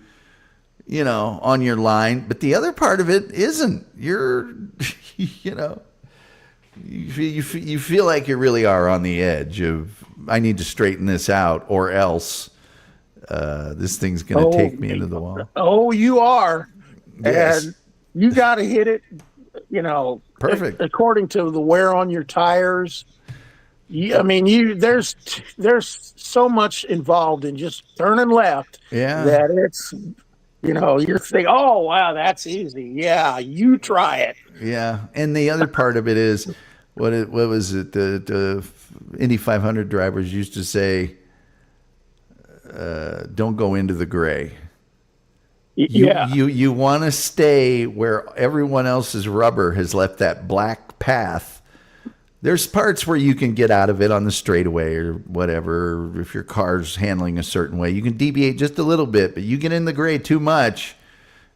on your line, but the other part of it isn't. You're, you feel like you really are on the edge of, I need to straighten this out, or else this thing's going to take me into the wall. Oh, you are. Yes. And you got to hit it, perfect according to the wear on your tires. There's so much involved in just turning left that it's, you're thinking, oh, wow, that's easy. Yeah, you try it. Yeah, and the other part of it is, what was it? The Indy 500 drivers used to say, don't go into the gray. You want to stay where everyone else's rubber has left that black path. There's parts where you can get out of it on the straightaway or whatever. If your car's handling a certain way, you can deviate just a little bit, but you get in the gray too much,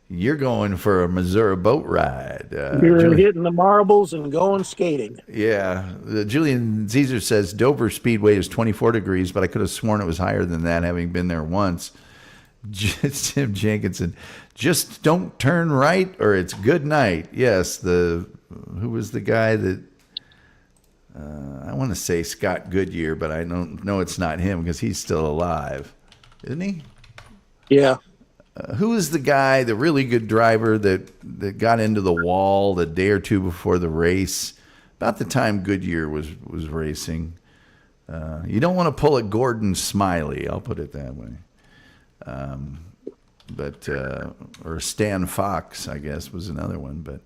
you're going for a Missouri boat ride. You're hitting the marbles and going skating. Yeah. Julian Caesar says Dover Speedway is 24 degrees, but I could have sworn it was higher than that, having been there once. Tim Jenkinson, just don't turn right or it's good night. Yes, who was the guy that I want to say Scott Goodyear, but I don't know it's not him because he's still alive, isn't he? Yeah. Who was the guy, the really good driver that got into the wall the day or two before the race, about the time Goodyear was racing? You don't want to pull a Gordon Smiley, I'll put it that way. Or Stan Fox, I guess, was another one. But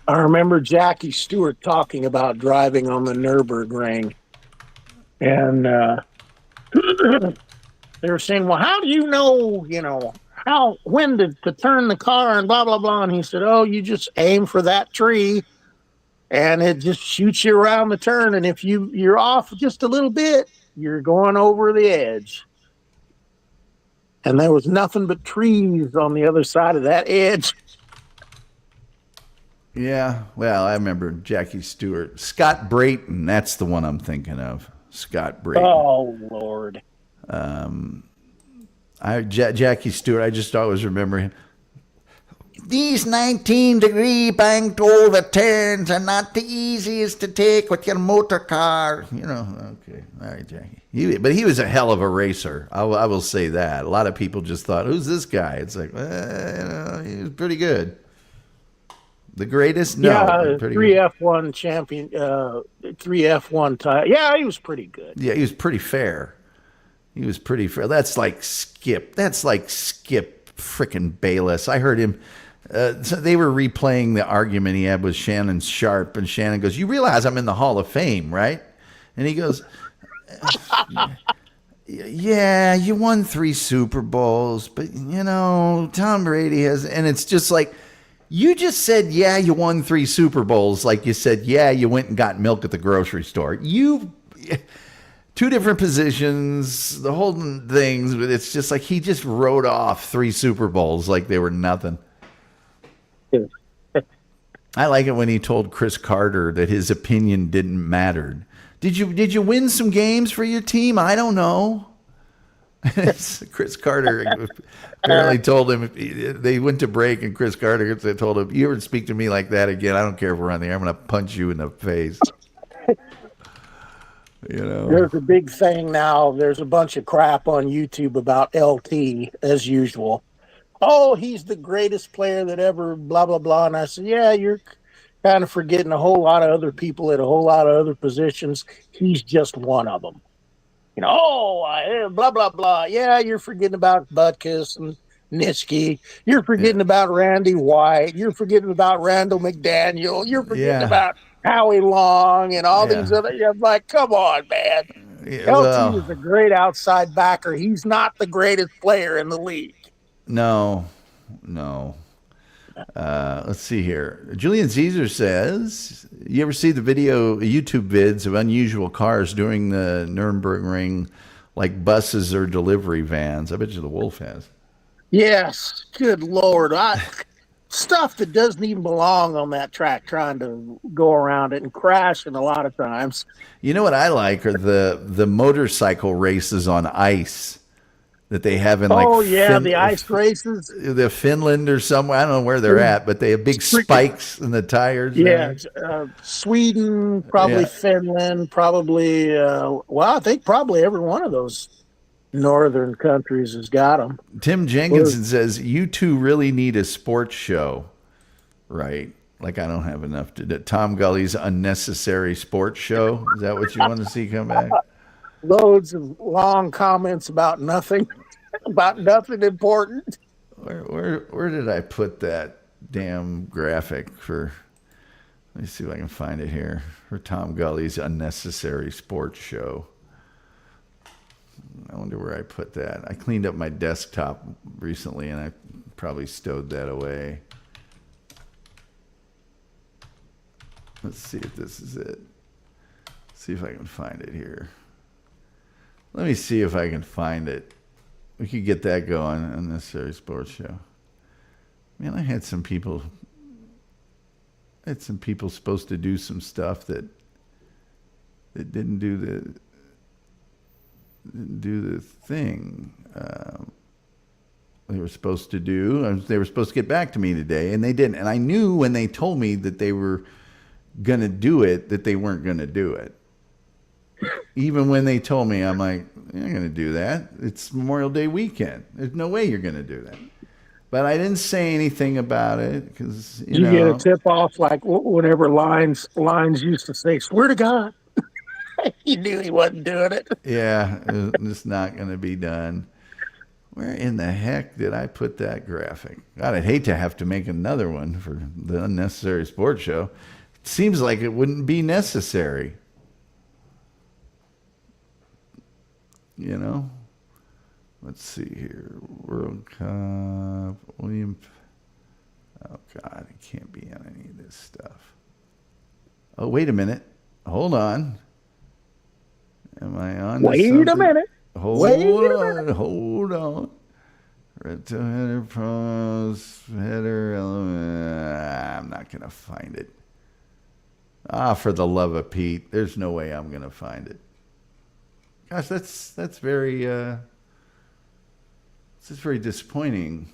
I remember Jackie Stewart talking about driving on the Nürburgring. And they were saying, well, how do you know, when to turn the car and blah, blah, blah. And he said, oh, you just aim for that tree and it just shoots you around the turn. And if you're off just a little bit, you're going over the edge. And there was nothing but trees on the other side of that edge. yeah, well, I remember Jackie Stewart. Scott Brayton, that's the one I'm thinking of. Scott Brayton. Oh, Lord. Jackie Stewart, I just always remember him. These 19-degree banked over turns are not the easiest to take with your motor car. Okay. All right, Jackie. But he was a hell of a racer. I will say that. A lot of people just thought, who's this guy? It's like, he was pretty good. The greatest? No. Yeah, 3F1 champion, 3F1 title. Yeah, he was pretty good. Yeah, he was pretty fair. That's like Skip frickin' Bayless. I heard him. So they were replaying the argument he had with Shannon Sharp, and Shannon goes, "You realize I'm in the Hall of Fame, right?" And he goes, "Yeah, you won 3 Super Bowls, but Tom Brady has." And it's just like, you just said, "Yeah, you won 3 Super Bowls," like you said, "Yeah, you went and got milk at the grocery store." 2 different positions, the whole things, but it's just like he just wrote off 3 Super Bowls like they were nothing. I like it when he told Chris Carter that his opinion didn't matter. Did you win some games for your team? I don't know. Chris Carter apparently told him, they went to break, and Chris Carter told him, "You ever speak to me like that again, I don't care if we're on the air, I'm going to punch you in the face." There's a big thing now. There's a bunch of crap on YouTube about LT, as usual. Oh, he's the greatest player that ever, blah, blah, blah. And I said, yeah, you're kind of forgetting a whole lot of other people at a whole lot of other positions. He's just one of them. Blah, blah, blah. Yeah, you're forgetting about Butkus and Nitschke. You're forgetting about Randy White. You're forgetting about Randall McDaniel. You're forgetting about Howie Long and all these other. I'm like, come on, man. LT is a great outside backer. He's not the greatest player in the league. No. Let's see here. Julian Caesar says, you ever see the YouTube vids of unusual cars during the Nürburgring, like buses or delivery vans? I bet you the Wolf has. Yes. Good Lord. Stuff that doesn't even belong on that track, trying to go around it and crashing a lot of times. You know what I like are the motorcycle races on ice that they have in the ice races, the Finland or somewhere. I don't know where they're at, but they have big spikes in the tires. Yeah, Sweden, probably Finland, probably. I think probably every one of those northern countries has got them. Tim Jenkinson says, "You two really need a sports show, right? Like I don't have enough to do. Tom Gulley's unnecessary sports show. Is that what you want to see come back?" Loads of long comments about nothing, important. Where did I put that damn graphic for? Let me see if I can find it here. For Tom Gulley's unnecessary sports show. I wonder where I put that. I cleaned up my desktop recently, and I probably stowed that away. Let's see if this is it. See if I can find it here. Let me see if I can find it. We could get that going, unnecessary sports show. Man, I had some people supposed to do some stuff that didn't do do the thing they were supposed to do. They were supposed to get back to me today, and they didn't. And I knew when they told me that they were going to do it, that they weren't going to do it. Even when they told me, I'm like, you're not going to do that. It's Memorial Day weekend. There's no way you're going to do that. But I didn't say anything about it because, you know. Get a tip off like whenever lines used to say, swear to God. You knew he wasn't doing it. Yeah, it's not going to be done. Where in the heck did I put that graphic? God, I'd hate to have to make another one for the Unnecessary Sports Show. It seems like it wouldn't be necessary. You know? Let's see here. World Cup. William. Oh, God, it can't be on any of this stuff. Oh, wait a minute. Hold on. Am I on? Wait a minute. Hold on. Red toe header, pros, header, element. I'm not going to find it. For the love of Pete. There's no way I'm going to find it. Gosh, that's very, it's just very disappointing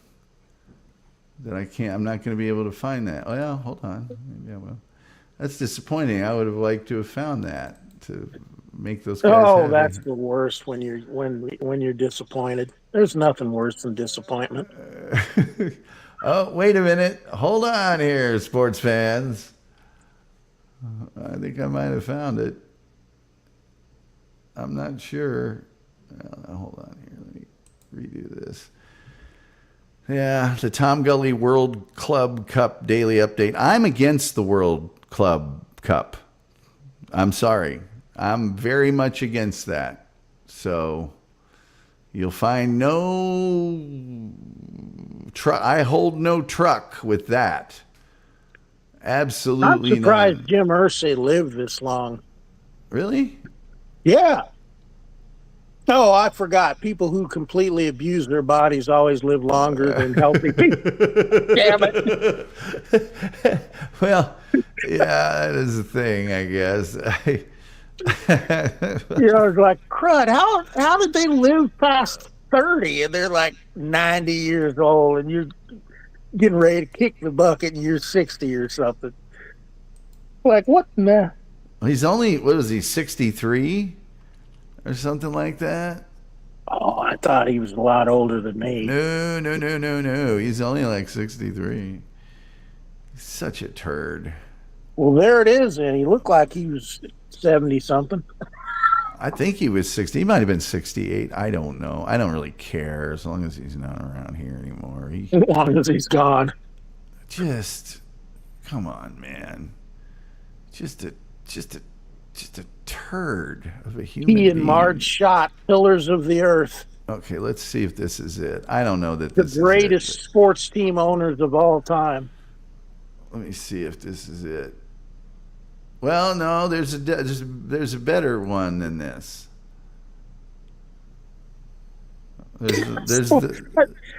that I'm not going to be able to find that. Oh, yeah, hold on. Maybe I will. That's disappointing. I would have liked to have found that to make those guys happy. That's the worst when you're disappointed. There's nothing worse than disappointment. Oh, wait a minute. Hold on here, sports fans. I think I might have found it. I'm not sure. Hold on here. Let me redo this. Yeah, the Tom Gulley World Club Cup Daily Update. I'm against the World Club Cup. I'm sorry. I'm very much against that. So you'll find no truck. I hold no truck with that. Absolutely not. I'm surprised Jim Irsay lived this long. Really? Yeah. Oh, I forgot. People who completely abuse their bodies always live longer than healthy people. Damn it. Well, yeah, that is a thing, I guess. It's like, crud, how did they live past 30 and they're like 90 years old and you're getting ready to kick the bucket and you're 60 or something? Like, what in the... He's only, what was he, 63 or something like that? Oh, I thought he was a lot older than me. No. He's only like 63. He's such a turd. Well, there it is, and he looked like he was 70-something. I think he was 60. He might have been 68. I don't know. I don't really care as long as he's not around here anymore. As long as he's gone. Just, come on, man. Just a turd of a human being. He and Marge Schott, Pillars of the Earth. Okay, let's see if this is it. I don't know that The this is greatest it, sports team owners of all time. let me see if this is it. Well, no, there's a better one than this.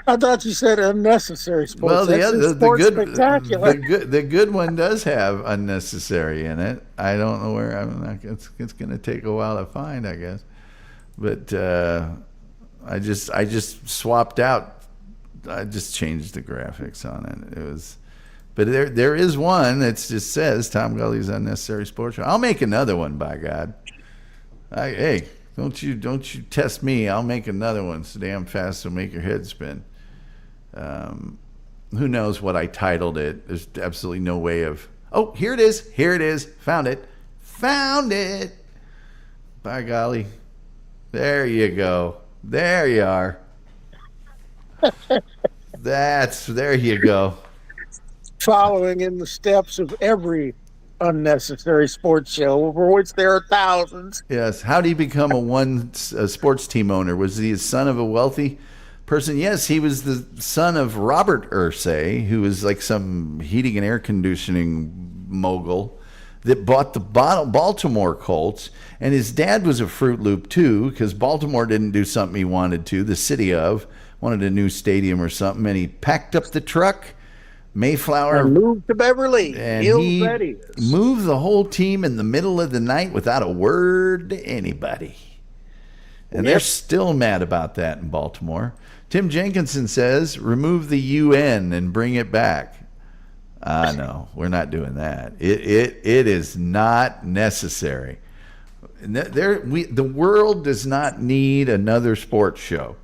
I thought you said unnecessary sports. Well, the good one does have unnecessary in it. I don't know where. It's going to take a while to find, I guess. But I just swapped out. I just changed the graphics on it. It was, but there is one that just says Tom Gulley's Unnecessary Sports Show. I'll make another one, by God. Hey. Don't you test me. I'll make another one so damn fast it'll make your head spin. Who knows what I titled it? There's absolutely no way of... Oh, here it is. Found it. By golly. There you go. There you are. There you go. Following in the steps of every unnecessary sports show, for which there are thousands. Yes. How did he become a sports team owner? Was he a son of a wealthy person? Yes, he was the son of Robert Irsay, who was like some heating and air conditioning mogul that bought the Baltimore Colts. And his dad was a Fruit Loop too, because Baltimore didn't do something he wanted to. The city wanted a new stadium or something, and he packed up the truck. Mayflower and moved to Beverly Hills. He moved the whole team in the middle of the night without a word to anybody. And they're Yep. still mad about that in Baltimore. Tim Jenkinson says, remove the UN and bring it back. No, we're not doing that. It is not necessary. The world does not need another sports show.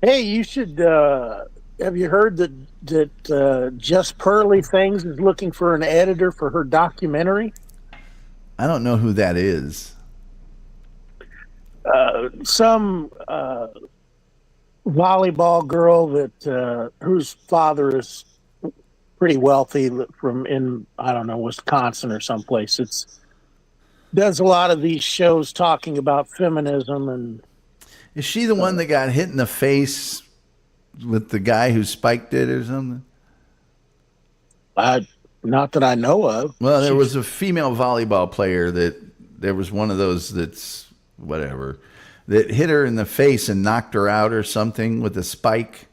Hey, you should. Have you heard that Just Pearly Things is looking for an editor for her documentary? I don't know who that is. Some volleyball girl that whose father is pretty wealthy from in, I don't know, Wisconsin or someplace. Does a lot of these shows talking about feminism. And Is she the one that got hit in the face with the guy who spiked it or something? not that I know of. Well, there was a female volleyball player there was one of those that's whatever that hit her in the face and knocked her out or something with a spike.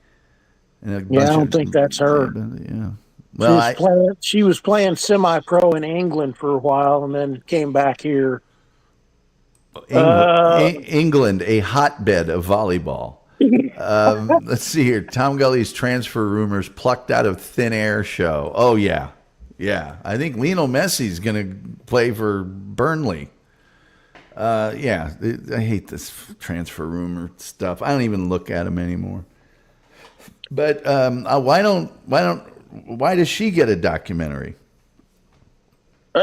And I don't think that's her. Yeah. Well, She was playing semi-pro in England for a while, and then came back here. England, a hotbed of volleyball. Let's see here. Tom Gulley's transfer rumors plucked out of thin air show. Oh, yeah. Yeah. I think Lionel Messi's going to play for Burnley. Yeah. I hate this transfer rumor stuff. I don't even look at them anymore. But why does she get a documentary?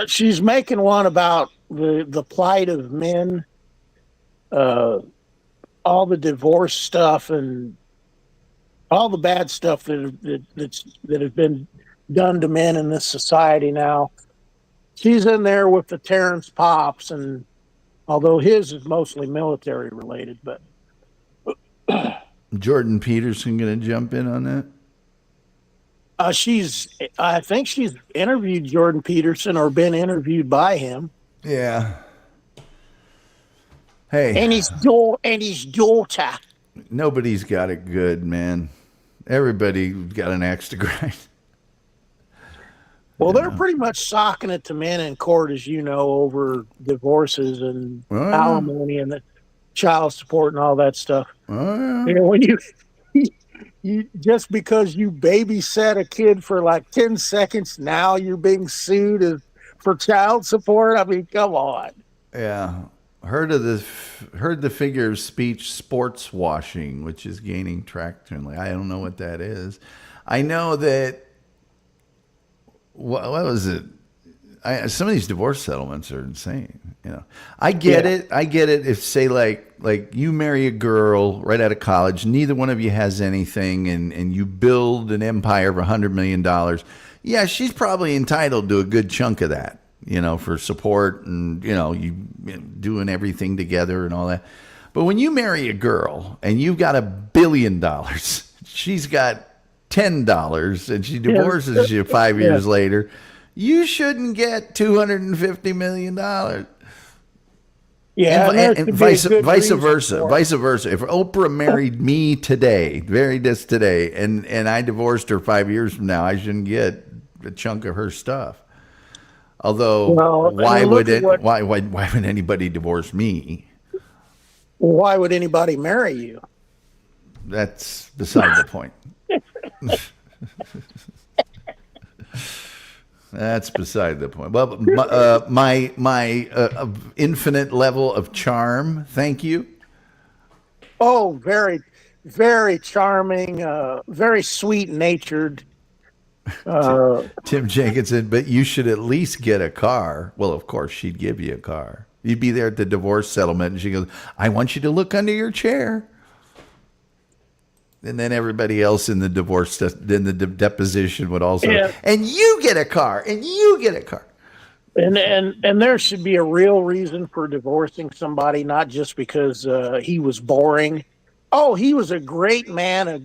She's making one about the plight of men, all the divorce stuff, and all the bad stuff that have been done to men in this society now. She's in there with the Terrence Pops, and although his is mostly military related, but Jordan Peterson going to jump in on that? I think she's interviewed Jordan Peterson or been interviewed by him. Yeah. Hey. And his daughter. Nobody's got it good, man. Everybody got an axe to grind. Well, they're pretty much socking it to men in court, as you know, over divorces and alimony and the child support and all that stuff. You know, when you just because you babysat a kid for like 10 seconds, now you're being sued for child support. I mean, come on. Yeah. Heard the figure of speech sports washing, which is gaining traction. I don't know what that is. I know that what was it? Some of these divorce settlements are insane. You know, I get it. I get it. If say like you marry a girl right out of college, neither one of you has anything, and you build an empire of $100 million. Yeah, she's probably entitled to a good chunk of that, you know, for support and, you know, doing everything together and all that. But when you marry a girl and you've got $1 billion, she's got $10, and she divorces you 5 years later, you shouldn't get $250 million. Yeah, and vice versa. Vice versa. If Oprah married me today, and I divorced her 5 years from now, I shouldn't get a chunk of her stuff. Although, why would anybody divorce me? Why would anybody marry you? That's beside the point. That's beside the point. Well, my infinite level of charm. Thank you. Oh, very, very charming. Very sweet natured. Tim Jenkinson, but you should at least get a car. Well, of course, she'd give you a car. You'd be there at the divorce settlement, and she goes, "I want you to look under your chair." And then everybody else in the divorce, then the deposition would also, and you get a car, and you get a car. And there should be a real reason for divorcing somebody, not just because he was boring. Oh, he was a great man, a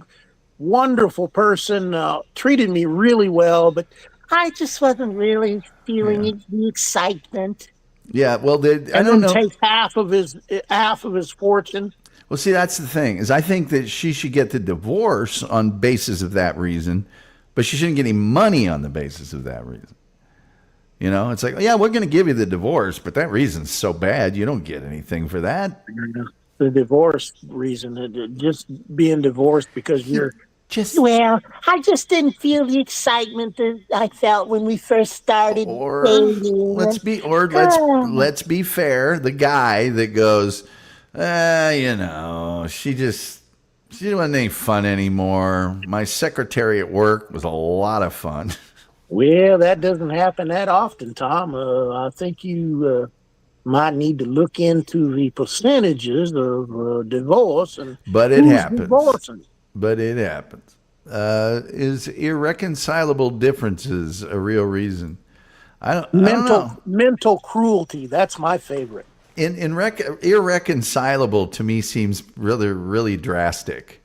wonderful person, treated me really well, but I just wasn't really feeling the excitement. Yeah, well, I don't know. Take half of his fortune. Well, see, that's the thing, is I think that she should get the divorce on basis of that reason, but she shouldn't get any money on the basis of that reason. You know, it's like, yeah, we're going to give you the divorce, but that reason's so bad, you don't get anything for that. The divorce reason, just being divorced because you're. Just Well, I just didn't feel the excitement that I felt when we first started or dating. let's be fair. The guy that goes, you know, she wasn't any fun anymore. My secretary at work was a lot of fun. Well, that doesn't happen that often, Tom. I think you might need to look into the percentages of divorce and But it who's happens. divorcing. But it happens. Is irreconcilable differences a real reason? I don't know. Mental cruelty. That's my favorite. Irreconcilable to me seems really drastic.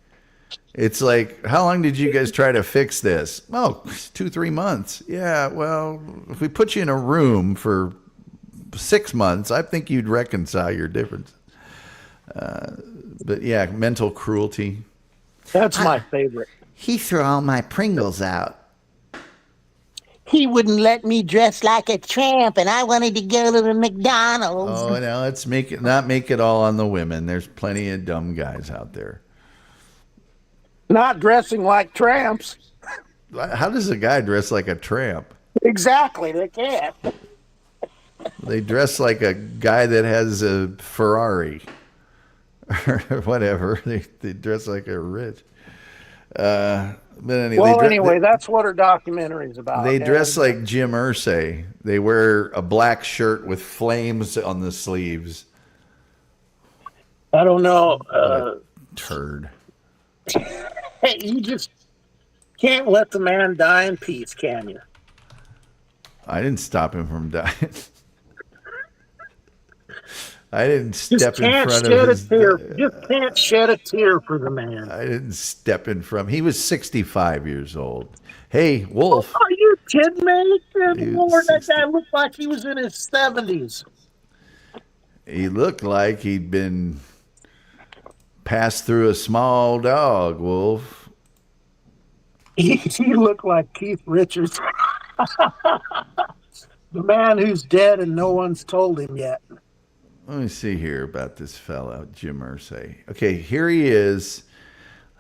It's like, how long did you guys try to fix this? Oh, 2-3 months. Yeah, well, if we put you in a room for 6 months, I think you'd reconcile your differences. But yeah, mental cruelty. That's my favorite. He threw all my Pringles out. He wouldn't let me dress like a tramp, and I wanted to go to the McDonald's. Oh, now let's not make it all on the women. There's plenty of dumb guys out there. Not dressing like tramps. How does a guy dress like a tramp? Exactly, they can't. They dress like a guy that has a Ferrari or whatever. They dress like a rich. But anyway, that's what her documentary is about. They dress like Jim Irsay. They wear a black shirt with flames on the sleeves. I don't know. What a turd. Hey, you just can't let the man die in peace, can you? I didn't stop him from dying. I didn't step in front of his... Just can't shed a tear for the man. I didn't step in front. He was 65 years old. Hey, Wolf. Are you kidding me? Good Lord, that guy looked like he was in his 70s. He looked like he'd been passed through a small dog, Wolf. He looked like Keith Richards. The man who's dead and no one's told him yet. Let me see here about this fellow, Jim Irsay. Okay, here he is.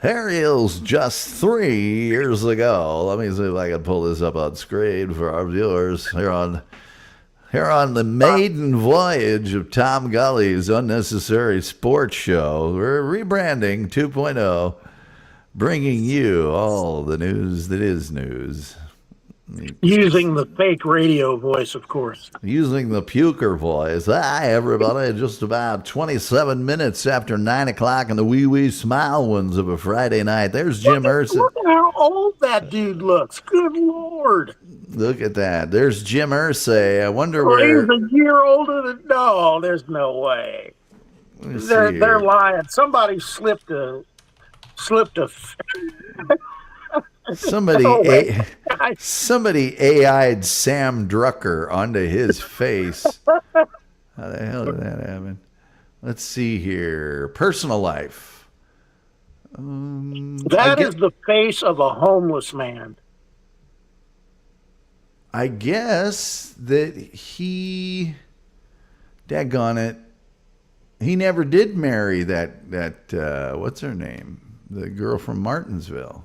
Here he is just 3 years ago. Let me see if I can pull this up on screen for our viewers here on the maiden voyage of Tom Gulley's Unnecessary Sports Show. We're rebranding 2.0, bringing you all the news that is news. Using the fake radio voice, of course. Using the puker voice. Hi, everybody. Just about 27 minutes after 9 o'clock in the wee smile ones of a Friday night. There's Jim Irsay. Look at how old that dude looks. Good Lord. Look at that. There's Jim Irsay. I wonder where... He's a year older than... No, there's no way. They're lying. Somebody slipped a... Somebody AI'd Sam Drucker onto his face. How the hell did that happen? Let's see here. Personal life. That is the face of a homeless man. I guess that he, daggone it, he never did marry that what's her name? The girl from Martinsville.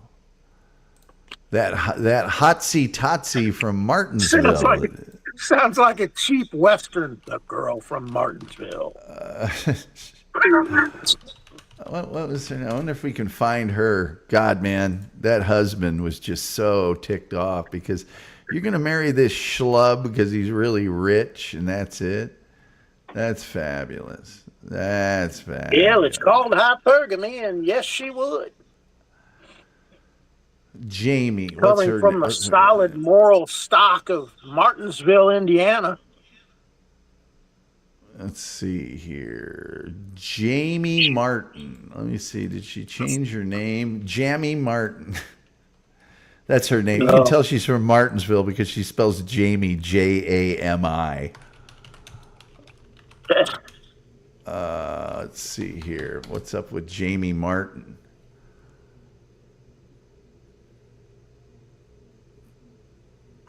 That hotsy totsy from Martinsville. Sounds like a cheap Western. The girl from Martinsville. What was her name? I wonder if we can find her. God, man, that husband was just so ticked off because you're going to marry this schlub because he's really rich and that's it. That's fabulous. That's fabulous. Yeah, it's called hypergamy, and yes, she would. Jamie, coming from the solid moral stock of Martinsville, Indiana. Let's see here. Jamie Martin. Let me see. Did she change her name? Jamie Martin. That's her name. No. You can tell she's from Martinsville because she spells Jamie Jami. Let's see here. What's up with Jamie Martin?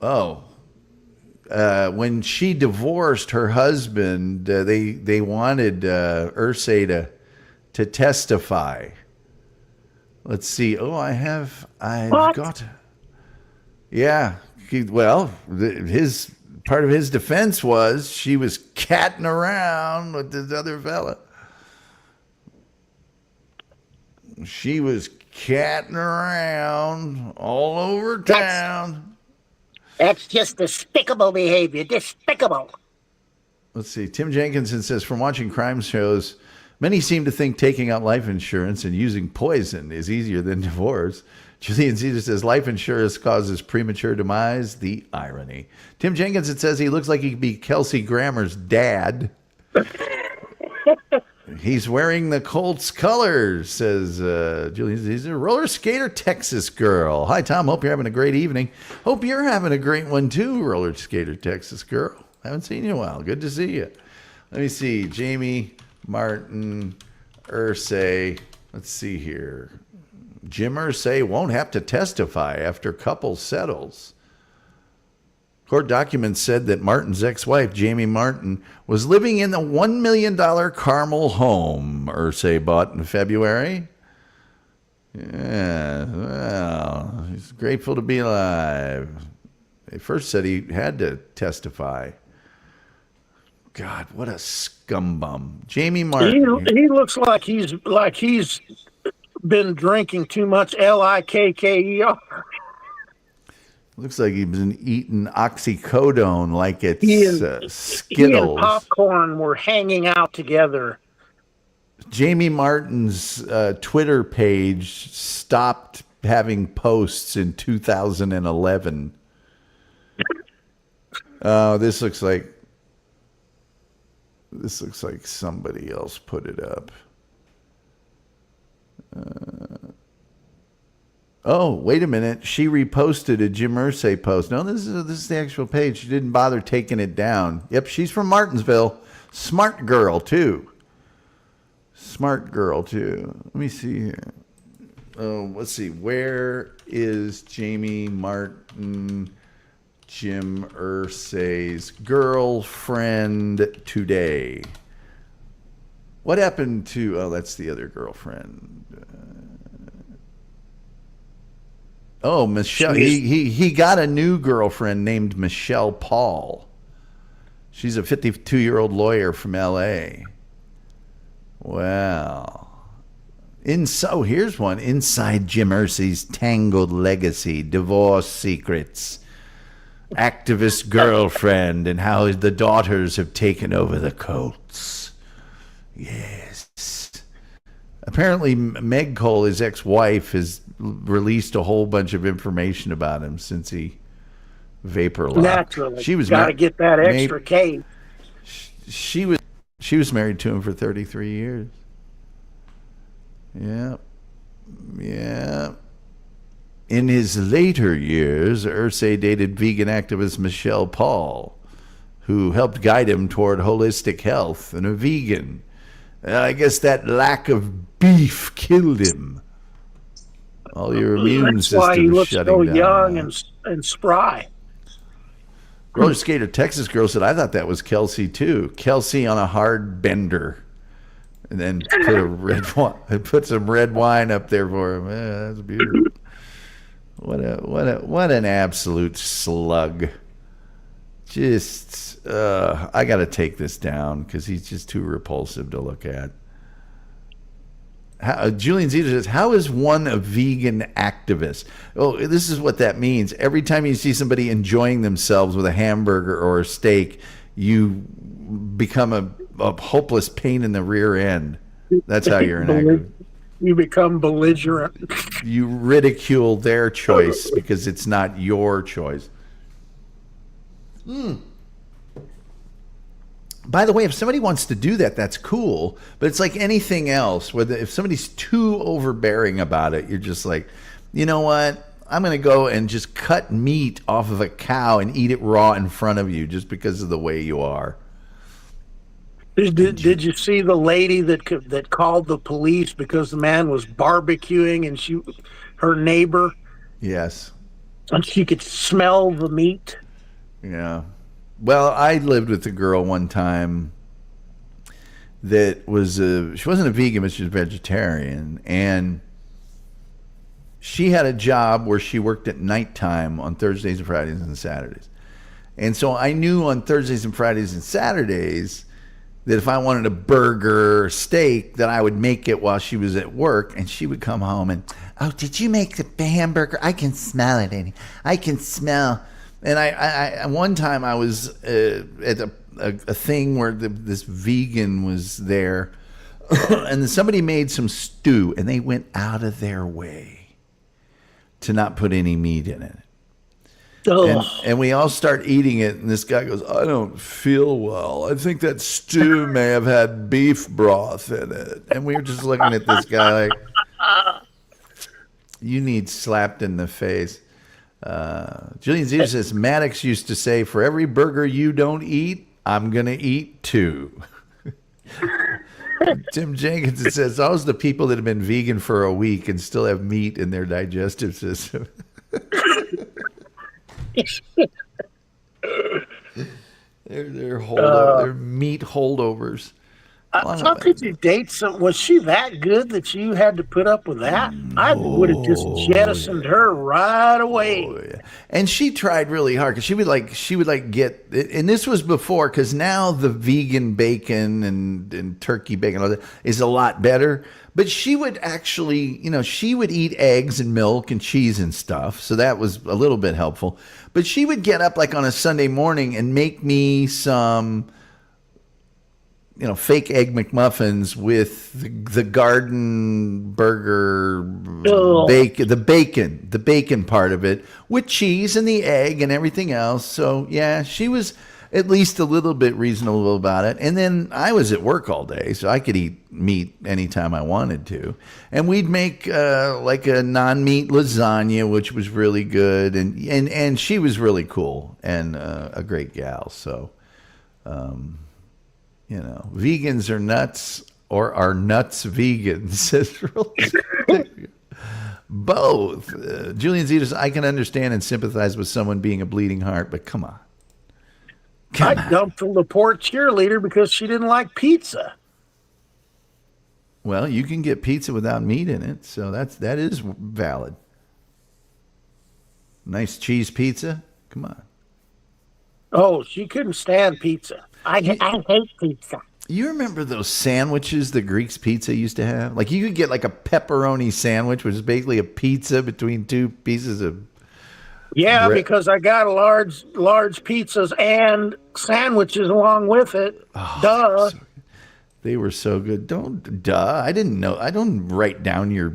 Oh, when she divorced her husband, they wanted Ursay to testify. Let's see. Oh, I've What? got. Yeah. His part of his defense was she was catting around with this other fella. She was catting around all over town. That's just despicable behavior. Despicable. Let's see. Tim Jenkinson says, from watching crime shows, many seem to think taking out life insurance and using poison is easier than divorce. Julian Caesar says, life insurance causes premature demise. The irony. Tim Jenkinson says he looks like he could be Kelsey Grammer's dad. He's wearing the Colts colors, says Julian Caesar. Roller skater Texas girl. Hi, Tom. Hope you're having a great evening. Hope you're having a great one, too, roller skater Texas girl. Haven't seen you in a while. Good to see you. Let me see. Jamie, Martin, Ursay. Let's see here. Jim Ursay won't have to testify after couple settles. Court documents said that Martin's ex-wife, Jamie Martin, was living in the $1 million Carmel home Ursay bought in February. Yeah, well, he's grateful to be alive. They first said he had to testify. God, what a scumbum. Jamie Martin. He looks like he's been drinking too much Likker. Looks like he's been eating oxycodone like it's He and Skittles. Popcorn were hanging out together. Jamie Martin's Twitter page stopped having posts in 2011. This looks like somebody else put it up. Oh, wait a minute. She reposted a Jim Irsay post. No, this is the actual page. She didn't bother taking it down. Yep, she's from Martinsville. Smart girl, too. Let me see here. Oh, let's see. Where is Jamie Martin, Jim Irsay's girlfriend today? What happened to... Oh, that's the other girlfriend. Oh, Michelle. He got a new girlfriend named Michelle Paul. She's a 52-year-old lawyer from L.A. Wow. Here's one. Inside Jim Irsay's tangled legacy, divorce secrets, activist girlfriend, and how the daughters have taken over the Colts. Yes. Apparently, Meg Cole, his ex-wife, has released a whole bunch of information about him since he vapor locked. Naturally, she was got to get that extra K. She was married to him for 33 years. Yeah. In his later years, Irsay dated vegan activist Michelle Paul, who helped guide him toward holistic health and a vegan. I guess that lack of beef killed him. All your immune That's system why he looks shutting so down. young and spry. Roller skater Texas girl said, I thought that was Kelsey too. Kelsey on a hard bender. And then put some red wine up there for him. Yeah, that's beautiful. What an absolute slug. Just I gotta take this down because he's just too repulsive to look at. Julian Caesar says, how is one a vegan activist? Oh, this is what that means. Every time you see somebody enjoying themselves with a hamburger or a steak, you become a hopeless pain in the rear end. That's how you're an activist. You become belligerent. You ridicule their choice because it's not your choice. By the way, if somebody wants to do that, that's cool. But it's like anything else. If somebody's too overbearing about it, you're just like, you know what? I'm going to go and just cut meat off of a cow and eat it raw in front of you just because of the way you are. Did you see the lady that called the police because the man was barbecuing and her neighbor? Yes. And she could smell the meat. Yeah. Well, I lived with a girl one time that was she wasn't a vegan, but she was a vegetarian, and she had a job where she worked at nighttime on Thursdays and Fridays and Saturdays. And so I knew on Thursdays and Fridays and Saturdays that if I wanted a burger or steak, that I would make it while she was at work, and she would come home and, oh, did you make the hamburger? I can smell it, Annie. I can smell. And I one time I was at a thing where this vegan was there, and somebody made some stew, and they went out of their way to not put any meat in it. And we all start eating it, and this guy goes, I don't feel well. I think that stew may have had beef broth in it. And we were just looking at this guy like, you need slapped in the face. Julian Zeta says, Maddox used to say, for every burger you don't eat, I'm going to eat two. Tim Jenkins says, those are the people that have been vegan for a week and still have meat in their digestive system. They're meat holdovers. How could you date some? Was she that good that you had to put up with that? I would have just jettisoned her right away. Oh, yeah. And she tried really hard because she would get, and this was before, because now the vegan bacon and turkey bacon all that is a lot better. But she would actually, she would eat eggs and milk and cheese and stuff. So that was a little bit helpful. But she would get up like on a Sunday morning and make me some, fake egg McMuffins with the garden burger, the bacon part of it with cheese and the egg and everything else. So yeah, she was at least a little bit reasonable about it. And then I was at work all day, so I could eat meat anytime I wanted to. And we'd make like a non-meat lasagna, which was really good. And she was really cool and a great gal. So, vegans are nuts, or are nuts vegans? Both. Julian Zetas, I can understand and sympathize with someone being a bleeding heart, but come on. I dumped the Laporte cheerleader because she didn't like pizza. Well, you can get pizza without meat in it, so that is valid. Nice cheese pizza. Come on. Oh, she couldn't stand pizza. I hate pizza. You remember those sandwiches the Greeks Pizza used to have? Like you could get like a pepperoni sandwich, which is basically a pizza between two pieces of bread. Because I got large pizzas and sandwiches along with it. Oh, Duh. They were so good. I didn't know. I don't write down your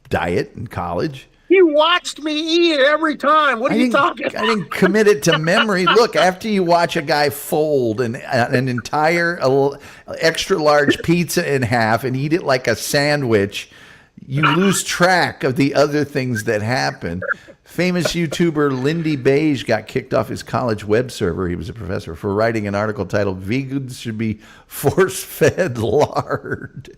diet in college. You watched me eat it every time. What are you talking about? I didn't commit it to memory. Look, after you watch a guy fold an entire extra large pizza in half and eat it like a sandwich, you lose track of the other things that happen. Famous YouTuber Lindy Beige got kicked off his college web server. He was a professor for writing an article titled "Vegans Should Be Force-Fed Lard."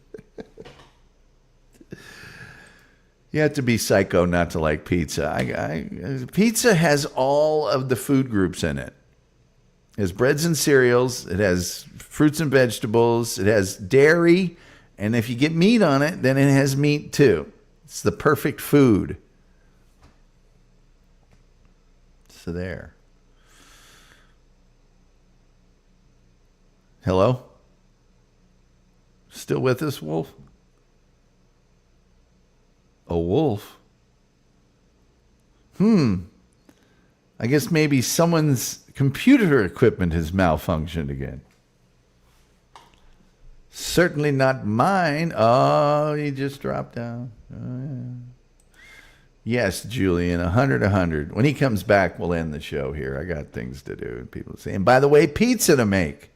You have to be psycho not to like pizza. Pizza has all of the food groups in it. It has breads and cereals. It has fruits and vegetables. It has dairy. And if you get meat on it, then it has meat too. It's the perfect food. So there. Hello? Still with us, Wolf? A wolf? I guess maybe someone's computer equipment has malfunctioned again. Certainly not mine. Oh, he just dropped down. Oh, yeah. Yes, Julian, 100. When he comes back, we'll end the show here. I got things to do. People say, and by the way, pizza to make.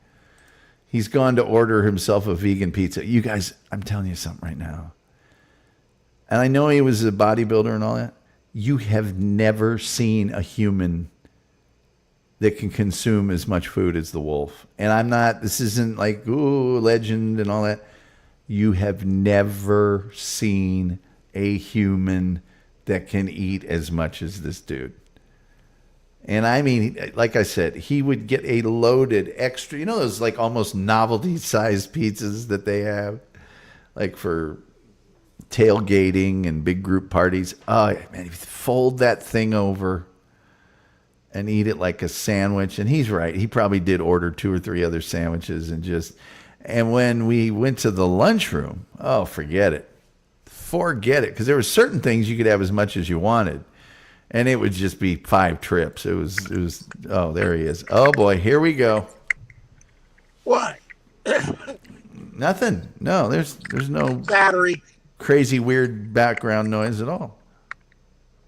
He's gone to order himself a vegan pizza. You guys, I'm telling you something right now. And I know he was a bodybuilder and all that. You have never seen a human that can consume as much food as the wolf. And this isn't like, ooh, legend and all that. You have never seen a human that can eat as much as this dude. And I mean, like I said, he would get a loaded extra, those like almost novelty sized pizzas that they have, like for tailgating and big group parties. Oh, man, you fold that thing over and eat it like a sandwich. And he's right. He probably did order 2 or 3 other sandwiches and when we went to the lunchroom, oh, forget it. Forget it. Because there were certain things you could have as much as you wanted. And it would just be 5 trips. It was, oh, there he is. Oh, boy, here we go. What? Nothing. No, there's no Battery. crazy, weird background noise at all.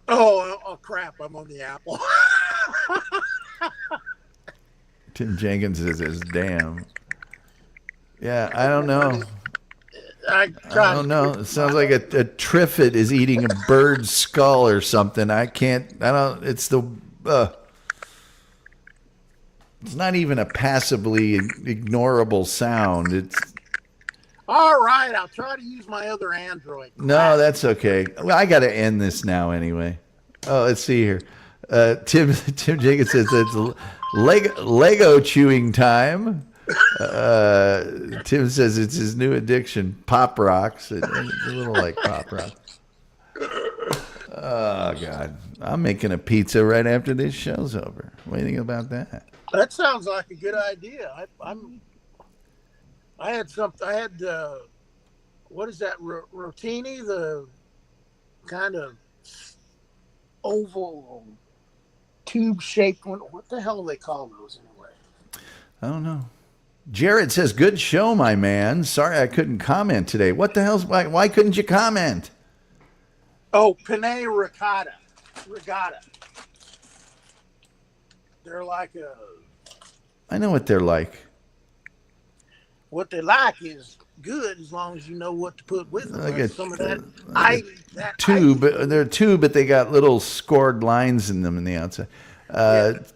Oh, crap. I'm on the Apple. Tim Jenkins says, damn. Yeah, I don't know. I don't know. It sounds like a triffid is eating a bird's skull or something. It's not even a passably ignorable sound. It's all right. I'll try to use my other Android. No, that's okay. Well, I got to end this now anyway. Oh, let's see here. Tim Jenkins says it's Lego chewing time. Tim says it's his new addiction, Pop Rocks. It's a little like Pop Rocks. Oh, God. I'm making a pizza right after this show's over. What do you think about that? That sounds like a good idea. I had what is that, rotini, the kind of oval tube-shaped one. What the hell do they call those anyway? I don't know. Jared says, good show, my man. Sorry I couldn't comment today. What the hell's, why couldn't you comment? Oh, penne ricotta. They're like I know what they're like. what they like is good as long as you know what to put with them. Like Some of that tube. They're tube, but they got little scored lines in them in the outside.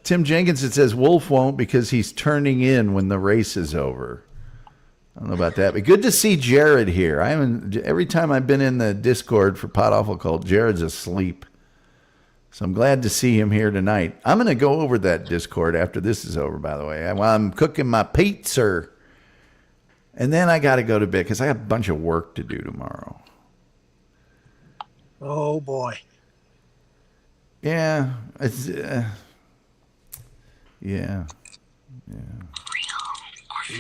Tim Jenkins, it says Wolf won't because he's turning in when the race is over. I don't know about that, but good to see Jared here. Every time I've been in the Discord for Pot Awful Cult, Jared's asleep. So I'm glad to see him here tonight. I'm going to go over that Discord after this is over, by the way, while I'm cooking my pizza. And then I got to go to bed because I have a bunch of work to do tomorrow. Oh, boy. Yeah. It's,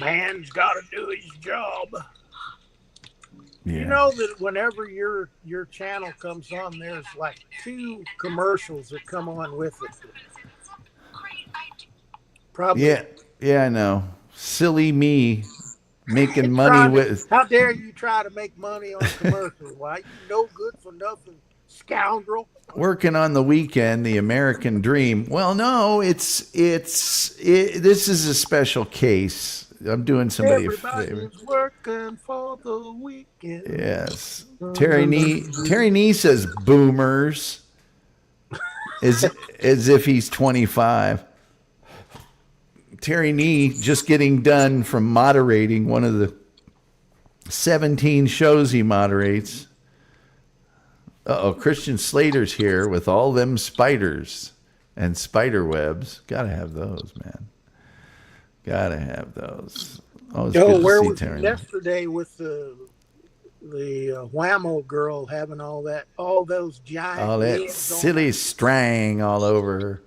Man's got to do his job. Yeah. You know that whenever your channel comes on, there's like 2 commercials that come on with it. Probably. Yeah, I know. Silly me making money with. How dare you try to make money on commercials? Why, you no good for nothing, scoundrel. Working on the weekend, the American dream. Well, no, this is a special case. I'm doing somebody a favor. Everybody's working for the weekend. Yes. Terry Nee says boomers as if he's 25. Terry Nee just getting done from moderating one of the 17 shows he moderates. Christian Slater's here with all them spiders and spider webs. Gotta have those, man. Gotta have those. Oh, it's good where to see was Terry. Yesterday with the Whammo girl having all those giant, all that silly string all over her.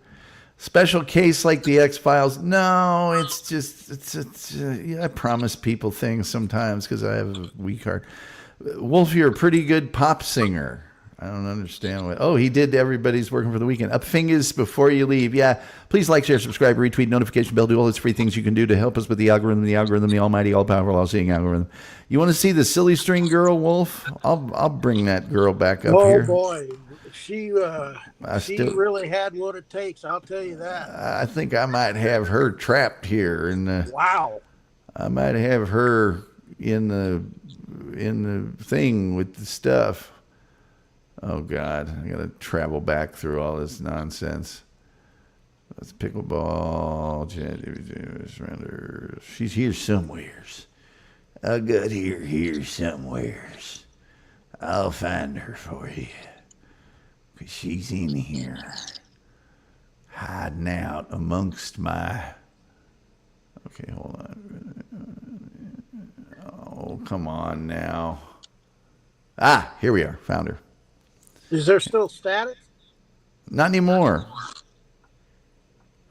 Special case like the X-Files? No, it's just I promise people things sometimes because I have a weak heart. Wolf, you're a pretty good pop singer. I don't understand what. Oh, he did Everybody's Working for the Weekend. Up fingers before you leave. Yeah. Please like, share, subscribe, retweet, notification bell. Do all those free things you can do to help us with the algorithm, the almighty, all-powerful, all-seeing algorithm. You want to see the silly string girl, Wolf? I'll bring that girl back up here. Oh, boy. She really had what it takes. I'll tell you that. I think I might have her trapped here. Wow. I might have her in the thing with the stuff. Oh, God. I got to travel back through all this nonsense. Let's pickleball. She's here somewheres. I got here somewheres. I'll find her for you. Because she's in here. Hiding hiding out amongst my... Okay, hold on. Oh, come on now. Ah, here we are. Found her. Is there still static? Not anymore.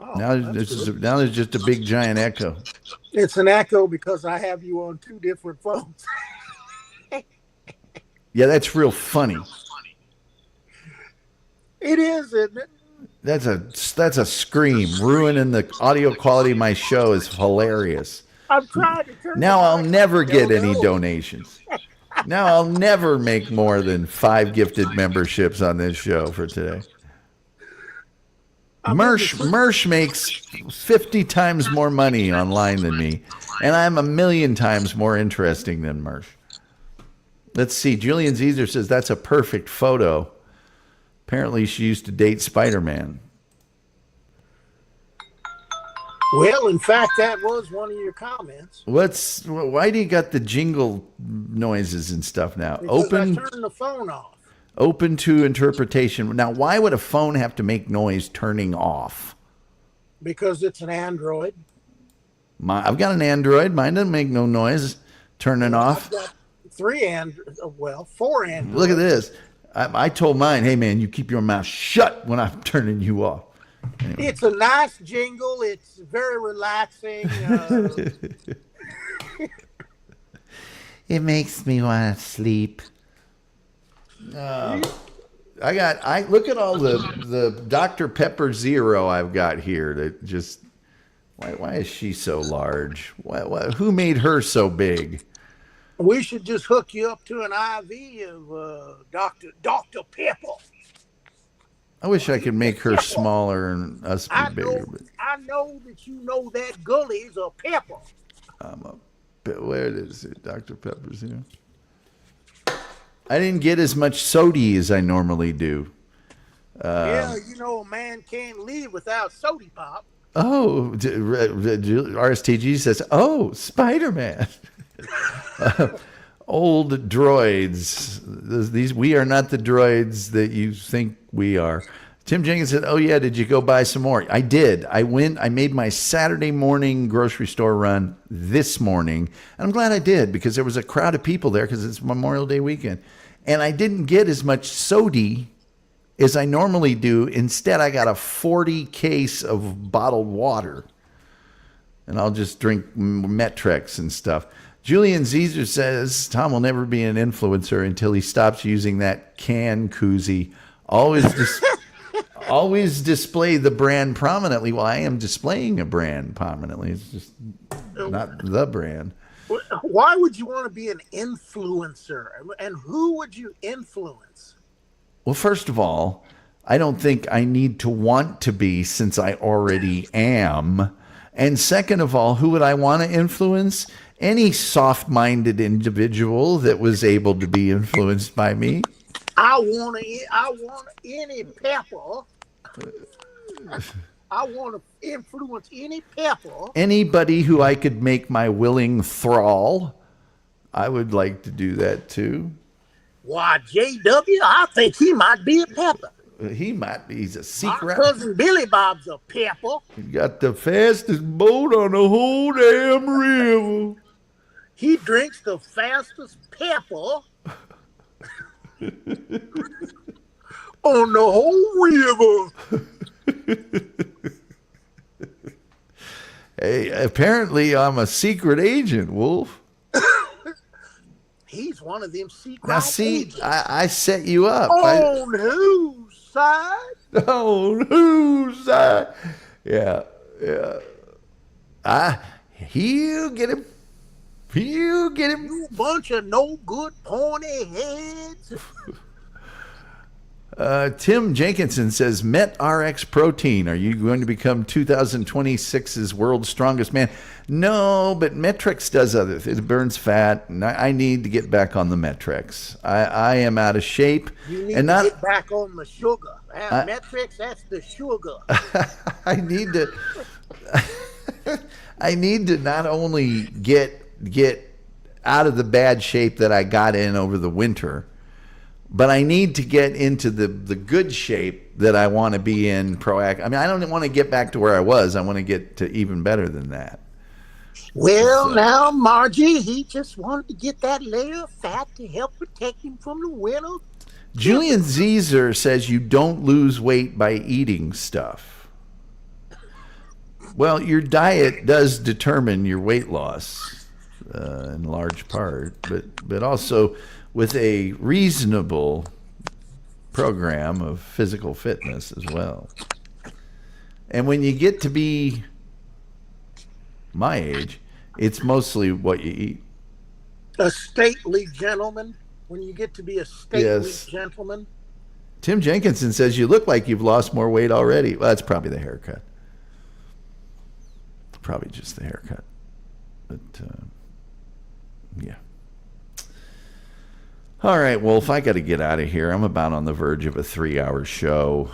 Oh, Now that's good. there's just a big giant echo. It's an echo because I have you on 2 different phones. Yeah, that's real funny. It is, isn't it? That's a scream. Ruining the audio quality of my show is hilarious. I'm trying to turn Now the I'll mic never on. get Don't any know. donations. Now I'll never make more than 5 gifted memberships on this show for today. Mersh makes 50 times more money online than me, and I'm 1,000,000 times more interesting than Mersh. Let's see. Julian Zezer says that's a perfect photo. Apparently she used to date Spider-Man. Well, in fact, that was one of your comments. Why do you got the jingle noises and stuff now? Because I turned the phone off. Open to interpretation. Now, why would a phone have to make noise turning off? Because it's an Android. I've got an Android. Mine doesn't make no noise turning off. I've got 4 Androids. Look at this. I told mine, hey, man, you keep your mouth shut when I'm turning you off. Anyway. It's a nice jingle. It's very relaxing. It makes me want to sleep. I look at all the Dr. Pepper Zero I've got here. That just why is she so large? Who made her so big? We should just hook you up to an IV of Dr. Pepper. I wish I could make her smaller and us be bigger. I know that you know that Gully is a pepper. Where is it? Dr. Pepper's here. I didn't get as much sody as I normally do. Yeah, a man can't live without sody pop. Oh, RSTG says, oh, Spider-Man. Old droids. We are not the droids that you think we are. Tim Jenkins said, oh, yeah, did you go buy some more? I did. I made my Saturday morning grocery store run this morning. And I'm glad I did because there was a crowd of people there because it's Memorial Day weekend. And I didn't get as much sody as I normally do. Instead, I got a 40 case of bottled water. And I'll just drink Metrex and stuff. Julian Zezer says, Tom will never be an influencer until he stops using that can koozie. Always display the brand prominently. Well, I am displaying a brand prominently. It's just not the brand. Why would you want to be an influencer? And who would you influence? Well, first of all, I don't think I need to want to be since I already am. And second of all, who would I want to influence? Any soft-minded individual that was able to be influenced by me. I want any pepper. I want to influence any pepper. Anybody who I could make my willing thrall, I would like to do that too. Why, JW, I think he might be a pepper. He might be. He's a secret. My cousin Billy Bob's a pepper. He got the fastest boat on the whole damn river. He drinks the fastest pepper on the whole river. Hey, apparently I'm a secret agent, Wolf. He's one of them secret Now, see, agents. I set you up. On whose side? On whose side? Yeah. He'll get him. He'll get him. You bunch of no good pony heads. Tim Jenkinson says, Met RX Protein. Are you going to become 2026's world's strongest man? No, but Metrex does other things. It burns fat, and I need to get back on the Metrex. I am out of shape. You need and to get back on the sugar. Metrics, that's the sugar. I need to. I need to not only get out of the bad shape that I got in over the winter, but I need to get into the good shape that I want to be in proactive. I mean, I don't want to get back to where I was. I want to get to even better than that. Well, now, Margie, he just wanted to get that layer of fat to help protect him from the winter. Julian Zeezer says you don't lose weight by eating stuff. Well, your diet does determine your weight loss in large part, but also with a reasonable program of physical fitness as well. And when you get to be my age, it's mostly what you eat. A stately gentleman. When you get to be a stately gentleman. Tim Jenkinson says you look like you've lost more weight already. Well, that's probably the haircut. Probably just the haircut. But, yeah. All right, Wolf, I got to get out of here. I'm about on the verge of a 3-hour show.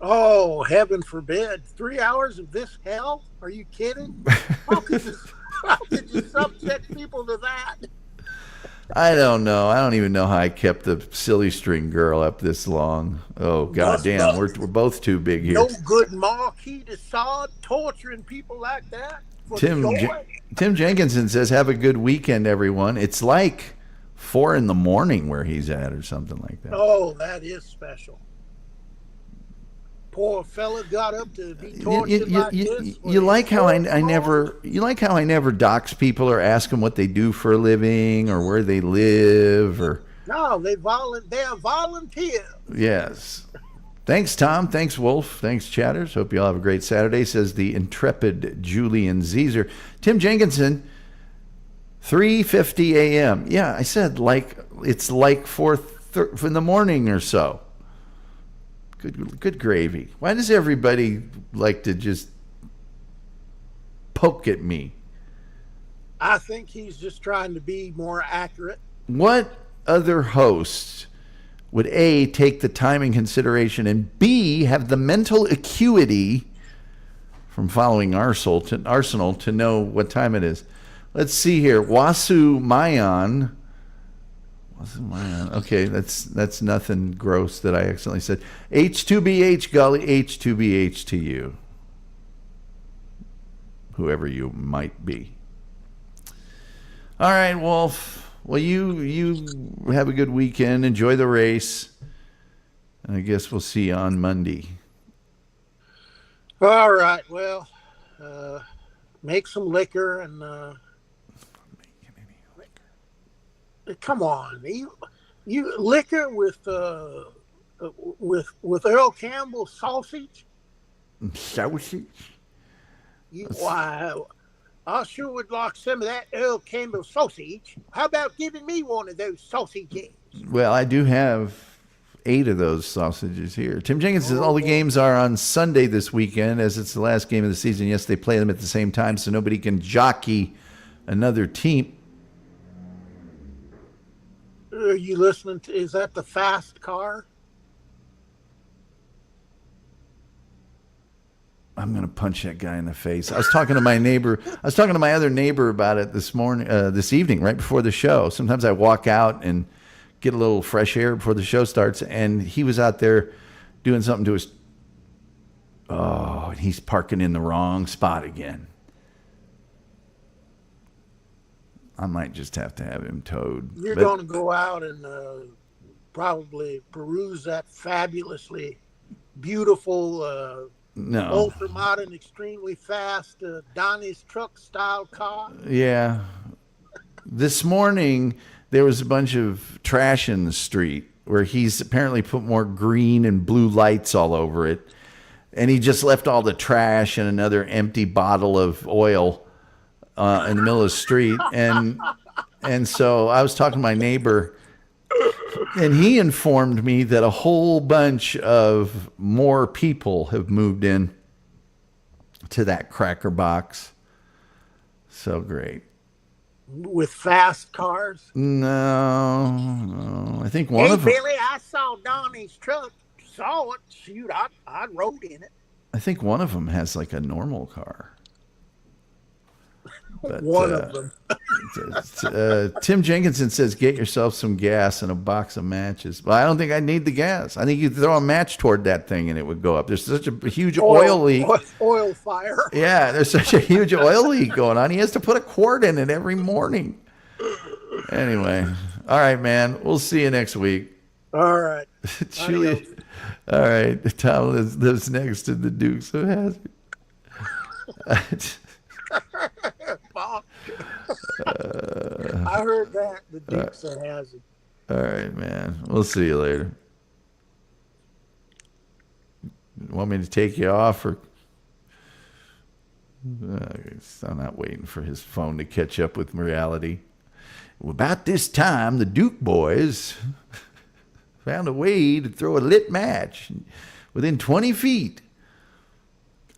Oh, heaven forbid. 3 hours of this hell? Are you kidding? How could you subject people to that? I don't know. I don't even know how I kept the silly string girl up this long. Oh, goddamn. We're both too big here. No good Marquis de Sade torturing people like that. Tim Jenkinson says, have a good weekend, everyone. It's like 4 a.m. where he's at or something like that. Oh, that is special. Poor fella got up to be tortured like this. You like how I never dox people or ask them what they do for a living or where they live or. No, they are volunteers. Yes. Thanks, Tom. Thanks, Wolf. Thanks, Chatters. Hope you all have a great Saturday, says the intrepid Julian Zeezer. Tim Jenkinson, 3:50 a.m. Yeah, I said it's like 4 in the morning or so. Good gravy. Why does everybody like to just poke at me? I think he's just trying to be more accurate. What other hosts would A, take the time in consideration, and B, have the mental acuity from following Arsenal to know what time it is? Let's see here. Wasu Mayan. Okay, that's nothing gross that I accidentally said. H2BH, Gully, H2BH to you. Whoever you might be. All right, Wolf. Well, you have a good weekend. Enjoy the race. And I guess we'll see you on Monday. All right. Well, make some liquor and... Come on, you liquor with Earl Campbell sausage. Sausage. Wow, I sure would like some of that Earl Campbell sausage. How about giving me one of those sausages? Well, I do have 8 of those sausages here. Tim Jenkins says all the games are on Sunday this weekend, as it's the last game of the season. Yes, they play them at the same time, so nobody can jockey another team. Are you listening to? Is that the fast car? I'm gonna punch that guy in the face. I was talking to my neighbor. I was talking to my other neighbor about it this evening, right before the show. Sometimes I walk out and get a little fresh air before the show starts, and he was out there doing something to his. Oh, and he's parking in the wrong spot again. I might just have to have him towed. You're going to go out and probably peruse that fabulously beautiful, ultra modern, extremely fast Donnie's truck style car. Yeah. This morning, there was a bunch of trash in the street where he's apparently put more green and blue lights all over it. And he just left all the trash and another empty bottle of oil in the middle of the street. And so I was talking to my neighbor, and he informed me that a whole bunch of more people have moved in to that cracker box. So great. With fast cars? No. I think one of them. Billy, I saw Donnie's truck. Saw it. Shoot, I rode in it. I think one of them has like a normal car. One of them. Tim Jenkinson says, get yourself some gas and a box of matches. Well, I don't think I need the gas. I think you throw a match toward that thing and it would go up. There's such a huge oil leak. Oil fire. Yeah, there's such a huge oil leak going on. He has to put a quart in it every morning. Anyway, all right, man. We'll see you next week. All right. Julia. All right. Tom lives next to the Dukes of Hazzard. I heard that. The Dukes of Hazzard. All right, man. We'll see you later. Want me to take you off, or I'm not waiting for his phone to catch up with reality. About this time, the Duke boys found a way to throw a lit match within 20 feet.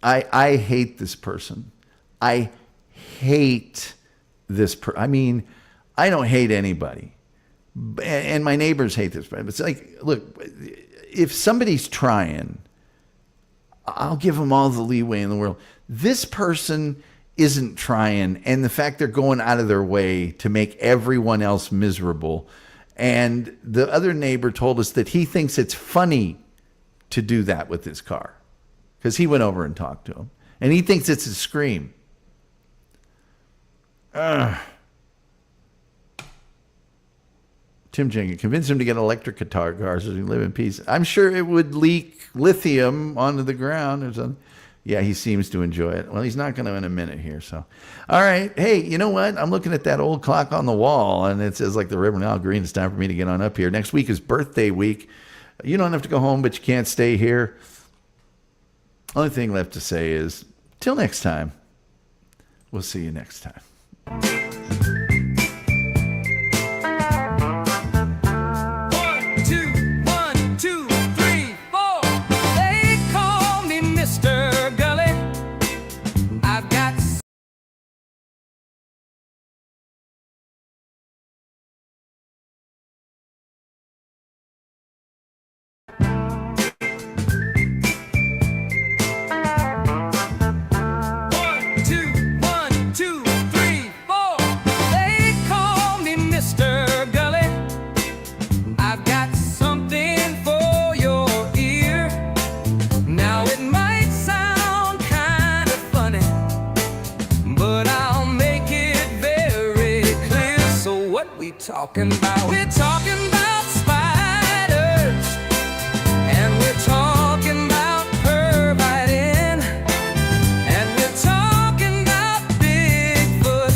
I hate this person. I hate this person. I mean, I don't hate anybody. And my neighbors hate this person. It's like, look, if somebody's trying, I'll give them all the leeway in the world. This person isn't trying, and the fact they're going out of their way to make everyone else miserable. And the other neighbor told us that he thinks it's funny to do that with his car, because he went over and talked to him, and he thinks it's a scream. Tim Jenkins, convince him to get electric guitar cars so he can live in peace. I'm sure it would leak lithium onto the ground or something. Yeah, he seems to enjoy it. Well, he's not going to in a minute here. So, all right. Hey, you know what? I'm looking at that old clock on the wall, and it says, like the Reverend Al Green, it's time for me to get on up here. Next week is birthday week. You don't have to go home, but you can't stay here. Only thing left to say is, till next time, we'll see you next time. One, two, three, four. They call me Mr. Gulley. I've got One, two, three, four. They call me Mr. Gulley. I've got something for your ear. Now it might sound kind of funny, but I'll make it very clear. So what we talking about? We're talking about spiders, and we're talking about pervitin', and we're talking about Bigfoot.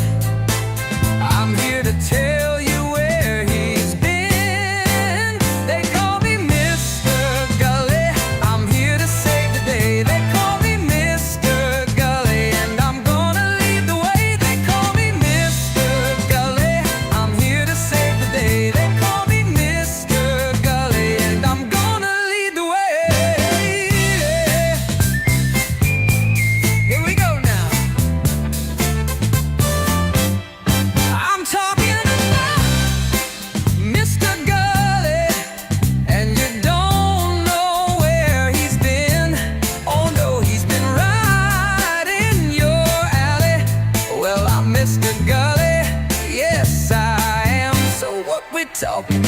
I'm here to tell you where he's been. They call me Mr. Gulley. I'm here to save the day. They call me Mr. Gulley, and I'm gonna lead the way. They call me Mr. Gulley. I'm here to save the day. They call me Mr. Gulley, and I'm gonna lead the way. Here we go now. I'm talking about Mr. Gulley, and you don't know where he's been. Oh no, he's been right in your alley. Well, I'm Mr. Gulley, yes I am. So what we talking